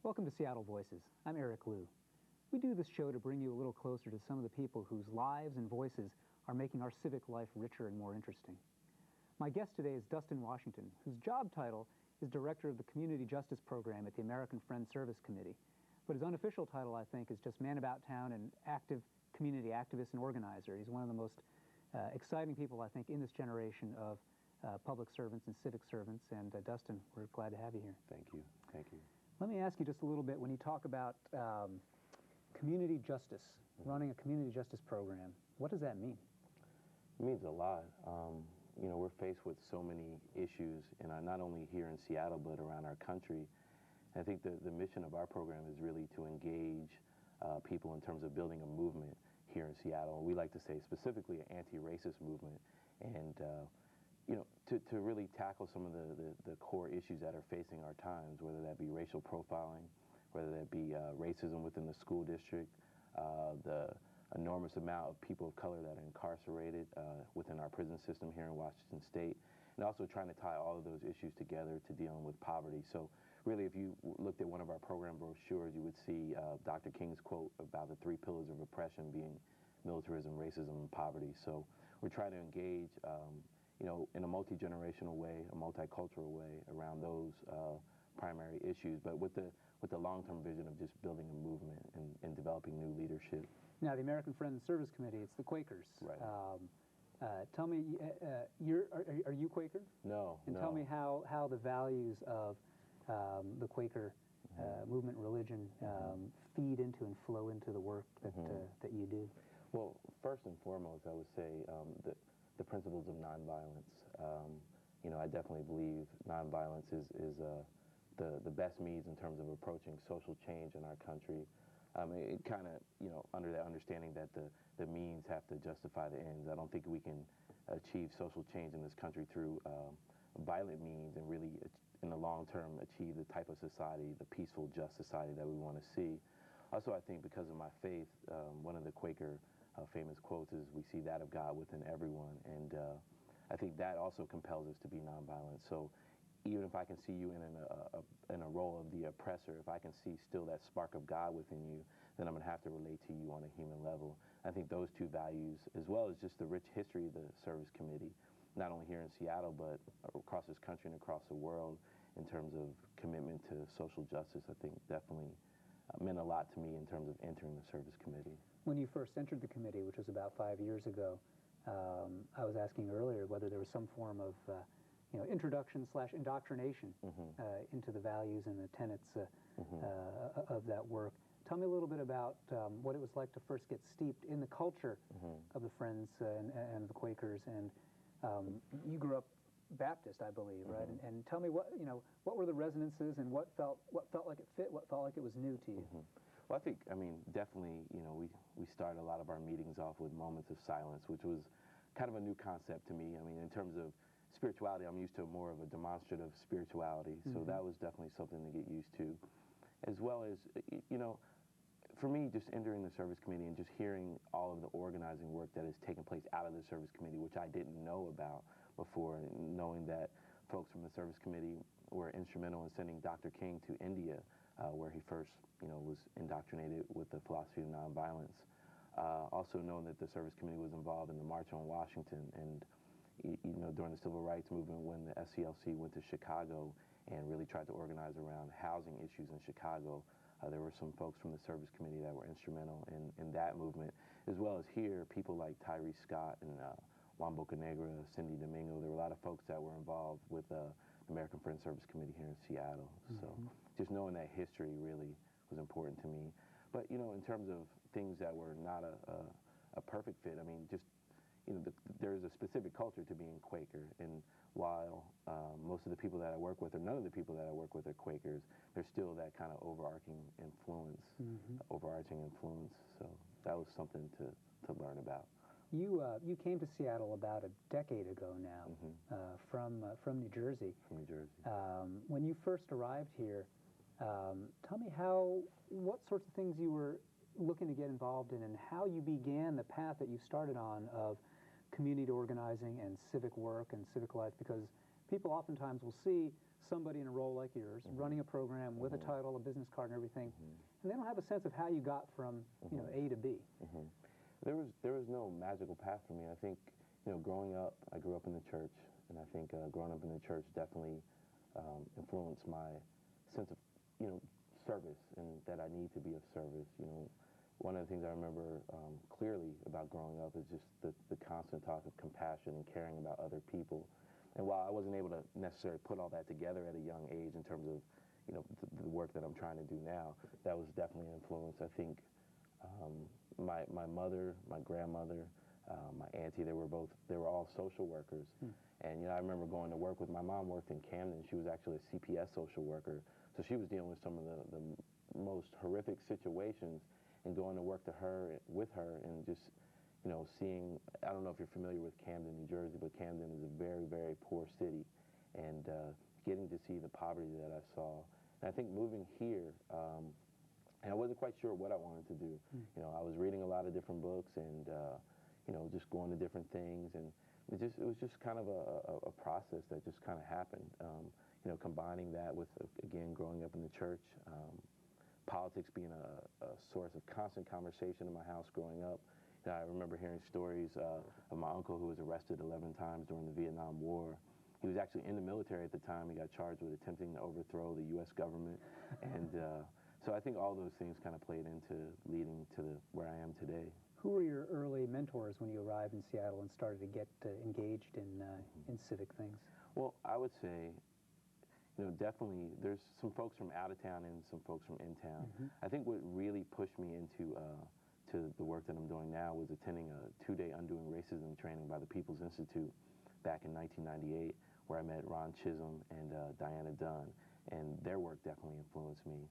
Welcome to Seattle Voices. I'm Eric Liu. We do this show to bring you a little closer to some of the people whose lives and voices are making our civic life richer and more interesting. My guest today is Dustin Washington, whose job title is Director of the Community Justice Program at the American Friends Service Committee. But his unofficial title, I think, is just man about town and active community activist and organizer. He's one of the most exciting people, I think, in this generation of public servants and civic servants. And Dustin, we're glad to have you here. Thank you. Thank you. Let me ask you just a little bit, when you talk about community justice, running a community justice program, what does that mean? It means a lot. You know, we're faced with so many issues, and not only here in Seattle, but around our country. I think the mission of our program is really to engage people in terms of building a movement here in Seattle. We like to say specifically an anti-racist movement, and you know, to really tackle some of the core issues that are facing our times, whether that be racial profiling, whether that be racism within the school district, the enormous amount of people of color that are incarcerated within our prison system here in Washington State, and also trying to tie all of those issues together to dealing with poverty. So really, if you looked at one of our program brochures, you would see Dr. King's quote about the 3 pillars of oppression being militarism, racism, and poverty. So we're trying to engage you know, in a multi-generational way, a multicultural way around those primary issues, but with the long-term vision of just building a movement and developing new leadership. Now, the American Friends Service Committee, it's the Quakers. Right. Tell me, are you Quaker? No. And no. tell me how the values of the Quaker movement, religion, feed into and flow into the work that that you do. Well, first and foremost, I would say the principles of nonviolence. You know, I definitely believe nonviolence is the best means in terms of approaching social change in our country. It kind of, you know, under that understanding that the means have to justify the ends. I don't think we can achieve social change in this country through violent means and really, in the long term, achieve the type of society, the peaceful, just society that we want to see. Also, I think because of my faith, one of the Quaker famous quotes is, "We see that of God within everyone," and I think that also compels us to be nonviolent. So even if I can see you in a role of the oppressor, if I can see still that spark of God within you, then I'm going to have to relate to you on a human level. I think those two values, as well as just the rich history of the Service Committee, not only here in Seattle, but across this country and across the world, in terms of commitment to social justice, I think definitely meant a lot to me in terms of entering the Service Committee. When you first entered the committee, which was about 5 years ago, I was asking earlier whether there was some form of you know, introduction/indoctrination into the values and the tenets of that work. Tell me a little bit about what it was like to first get steeped in the culture of the Friends and the Quakers. And you grew up Baptist, I believe, right? And tell me what were the resonances and what felt like it fit, what felt like it was new to you. Well, I think, I mean, definitely, you know, we started a lot of our meetings off with moments of silence, which was kind of a new concept to me. I mean, in terms of spirituality, I'm used to more of a demonstrative spirituality, so that was definitely something to get used to. As well as, you know, for me, just entering the Service Committee and just hearing all of the organizing work that has taken place out of the Service Committee, which I didn't know about before, and knowing that folks from the Service Committee were instrumental in sending Dr. King to India, where he first, you know, was indoctrinated with the philosophy of nonviolence. Also knowing that the Service Committee was involved in the March on Washington, and you know, during the Civil Rights Movement, when the SCLC went to Chicago and really tried to organize around housing issues in Chicago, there were some folks from the Service Committee that were instrumental in that movement, as well as here, people like Tyree Scott and Juan Bocanegra, Cindy Domingo. There were a lot of folks that were involved with the American Friends Service Committee here in Seattle. So just knowing that history really was important to me. But, you know, in terms of things that were not a perfect fit, I mean, just, you know, there's a specific culture to being Quaker, and while most of the people that I work with, or none of the people that I work with are Quakers, there's still that kind of overarching influence. So that was something to learn about. You came to Seattle about a decade ago now, from New Jersey. From New Jersey. When you first arrived here, tell me what sorts of things you were looking to get involved in, and how you began the path that you started on of community organizing and civic work and civic life, because People oftentimes will see somebody in a role like yours running a program with a title, a business card, and everything, and they don't have a sense of how you got from A to B. There was no magical path for me. I think, growing up, I grew up in the church, and I think growing up in the church definitely influenced my sense of, service, and that I need to be of service. One of the things I remember clearly about growing up is just the constant talk of compassion and caring about other people. And while I wasn't able to necessarily put all that together at a young age in terms of, the work that I'm trying to do now, that was definitely an influence. I think my mother, my grandmother, my auntie, they were all social workers. And, I remember going to work with, my mom worked in Camden. She was actually a CPS social worker. So she was dealing with some of the most horrific situations, and going to work with her and just, seeing, I don't know if you're familiar with Camden, New Jersey, but Camden is a very, very poor city. And getting to see the poverty that I saw. And I think moving here, and I wasn't quite sure what I wanted to do. I was reading a lot of different books and, just going to different things. And it was just kind of a process that just kind of happened. Combining that with, again, growing up in the church, politics being a source of constant conversation in my house growing up. I remember hearing stories of my uncle who was arrested 11 times during the Vietnam War. He was actually in the military at the time. He got charged with attempting to overthrow the U.S. government. And so I think all those things kind of played into leading to where I am today. Who were your early mentors when you arrived in Seattle and started to get engaged in civic things? Well, I would say, definitely there's some folks from out of town and some folks from in town. I think what really pushed me into to the work that I'm doing now was attending a 2-day Undoing Racism training by the People's Institute back in 1998, where I met Ron Chisholm and Diana Dunn, and their work definitely influenced me.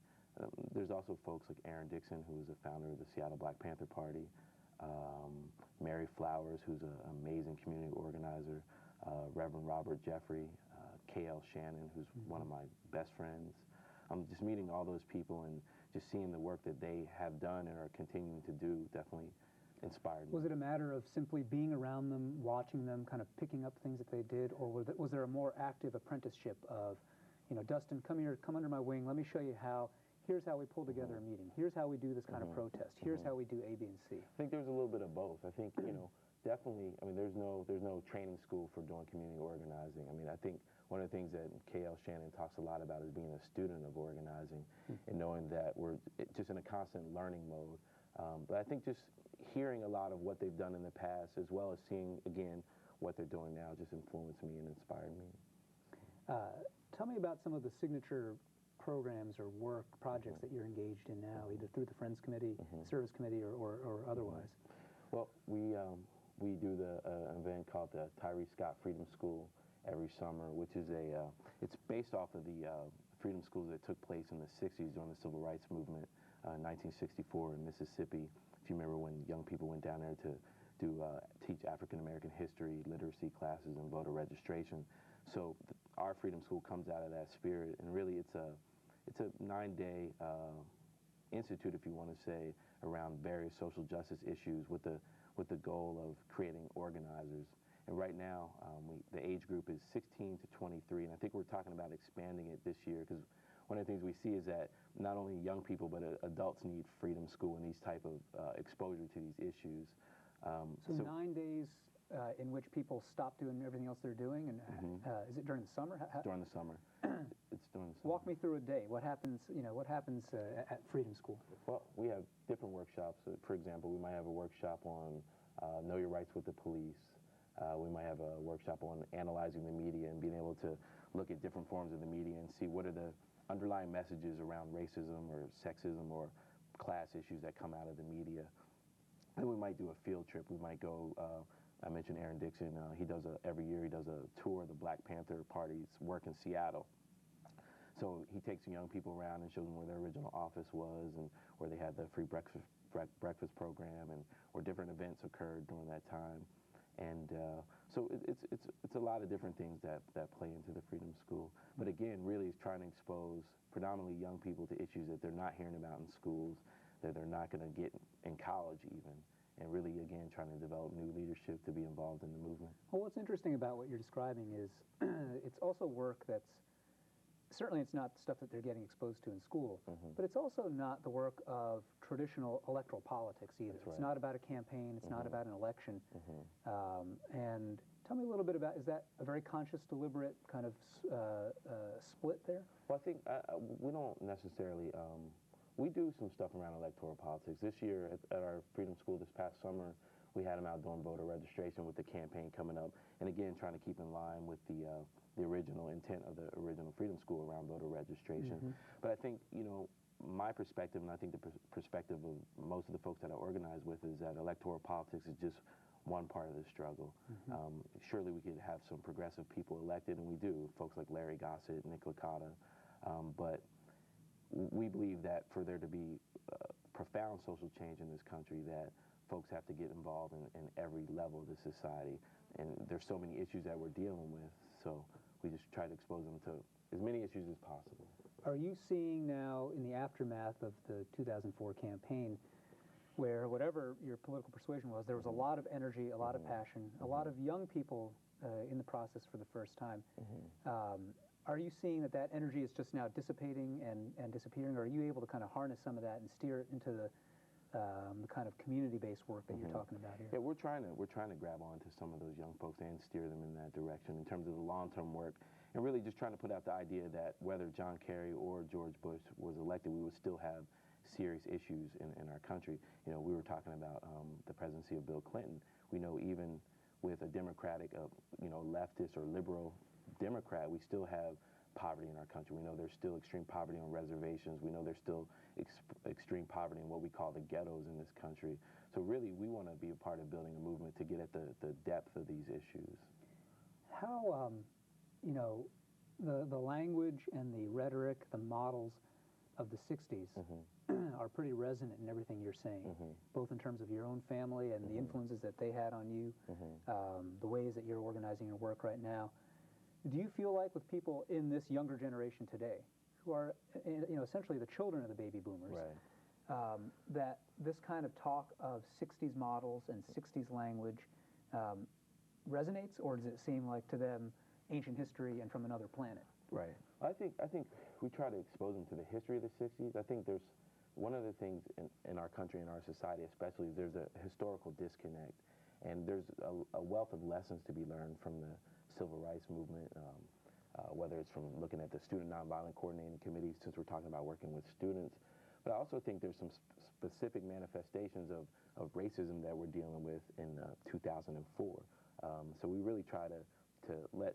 There's also folks like Aaron Dixon, who was the founder of the Seattle Black Panther Party, Mary Flowers, who's an amazing community organizer, Reverend Robert Jeffrey, K.L. Shannon, who's one of my best friends. Just meeting all those people and just seeing the work that they have done and are continuing to do definitely inspired me. Was it a matter of simply being around them, watching them, kind of picking up things that they did, or was there a more active apprenticeship of, Dustin, come here, come under my wing, let me show you how, here's how we pull together a meeting, here's how we do this kind of protest, here's how we do A, B, and C? I think there's a little bit of both. I think, definitely, there's no training school for doing community organizing. I think one of the things that K.L. Shannon talks a lot about is being a student of organizing and knowing that we're just in a constant learning mode. But I think just hearing a lot of what they've done in the past, as well as seeing, again, what they're doing now, just influenced me and inspired me. Tell me about some of the signature programs or work projects that you're engaged in now, either through the Friends Committee, Service Committee, or otherwise. Well, we do an event called the Tyree Scott Freedom School every summer, which is it's based off of the freedom schools that took place in the 60s during the Civil Rights Movement, 1964 in Mississippi. If you remember when young people went down there to teach African American history, literacy classes, and voter registration. So our freedom school comes out of that spirit, and really it's a 9-day institute, if you want to say, around various social justice issues with the goal of creating organizers. And right now, the age group is 16 to 23, and I think we're talking about expanding it this year, because one of the things we see is that not only young people, but adults need freedom school and these type of exposure to these issues. So 9 days in which people stop doing everything else they're doing, and is it during the summer? During the summer. It's during the summer. Walk me through a day. What happens? What happens at Freedom School? Well, we have different workshops. For example, we might have a workshop on know your rights with the police. We might have a workshop on analyzing the media and being able to look at different forms of the media and see what are the underlying messages around racism or sexism or class issues that come out of the media. Then we might do a field trip. We might go, I mentioned Aaron Dixon. Every year he does a tour of the Black Panther Party's work in Seattle. So he takes young people around and shows them where their original office was and where they had the free breakfast program and where different events occurred during that time. And so it's a lot of different things that play into the Freedom School. But again, really it's trying to expose predominantly young people to issues that they're not hearing about in schools, that they're not going to get in college even. And really, again, trying to develop new leadership to be involved in the movement. Well, what's interesting about what you're describing is it's also also work that's, certainly it's not stuff that they're getting exposed to in school, but it's also not the work of traditional electoral politics either. That's It's right. not about a campaign, it's not about an election. And tell me a little bit about, is that a very conscious, deliberate kind of split there? Well, I think we don't necessarily, we do some stuff around electoral politics. This year at our Freedom School this past summer, we had them out doing voter registration with the campaign coming up, and again, trying to keep in line with the original intent of the original Freedom School around voter registration. But I think, you know, my perspective, and I think the perspective of most of the folks that I organize with, is that electoral politics is just one part of the struggle. Surely we could have some progressive people elected, and we do, folks like Larry Gossett, Nick Licata, but we believe that for there to be profound social change in this country, that folks have to get involved in every level of the society. And there's so many issues that we're dealing with, so we just try to expose them to as many issues as possible. Are you seeing now, in the aftermath of the 2004 campaign, where whatever your political persuasion was, there was a lot of energy, a lot of passion, a lot of young people in the process for the first time. Are you seeing that that energy is just now dissipating and disappearing, or are you able to kind of harness some of that and steer it into the kind of community-based work that you're talking about here? Yeah, we're trying to grab onto some of those young folks and steer them in that direction in terms of the long-term work, and really just trying to put out the idea that whether John Kerry or George Bush was elected, we would still have serious issues in our country. You know, we were talking about the presidency of Bill Clinton. We know even with a Democratic, you know, leftist or liberal Democrat, we still have poverty in our country. We know there's still extreme poverty on reservations. We know there's still extreme poverty in what we call the ghettos in this country. So really, we want to be a part of building a movement to get at the depth of these issues. How, you know, the language and the rhetoric, the models of the 60s are pretty resonant in everything you're saying, both in terms of your own family and the influences that they had on you, the ways that you're organizing your work right now. Do you feel like with people in this younger generation today, who are, you know, essentially the children of the baby boomers, that this kind of talk of 60s models and 60s language resonates, or does it seem like to them ancient history and from another planet? Right. I think we try to expose them to the history of the 60s. I think there's one of the things in our country, in our society especially, there's a historical disconnect, and there's a wealth of lessons to be learned from the Civil Rights Movement, whether it's from looking at the Student Nonviolent Coordinating Committee, since we're talking about working with students. But I also think there's some specific manifestations of racism that we're dealing with in 2004. So we really try to let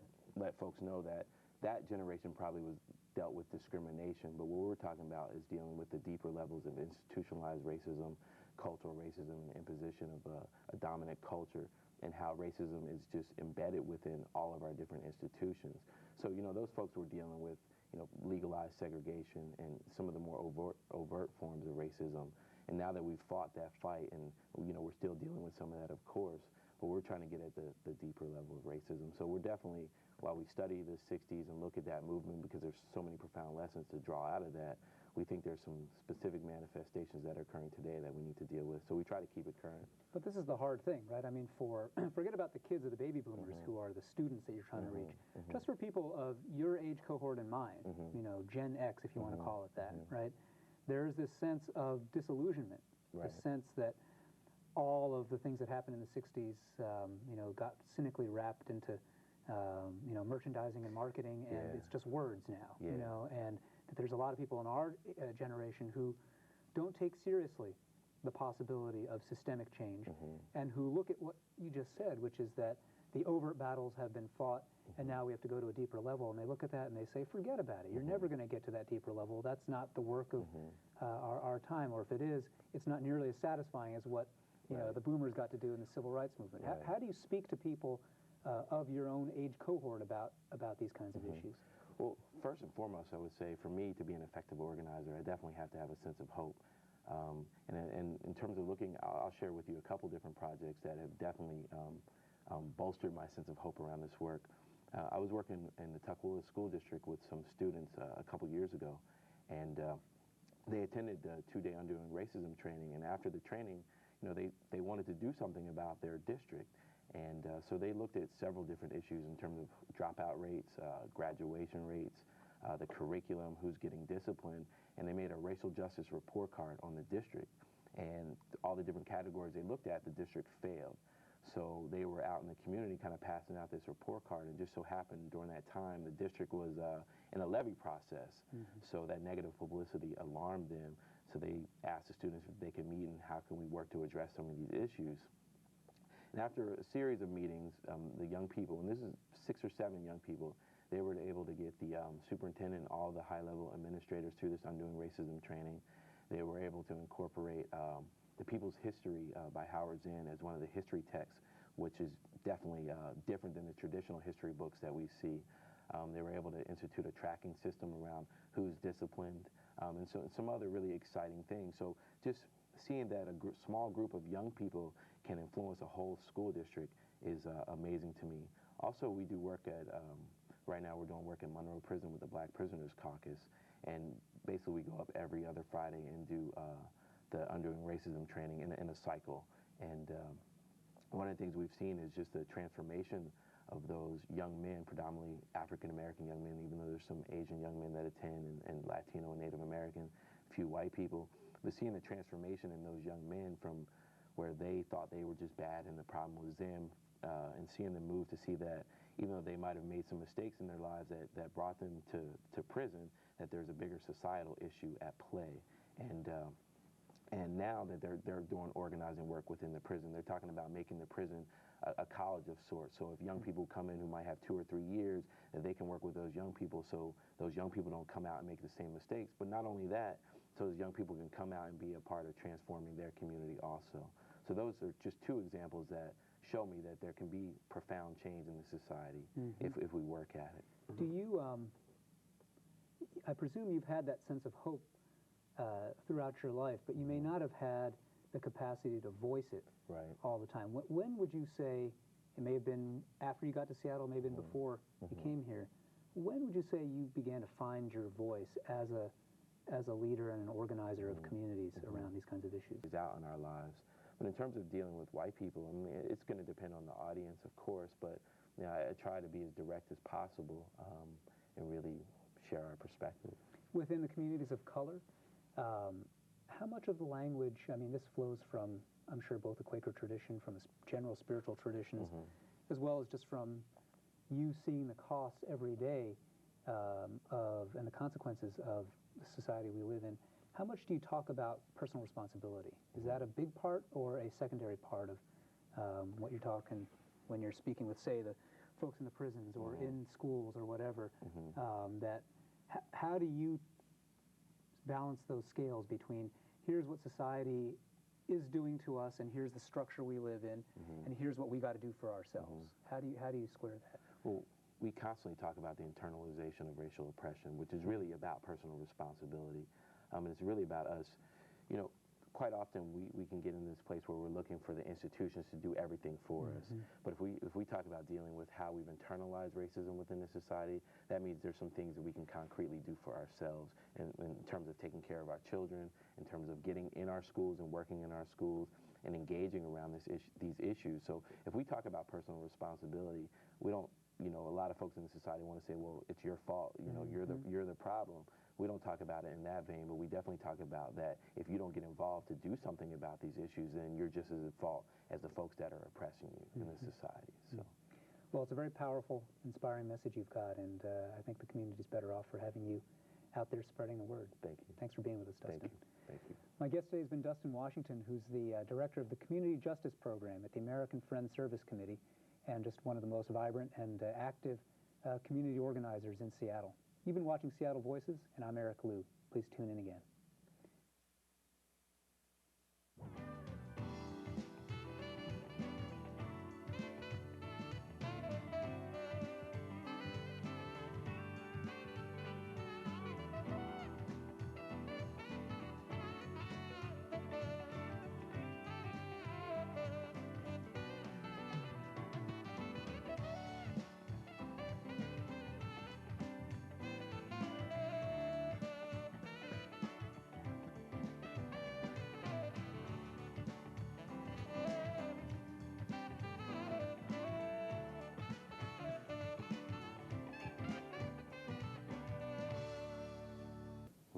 folks know that that generation probably was dealt with discrimination, but what we're talking about is dealing with the deeper levels of institutionalized racism, cultural racism, and imposition of a dominant culture, and how racism is just embedded within all of our different institutions. So, you know, those folks were dealing with, you know, legalized segregation and some of the more overt forms of racism. And now that we've fought that fight, and, you know, we're still dealing with some of that, of course, but we're trying to get at the deeper level of racism. So we're definitely, while we study the 60s and look at that movement, because there's so many profound lessons to draw out of that, we think there's some specific manifestations that are occurring today that we need to deal with. So we try to keep it current. But this is the hard thing, right? I mean, forget about the kids of the baby boomers who are the students that you're trying to reach. Just for people of your age cohort and mine, you know, Gen X, if you want to call it that, right? There's this sense of disillusionment, this sense that all of the things that happened in the 60s, you know, got cynically wrapped into, you know, merchandising and marketing, and it's just words now, you know, and that there's a lot of people in our generation who don't take seriously the possibility of systemic change, and who look at what you just said, which is that the overt battles have been fought, and now we have to go to a deeper level, and they look at that and they say, forget about it. You're never going to get to that deeper level. That's not the work of our time, or if it is, it's not nearly as satisfying as what you know the boomers got to do in the Civil Rights Movement. How do you speak to people of your own age cohort about these kinds of issues? Well, first and foremost, I would say for me to be an effective organizer, I definitely have to have a sense of hope. And in terms of looking, I'll share with you a couple different projects that have definitely bolstered my sense of hope around this work. I was working in the Tukwila School District with some students a couple years ago, and they attended the 2-day Undoing Racism training, and after the training, you know, they wanted to do something about their district. And so they looked at several different issues in terms of dropout rates, graduation rates, the curriculum, who's getting disciplined, and they made a racial justice report card on the district. And all the different categories they looked at, the district failed. So they were out in the community kind of passing out this report card, and just so happened during that time the district was in a levy process. So that negative publicity alarmed them. So they asked the students if they could meet and how can we work to address some of these issues. And after a series of meetings, the young people, and this is 6 or 7 young people, they were able to get the superintendent and all the high-level administrators through this Undoing Racism training. They were able to incorporate The People's History by Howard Zinn as one of the history texts, which is definitely different than the traditional history books that we see. They were able to institute a tracking system around who's disciplined, and some other really exciting things. So just seeing that a small group of young people can influence a whole school district is amazing to me. Also, we do work at, right now we're doing work in Monroe Prison with the Black Prisoners Caucus, and basically we go up every other Friday and do the Undoing Racism training in a cycle. And one of the things we've seen is just the transformation of those young men, predominantly African-American young men, even though there's some Asian young men that attend, and Latino and Native American, a few white people. But seeing the transformation in those young men from where they thought they were just bad and the problem was them, and seeing them move to see that even though they might have made some mistakes in their lives that brought them to prison, that there's a bigger societal issue at play. And now that they're doing organizing work within the prison, they're talking about making the prison a college of sorts. So if young people come in who might have 2 or 3 years, that they can work with those young people so those young people don't come out and make the same mistakes. But not only that, so those young people can come out and be a part of transforming their community also. So those are just 2 examples that show me that there can be profound change in the society if we work at it. Do you, I presume you've had that sense of hope throughout your life, but you may not have had the capacity to voice it all the time. When would you say, it may have been after you got to Seattle, maybe before you came here, when would you say you began to find your voice as a leader and an organizer of communities around these kinds of issues? Out in our lives. But in terms of dealing with white people, I mean, it's going to depend on the audience, of course, but you know, I try to be as direct as possible and really share our perspective. Within the communities of color, how much of the language, I mean, this flows from, I'm sure, both the Quaker tradition, from the general spiritual traditions, as well as just from you seeing the costs every day and the consequences of the society we live in. How much do you talk about personal responsibility? Is that a big part or a secondary part of what you're talking when you're speaking with, say, the folks in the prisons or in schools or whatever? How do you balance those scales between here's what society is doing to us and here's the structure we live in and here's what we got to do for ourselves? How do you square that? Well, we constantly talk about the internalization of racial oppression, which is really about personal responsibility. And it's really about us, you know, quite often we can get in this place where we're looking for the institutions to do everything for us. But if we talk about dealing with how we've internalized racism within the society, that means there's some things that we can concretely do for ourselves in terms of taking care of our children, in terms of getting in our schools and working in our schools and engaging around these issues. So if we talk about personal responsibility, we don't, you know, a lot of folks in the society want to say, well, it's your fault, you know, you're the problem. We don't talk about it in that vein, but we definitely talk about that if you don't get involved to do something about these issues, then you're just as at fault as the folks that are oppressing you in the society. So, well, it's a very powerful, inspiring message you've got, and I think the community's better off for having you out there spreading the word. Thank you. Thanks for being with us, Dustin. Thank you. My guest today has been Dustin Washington, who's the director of the Community Justice Program at the American Friends Service Committee, and just one of the most vibrant and active community organizers in Seattle. You've been watching Seattle Voices, and I'm Eric Liu. Please tune in again.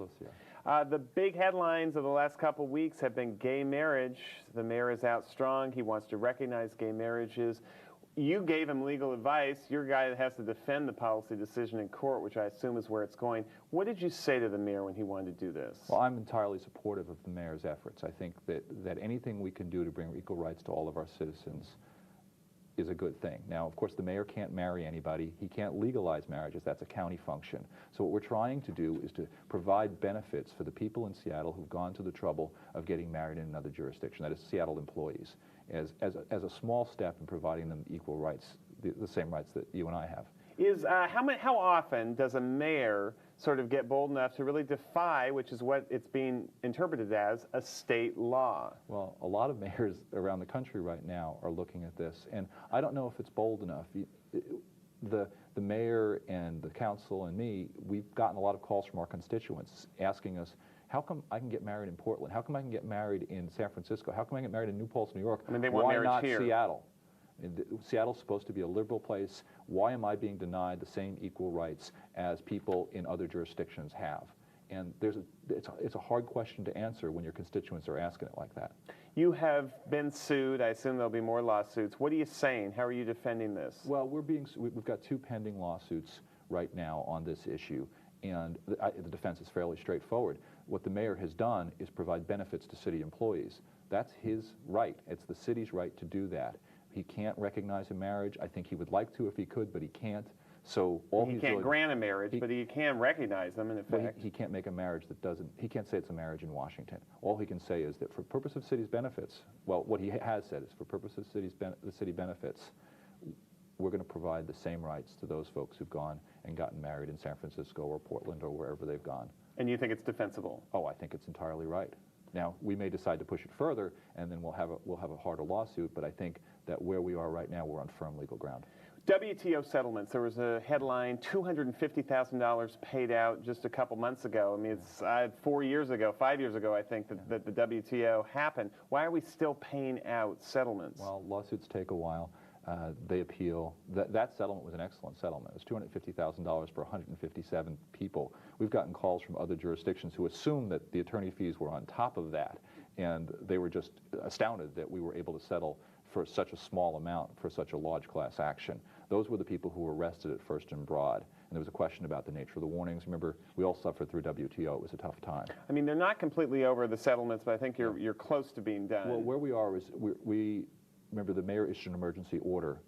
Lucia. The big headlines of the last couple weeks have been gay marriage. The mayor is out strong. He wants to recognize gay marriages. You gave him legal advice. You're a guy that has to defend the policy decision in court, which I assume is where it's going. What did you say to the mayor when he wanted to do this? Well, I'm entirely supportive of the mayor's efforts. I think that anything we can do to bring equal rights to all of our citizens is a good thing. Now, of course, the mayor can't marry anybody. He can't legalize marriages. That's a county function. So what we're trying to do is to provide benefits for the people in Seattle who've gone to the trouble of getting married in another jurisdiction, that is Seattle employees, as a small step in providing them equal rights, the same rights that you and I have. How often does a mayor sort of get bold enough to really defy, which is what it's being interpreted as, a state law? Well, a lot of mayors around the country right now are looking at this, and I don't know if it's bold enough. The mayor and the council and me, we've gotten a lot of calls from our constituents asking us, how come I can get married in Portland? How come I can get married in San Francisco? How come I get married in New Paltz, New York? I mean, they want marriage here. Why not Seattle? Seattle's supposed to be a liberal place. Why am I being denied the same equal rights as people in other jurisdictions have? And it's a hard question to answer when your constituents are asking it like that. You have been sued. I assume there'll be more lawsuits. What are you saying? How are you defending this? Well, we've got 2 pending lawsuits right now on this issue, and the defense is fairly straightforward. What the mayor has done is provide benefits to city employees. That's his right. It's the city's right to do that. He can't recognize a marriage. I think he would like to if he could, but he can't. So he can't grant a marriage, but he can recognize them in effect. He can't make a marriage that doesn't. He can't say it's a marriage in Washington. All he can say is that for purpose of city's benefits, well, what he has said is for purpose of the city benefits, we're going to provide the same rights to those folks who've gone and gotten married in San Francisco or Portland or wherever they've gone. And you think it's defensible? Oh, I think it's entirely right. Now, we may decide to push it further, and then we'll have a harder lawsuit, but I think that where we are right now, we're on firm legal ground. WTO settlements. There was a headline, $250,000 paid out just a couple months ago. I mean, it's 5 years ago, I think, that the WTO happened. Why are we still paying out settlements? Well, lawsuits take a while. They appeal. That settlement was an excellent settlement. It was $250,000 for 157 people. We've gotten calls from other jurisdictions who assumed that the attorney fees were on top of that, and they were just astounded that we were able to settle for such a small amount for such a large class action. Those were the people who were arrested at First and Broad. And there was a question about the nature of the warnings. Remember, we all suffered through WTO. It was a tough time. I mean, they're not completely over the settlements, but I think you're close to being done. Well, where we are is remember, the mayor issued an emergency order.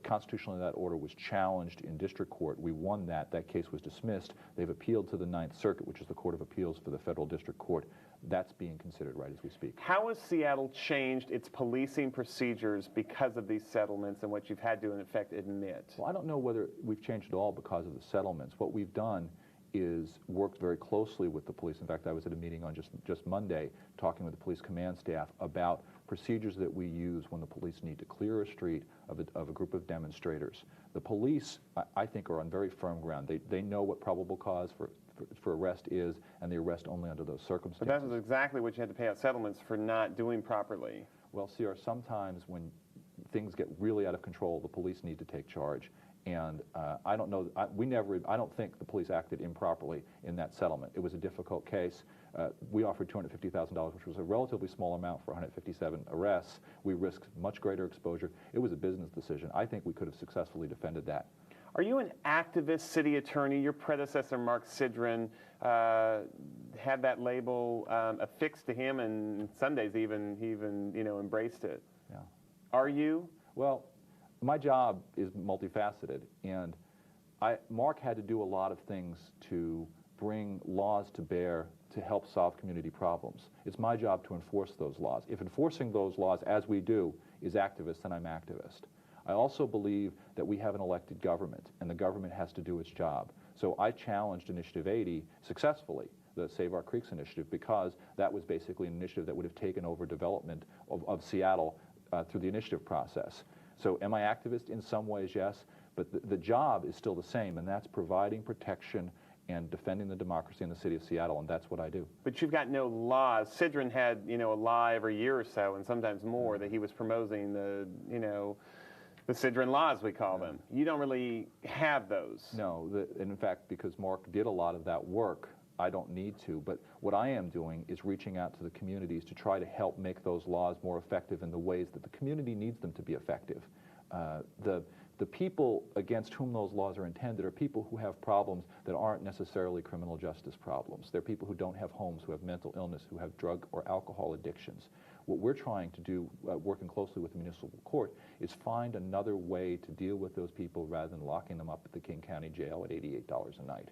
Constitutionally, that order was challenged in district court. We won that. That case was dismissed. They've appealed to the Ninth Circuit, which is the Court of Appeals for the Federal District Court. That's being considered right as we speak. How has Seattle changed its policing procedures because of these settlements and what you've had to, in effect, admit? Well, I don't know whether we've changed at all because of the settlements. What we've done is worked very closely with the police. In fact, I was at a meeting on just Monday talking with the police command staff about procedures that we use when the police need to clear a street of a group of demonstrators. The police, I think, are on very firm ground. They know what probable cause for arrest is, and they arrest only under those circumstances. But that was exactly what you had to pay out settlements for not doing properly. Well, CR, sometimes when things get really out of control, the police need to take charge. And I don't know, I don't think the police acted improperly in that settlement. It was a difficult case. We offered $250,000, which was a relatively small amount for 157 arrests. We risked much greater exposure. It was a business decision. I think we could have successfully defended that. Are you an activist city attorney? Your predecessor, Mark Sidran, had that label affixed to him, and Sundays he even embraced it. Yeah. Are you? Well, my job is multifaceted, and Mark had to do a lot of things to bring laws to bear to help solve community problems. It's my job to enforce those laws. If enforcing those laws, as we do, is activist, then I'm activist. I also believe that we have an elected government, and the government has to do its job. So I challenged Initiative 80 successfully, the Save Our Creeks initiative, because that was basically an initiative that would have taken over development of Seattle through the initiative process. So am I activist? In some ways, yes, but the job is still the same, and that's providing protection and defending the democracy in the city of Seattle, and that's what I do. But you've got no laws. Sidran had, a law every year or so, and sometimes more, that he was promoting the Sidran laws, we call them. You don't really have those. No, and in fact, because Mark did a lot of that work, I don't need to. But what I am doing is reaching out to the communities to try to help make those laws more effective in the ways that the community needs them to be effective. The people against whom those laws are intended are people who have problems that aren't necessarily criminal justice problems. They're people who don't have homes, who have mental illness, who have drug or alcohol addictions. What we're trying to do, working closely with the municipal court, is find another way to deal with those people rather than locking them up at the King County Jail at $88 a night.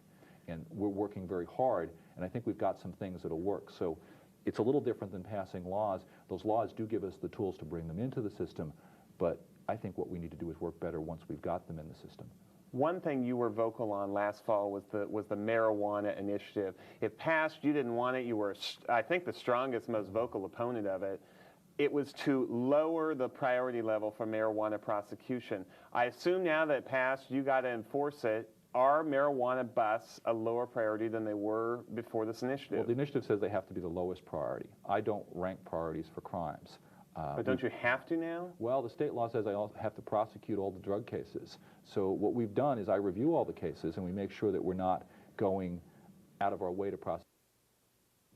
And we're working very hard, and I think we've got some things that'll work. So it's a little different than passing laws. Those laws do give us the tools to bring them into the system, but I think what we need to do is work better once we've got them in the system. One thing you were vocal on last fall was the marijuana initiative. It passed, you didn't want it, you were, I think, the strongest, most vocal opponent of it. It was to lower the priority level for marijuana prosecution. I assume now that it passed, you got to enforce it. Are marijuana busts a lower priority than they were before this initiative? Well, the initiative says they have to be the lowest priority. I don't rank priorities for crimes. But don't you have to now? Well, the state law says I also have to prosecute all the drug cases. So what we've done is I review all the cases and we make sure that we're not going out of our way to prosecute.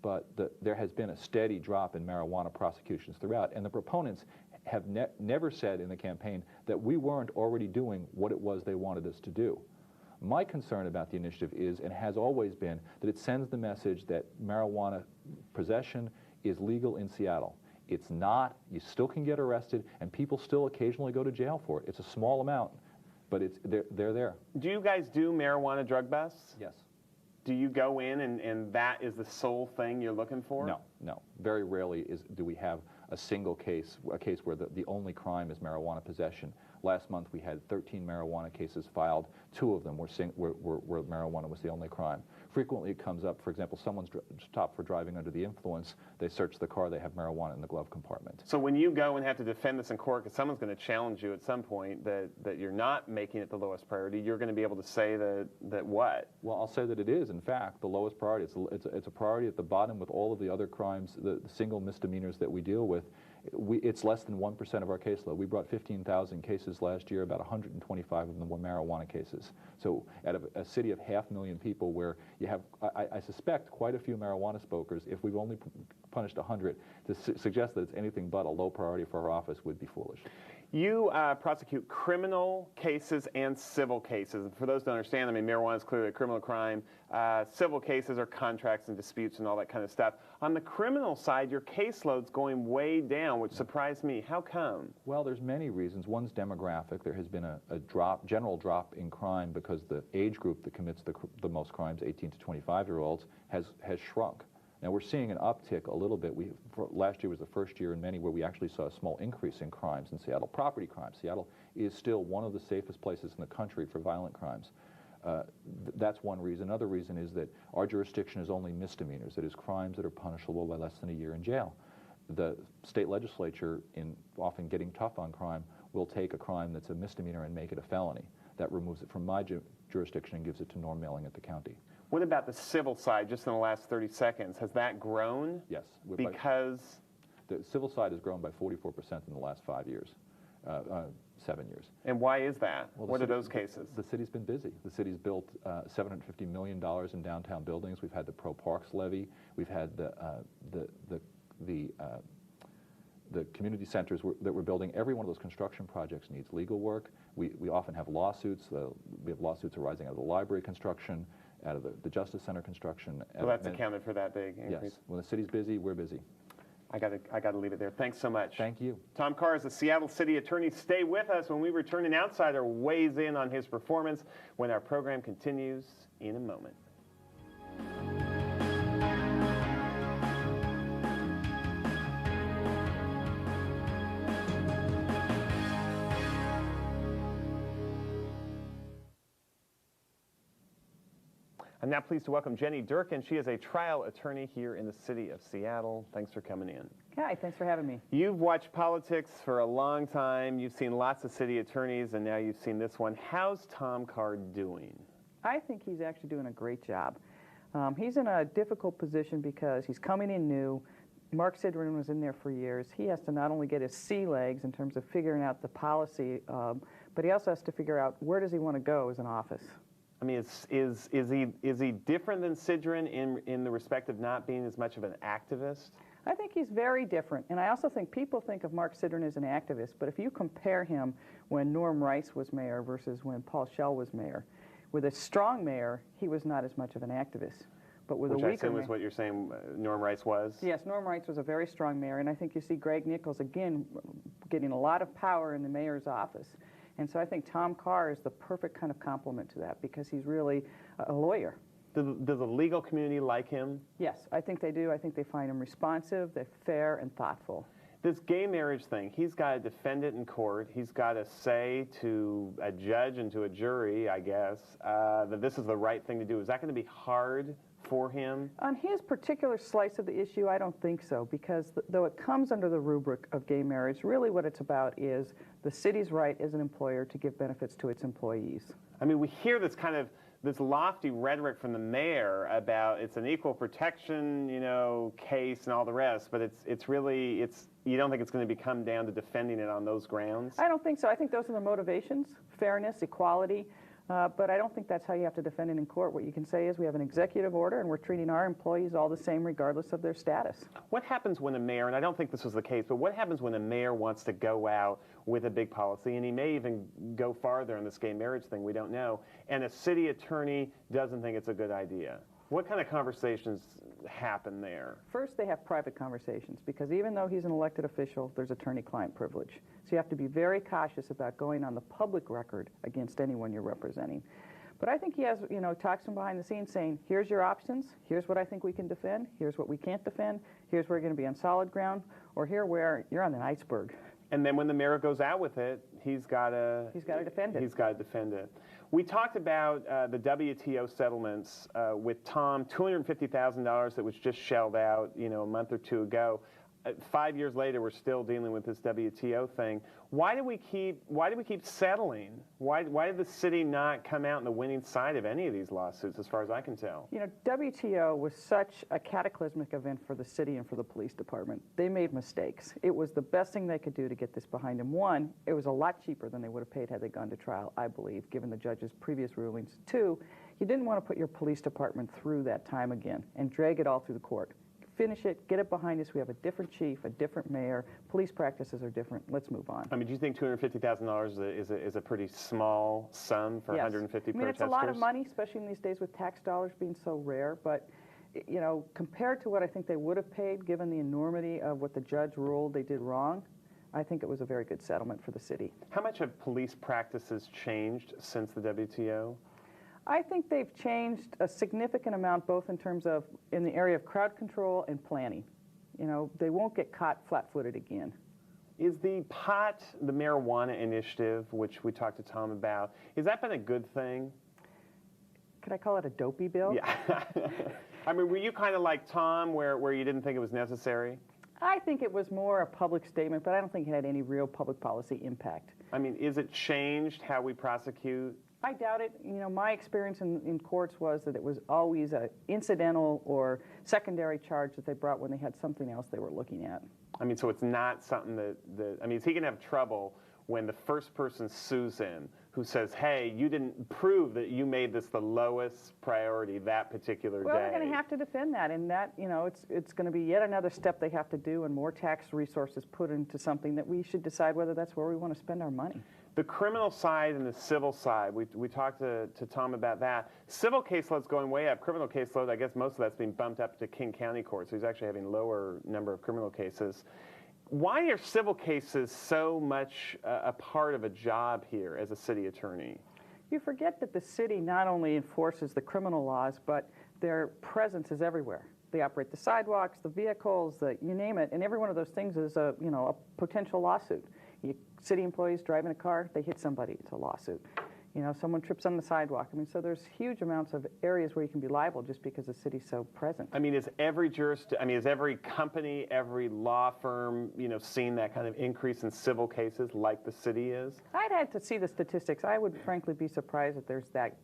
But there has been a steady drop in marijuana prosecutions throughout, and the proponents have never said in the campaign that we weren't already doing what it was they wanted us to do. My concern about the initiative is, and has always been, that it sends the message that marijuana possession is legal in Seattle. It's not. You still can get arrested, and people still occasionally go to jail for it. It's a small amount, but they're there. Do you guys do marijuana drug busts? Yes. Do you go in and that is the sole thing you're looking for? No, no. Very rarely do we have a single case, a case where the only crime is marijuana possession. Last month we had 13 marijuana cases filed. 2 of them where marijuana was the only crime. Frequently it comes up, for example, someone's stopped for driving under the influence, they search the car, they have marijuana in the glove compartment. So when you go and have to defend this in court, because someone's going to challenge you at some point that you're not making it the lowest priority, you're going to be able to say that what? Well, I'll say that it is, in fact, the lowest priority. It's a priority at the bottom with all of the other crimes, the single misdemeanors that we deal with. It's less than 1% of our caseload. We brought 15,000 cases last year, about 125 of them were marijuana cases. So out of a city of 500,000 people where you have, I suspect, quite a few marijuana smokers, if we've only punished 100, to suggest that it's anything but a low priority for our office would be foolish. You prosecute criminal cases and civil cases. And for those who don't understand, I mean, marijuana is clearly a criminal crime. Civil cases are contracts and disputes and all that kind of stuff. On the criminal side, your caseload's going way down, which surprised me. How come? Well, there's many reasons. One's demographic. There has been a general drop in crime because the age group that commits the most crimes, 18 to 25-year-olds, has shrunk. Now we're seeing an uptick a little bit. Last year was the first year in many where we actually saw a small increase in crimes in Seattle. Property crimes. Seattle is still one of the safest places in the country for violent crimes. That's one reason. Another reason is that our jurisdiction is only misdemeanors. It is crimes that are punishable by less than a year in jail. The state legislature, in often getting tough on crime, will take a crime that's a misdemeanor and make it a felony. That removes it from my jurisdiction and gives it to Norm Mailing at the county. What about the civil side, just in the last 30 seconds? Has that grown? Yes. Because? The civil side has grown by 44% in the last 7 years. And why is that? Well, what are those cases? The city's been busy. The city's built $750 million in downtown buildings. We've had the Pro Parks levy. We've had the community centers that we're building. Every one of those construction projects needs legal work. We often have lawsuits. We have lawsuits arising out of the library construction, out of the Justice Center construction. Well, that's accounted for that big increase. Yes. When the city's busy, we're busy. I got to leave it there. Thanks so much. Thank you. Tom Carr is the Seattle City Attorney. Stay with us when we return. An outsider weighs in on his performance when our program continues in a moment. I'm now pleased to welcome Jenny Durkin. She is a trial attorney here in the city of Seattle. Thanks for coming in. Hi, thanks for having me. You've watched politics for a long time. You've seen lots of city attorneys, and now you've seen this one. How's Tom Carr doing? I think he's actually doing a great job. He's in a difficult position because he's coming in new. Mark Sidran was in there for years. He has to not only get his sea legs in terms of figuring out the policy, but he also has to figure out where does he want to go as an office. I mean, is he different than Sidran in the respect of not being as much of an activist? I think he's very different, and I also think people think of Mark Sidran as an activist, but if you compare him when Norm Rice was mayor versus when Paul Schell was mayor, with a strong mayor, he was not as much of an activist. But with Which a I weaker assume mayor, is what you're saying Norm Rice was? yes, Norm Rice was a very strong mayor, and I think you see Greg Nichols, again, getting a lot of power in the mayor's office. And so I think Tom Carr is the perfect kind of complement to that because he's really a lawyer. Does the legal community like him? Yes, I think they do. I think they find him responsive, they're fair and thoughtful. This gay marriage thing, he's got to defend it in court. He's got to say to a judge and to a jury, I guess, that this is the right thing to do. Is that going to be hard for him? On his particular slice of the issue, I don't think so, because though it comes under the rubric of gay marriage, really what it's about is the city's right as an employer to give benefits to its employees. I mean, we hear this kind of this lofty rhetoric from the mayor about it's an equal protection, case and all the rest, but it's really, you don't think it's going to come down to defending it on those grounds? I don't think so. I think those are the motivations, fairness, equality, but I don't think that's how you have to defend it in court. What you can say is we have an executive order and we're treating our employees all the same regardless of their status. What happens when a mayor, and I don't think this was the case, but what happens when a mayor wants to go out with a big policy, and he may even go farther in this gay marriage thing, we don't know, and a city attorney doesn't think it's a good idea? What kind of conversations happen there? First, they have private conversations, because even though he's an elected official, there's attorney-client privilege. So you have to be very cautious about going on the public record against anyone you're representing. But I think he has, talks from behind the scenes saying, here's your options, here's what I think we can defend, here's what we can't defend, here's where you're going to be on solid ground, or here where you're on an iceberg. And then when the mayor goes out with it, he's got to defend it. He's got to defend it. We talked about the WTO settlements with Tom, $250,000 that was just shelled out, a month or two ago. 5 years later, we're still dealing with this WTO thing. Why do we keep settling? Why did the city not come out on the winning side of any of these lawsuits, as far as I can tell? WTO was such a cataclysmic event for the city and for the police department. They made mistakes. It was the best thing they could do to get this behind them. One, it was a lot cheaper than they would have paid had they gone to trial, I believe, given the judge's previous rulings. Two, you didn't want to put your police department through that time again and drag it all through the court. Finish it, get it behind us. We have a different chief, a different mayor. Police practices are different. Let's move on. I mean, do you think $250,000 is a pretty small sum for 150 protesters? I mean, it's a lot of money, especially in these days with tax dollars being so rare. But, compared to what I think they would have paid, given the enormity of what the judge ruled they did wrong, I think it was a very good settlement for the city. How much have police practices changed since the WTO? I think they've changed a significant amount, both in terms of in the area of crowd control and planning. They won't get caught flat-footed again. Is the marijuana initiative, which we talked to Tom about, has that been a good thing? Could I call it a dopey bill? Yeah. I mean, were you kind of like Tom, where you didn't think it was necessary? I think it was more a public statement, but I don't think it had any real public policy impact. I mean, is it changed how we prosecute? I doubt it. My experience in courts was that it was always an incidental or secondary charge that they brought when they had something else they were looking at. I mean, so it's not something I mean, is he going to have trouble when the first person sues him who says, hey, you didn't prove that you made this the lowest priority that particular day? Well, they're going to have to defend that, and that, it's going to be yet another step they have to do and more tax resources put into something that we should decide whether that's where we want to spend our money. The criminal side and the civil side, we talked to Tom about that. Civil caseload's going way up. Criminal caseload, I guess most of that's being bumped up to King County Court, so he's actually having lower number of criminal cases. Why are civil cases so much a part of a job here as a city attorney? You forget that the city not only enforces the criminal laws, but their presence is everywhere. They operate the sidewalks, the vehicles, you name it, and every one of those things is a potential lawsuit. City employees driving a car, they hit somebody, it's a lawsuit. Someone trips on the sidewalk. I mean, so there's huge amounts of areas where you can be liable just because the city's so present. I mean, is every company, every law firm, seeing that kind of increase in civil cases like the city is? I'd had to see the statistics. I would frankly be surprised that there's that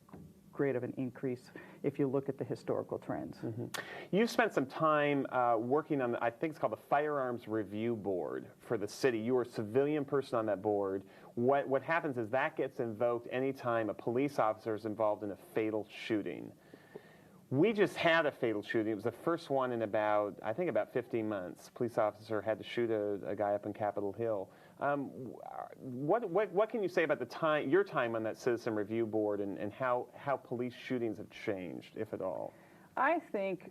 great of an increase if you look at the historical trends. Mm-hmm. You spent some time working on, I think it's called the Firearms Review Board for the city. You were a civilian person on that board. what happens is that gets invoked anytime a police officer is involved in a fatal shooting. We just had a fatal shooting. It was the first one in I think about 15 months. Police officer had to shoot a guy up in Capitol Hill. What can you say about your time on that Citizen Review Board and how police shootings have changed, if at all? I think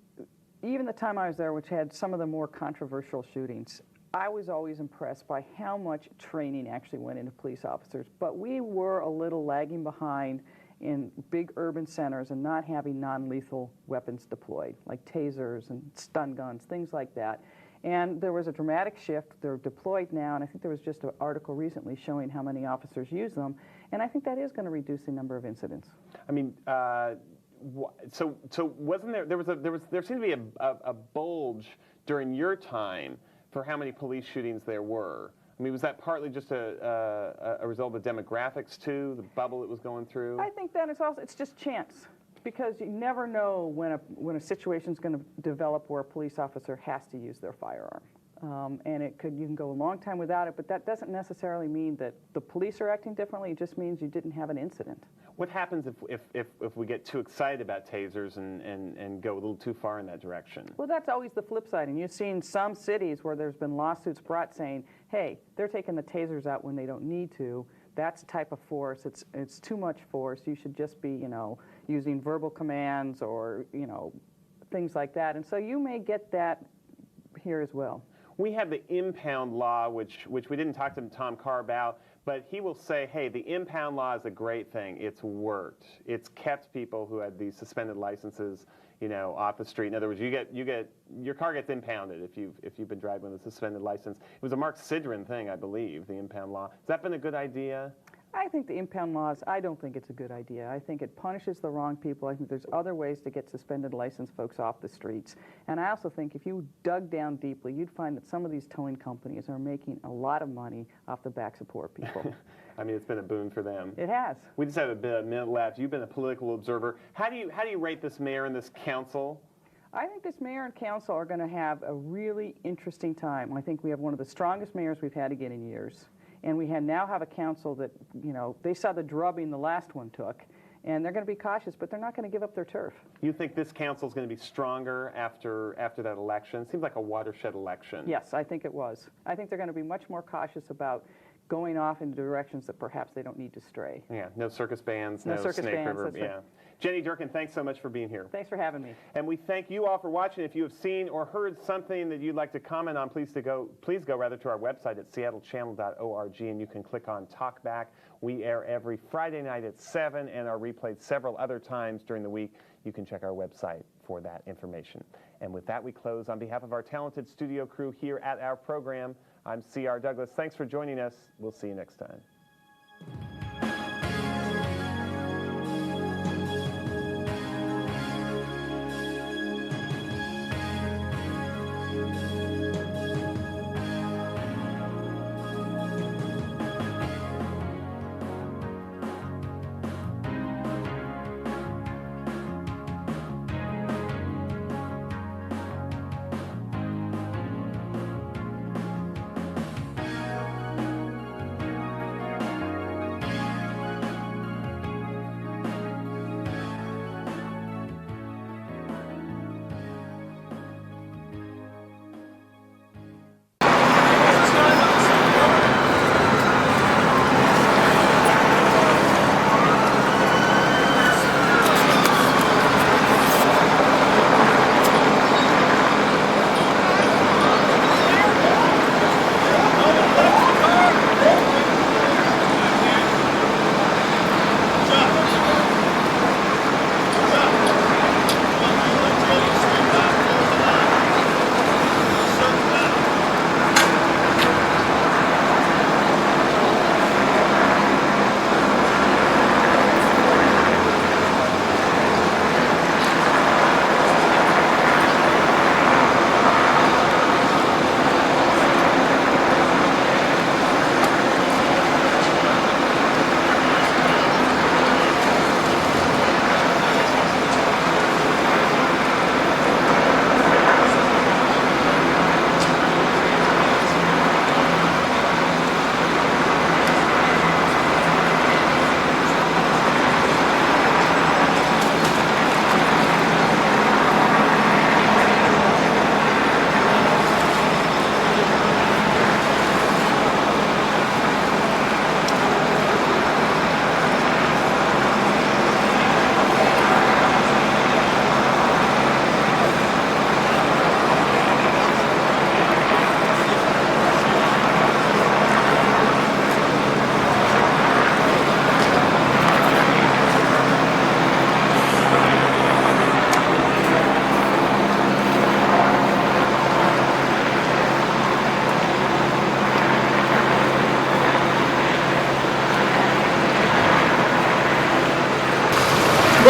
even the time I was there, which had some of the more controversial shootings, I was always impressed by how much training actually went into police officers. But we were a little lagging behind in big urban centers and not having non-lethal weapons deployed, like tasers and stun guns, things like that. And there was a dramatic shift. They're deployed now, and I think there was just an article recently showing how many officers use them, and I think that is going to reduce the number of incidents. I mean, so wasn't there seemed to be a bulge during your time for how many police shootings there were? I mean, was that partly just a result of the demographics too, the bubble it was going through? I think that it's just chance, because you never know when a situation is going to develop where a police officer has to use their firearm. And you can go a long time without it, but that doesn't necessarily mean that the police are acting differently. It just means you didn't have an incident. What happens if we get too excited about tasers and go a little too far in that direction? Well, that's always the flip side. And you've seen some cities where there's been lawsuits brought saying, hey, they're taking the tasers out when they don't need to. That's a type of force. It's too much force. You should just be, using verbal commands or, things like that. And so you may get that here as well. We have the impound law, which we didn't talk to Tom Carr about, but he will say, hey, the impound law is a great thing. It's worked. It's kept people who had these suspended licenses, off the street. In other words, your car gets impounded if you've been driving with a suspended license. It was a Mark Sidran thing, I believe, the impound law. Has that been a good idea? I think the impound laws, I don't think it's a good idea. I think it punishes the wrong people. I think there's other ways to get suspended license folks off the streets. And I also think if you dug down deeply, you'd find that some of these towing companies are making a lot of money off the backs of poor people. I mean, it's been a boon for them. It has. We just have a minute left. You've been a political observer. How do you rate this mayor and this council? I think this mayor and council are going to have a really interesting time. I think we have one of the strongest mayors we've had again in years. And we now have a council that, they saw the drubbing the last one took, and they're going to be cautious, but they're not going to give up their turf. You think this council is going to be stronger after that election? It seems like a watershed election. Yes, I think it was. I think they're going to be much more cautious about going off into directions that perhaps they don't need to stray. Yeah, no circus bands, no circus Snake bands, River. that's right. Yeah. Jenny Durkin, thanks so much for being here. Thanks for having me. And we thank you all for watching. If you have seen or heard something that you'd like to comment on, please go to our website at seattlechannel.org, and you can click on Talk Back. We air every Friday night at 7 and are replayed several other times during the week. You can check our website for that information. And with that, we close. On behalf of our talented studio crew here at our program, I'm C.R. Douglas. Thanks for joining us. We'll see you next time.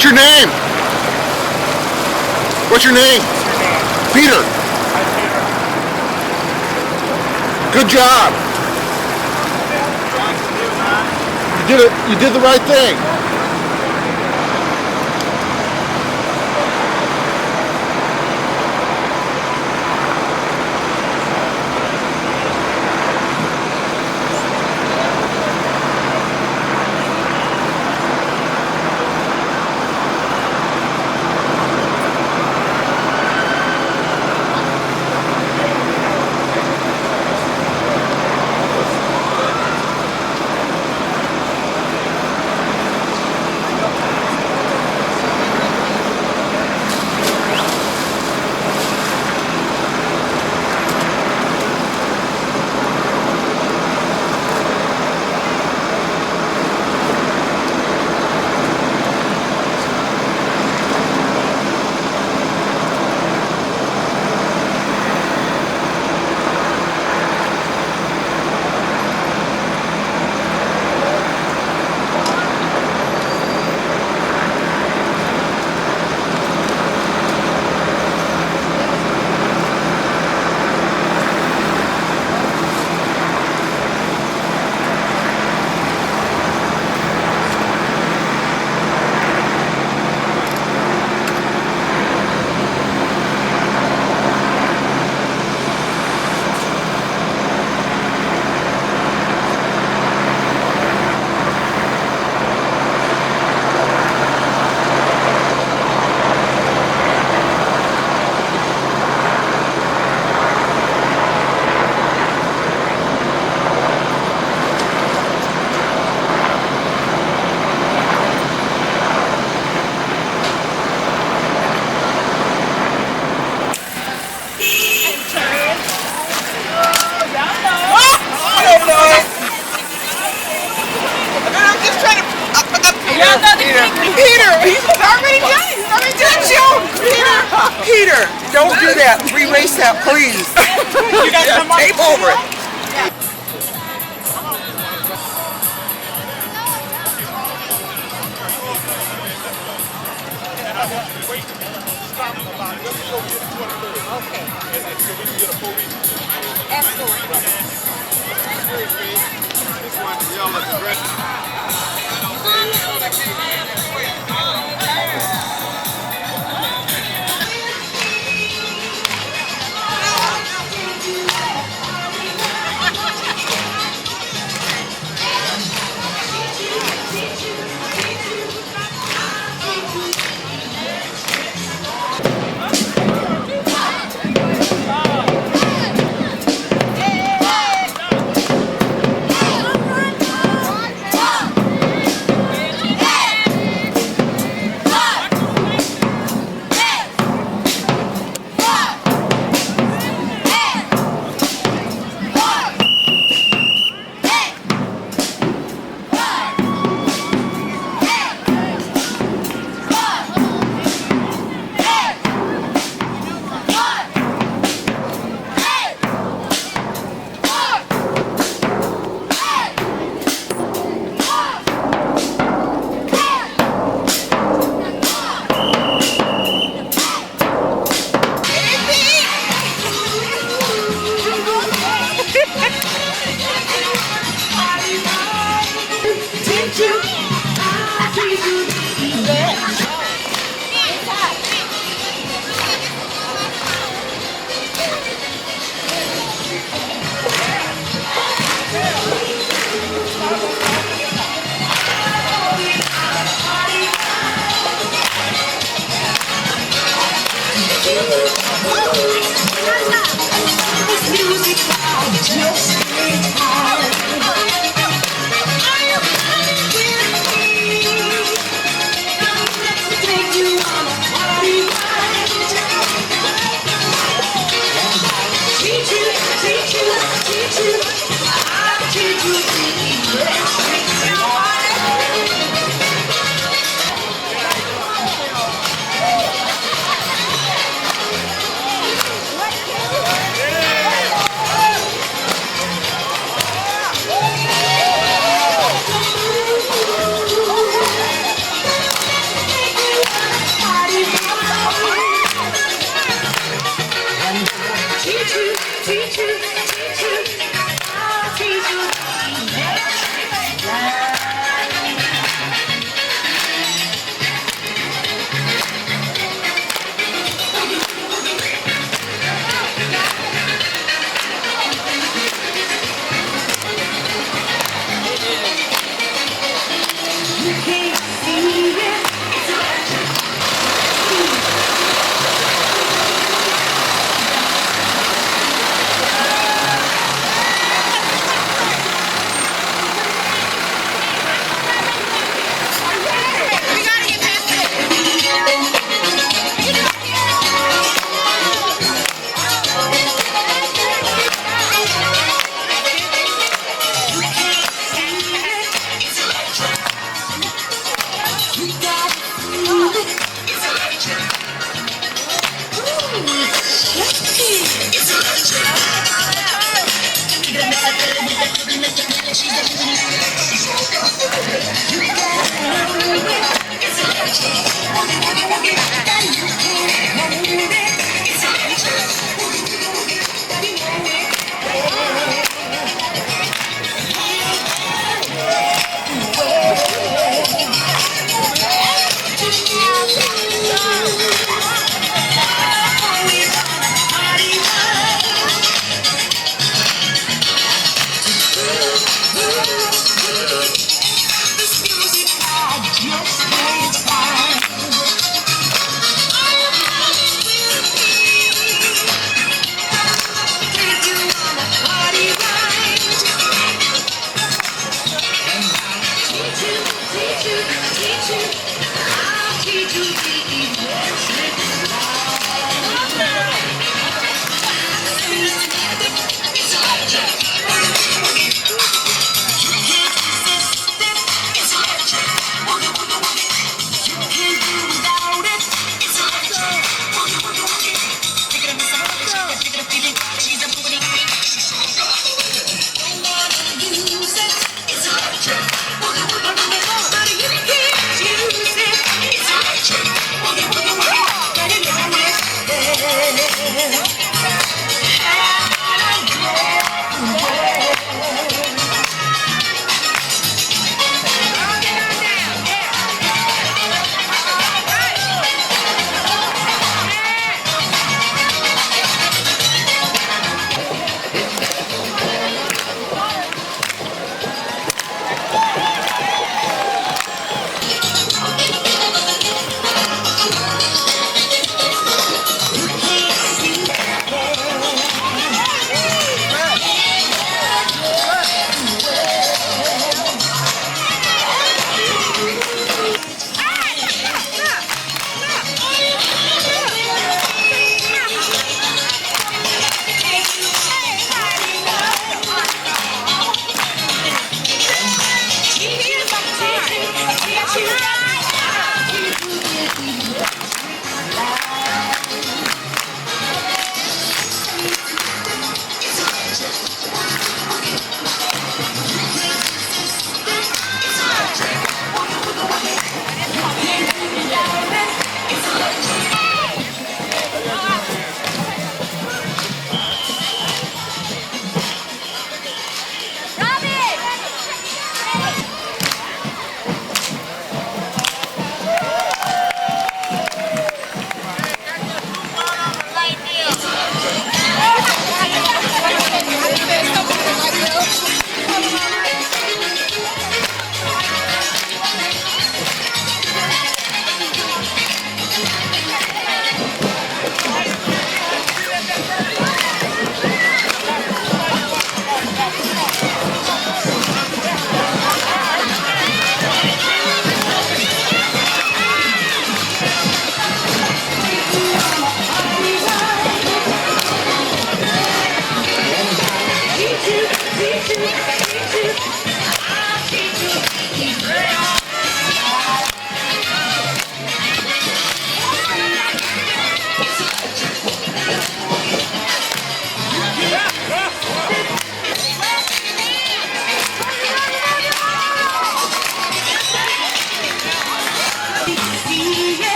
What's your name? What's your name? Peter. Good job. You did it. You did the right thing. Peter, he's already done it. He's already done it. Peter, don't do that. Erase that, please. You got to tape over it.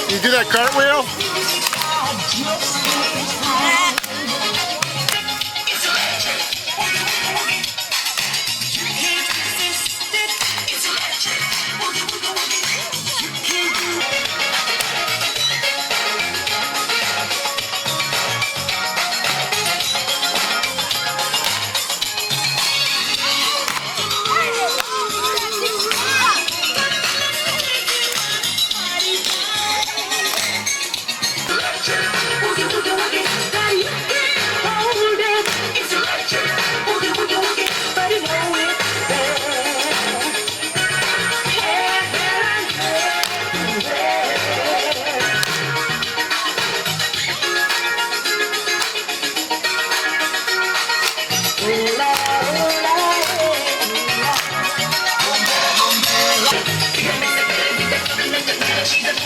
You do that cartwheel? She's a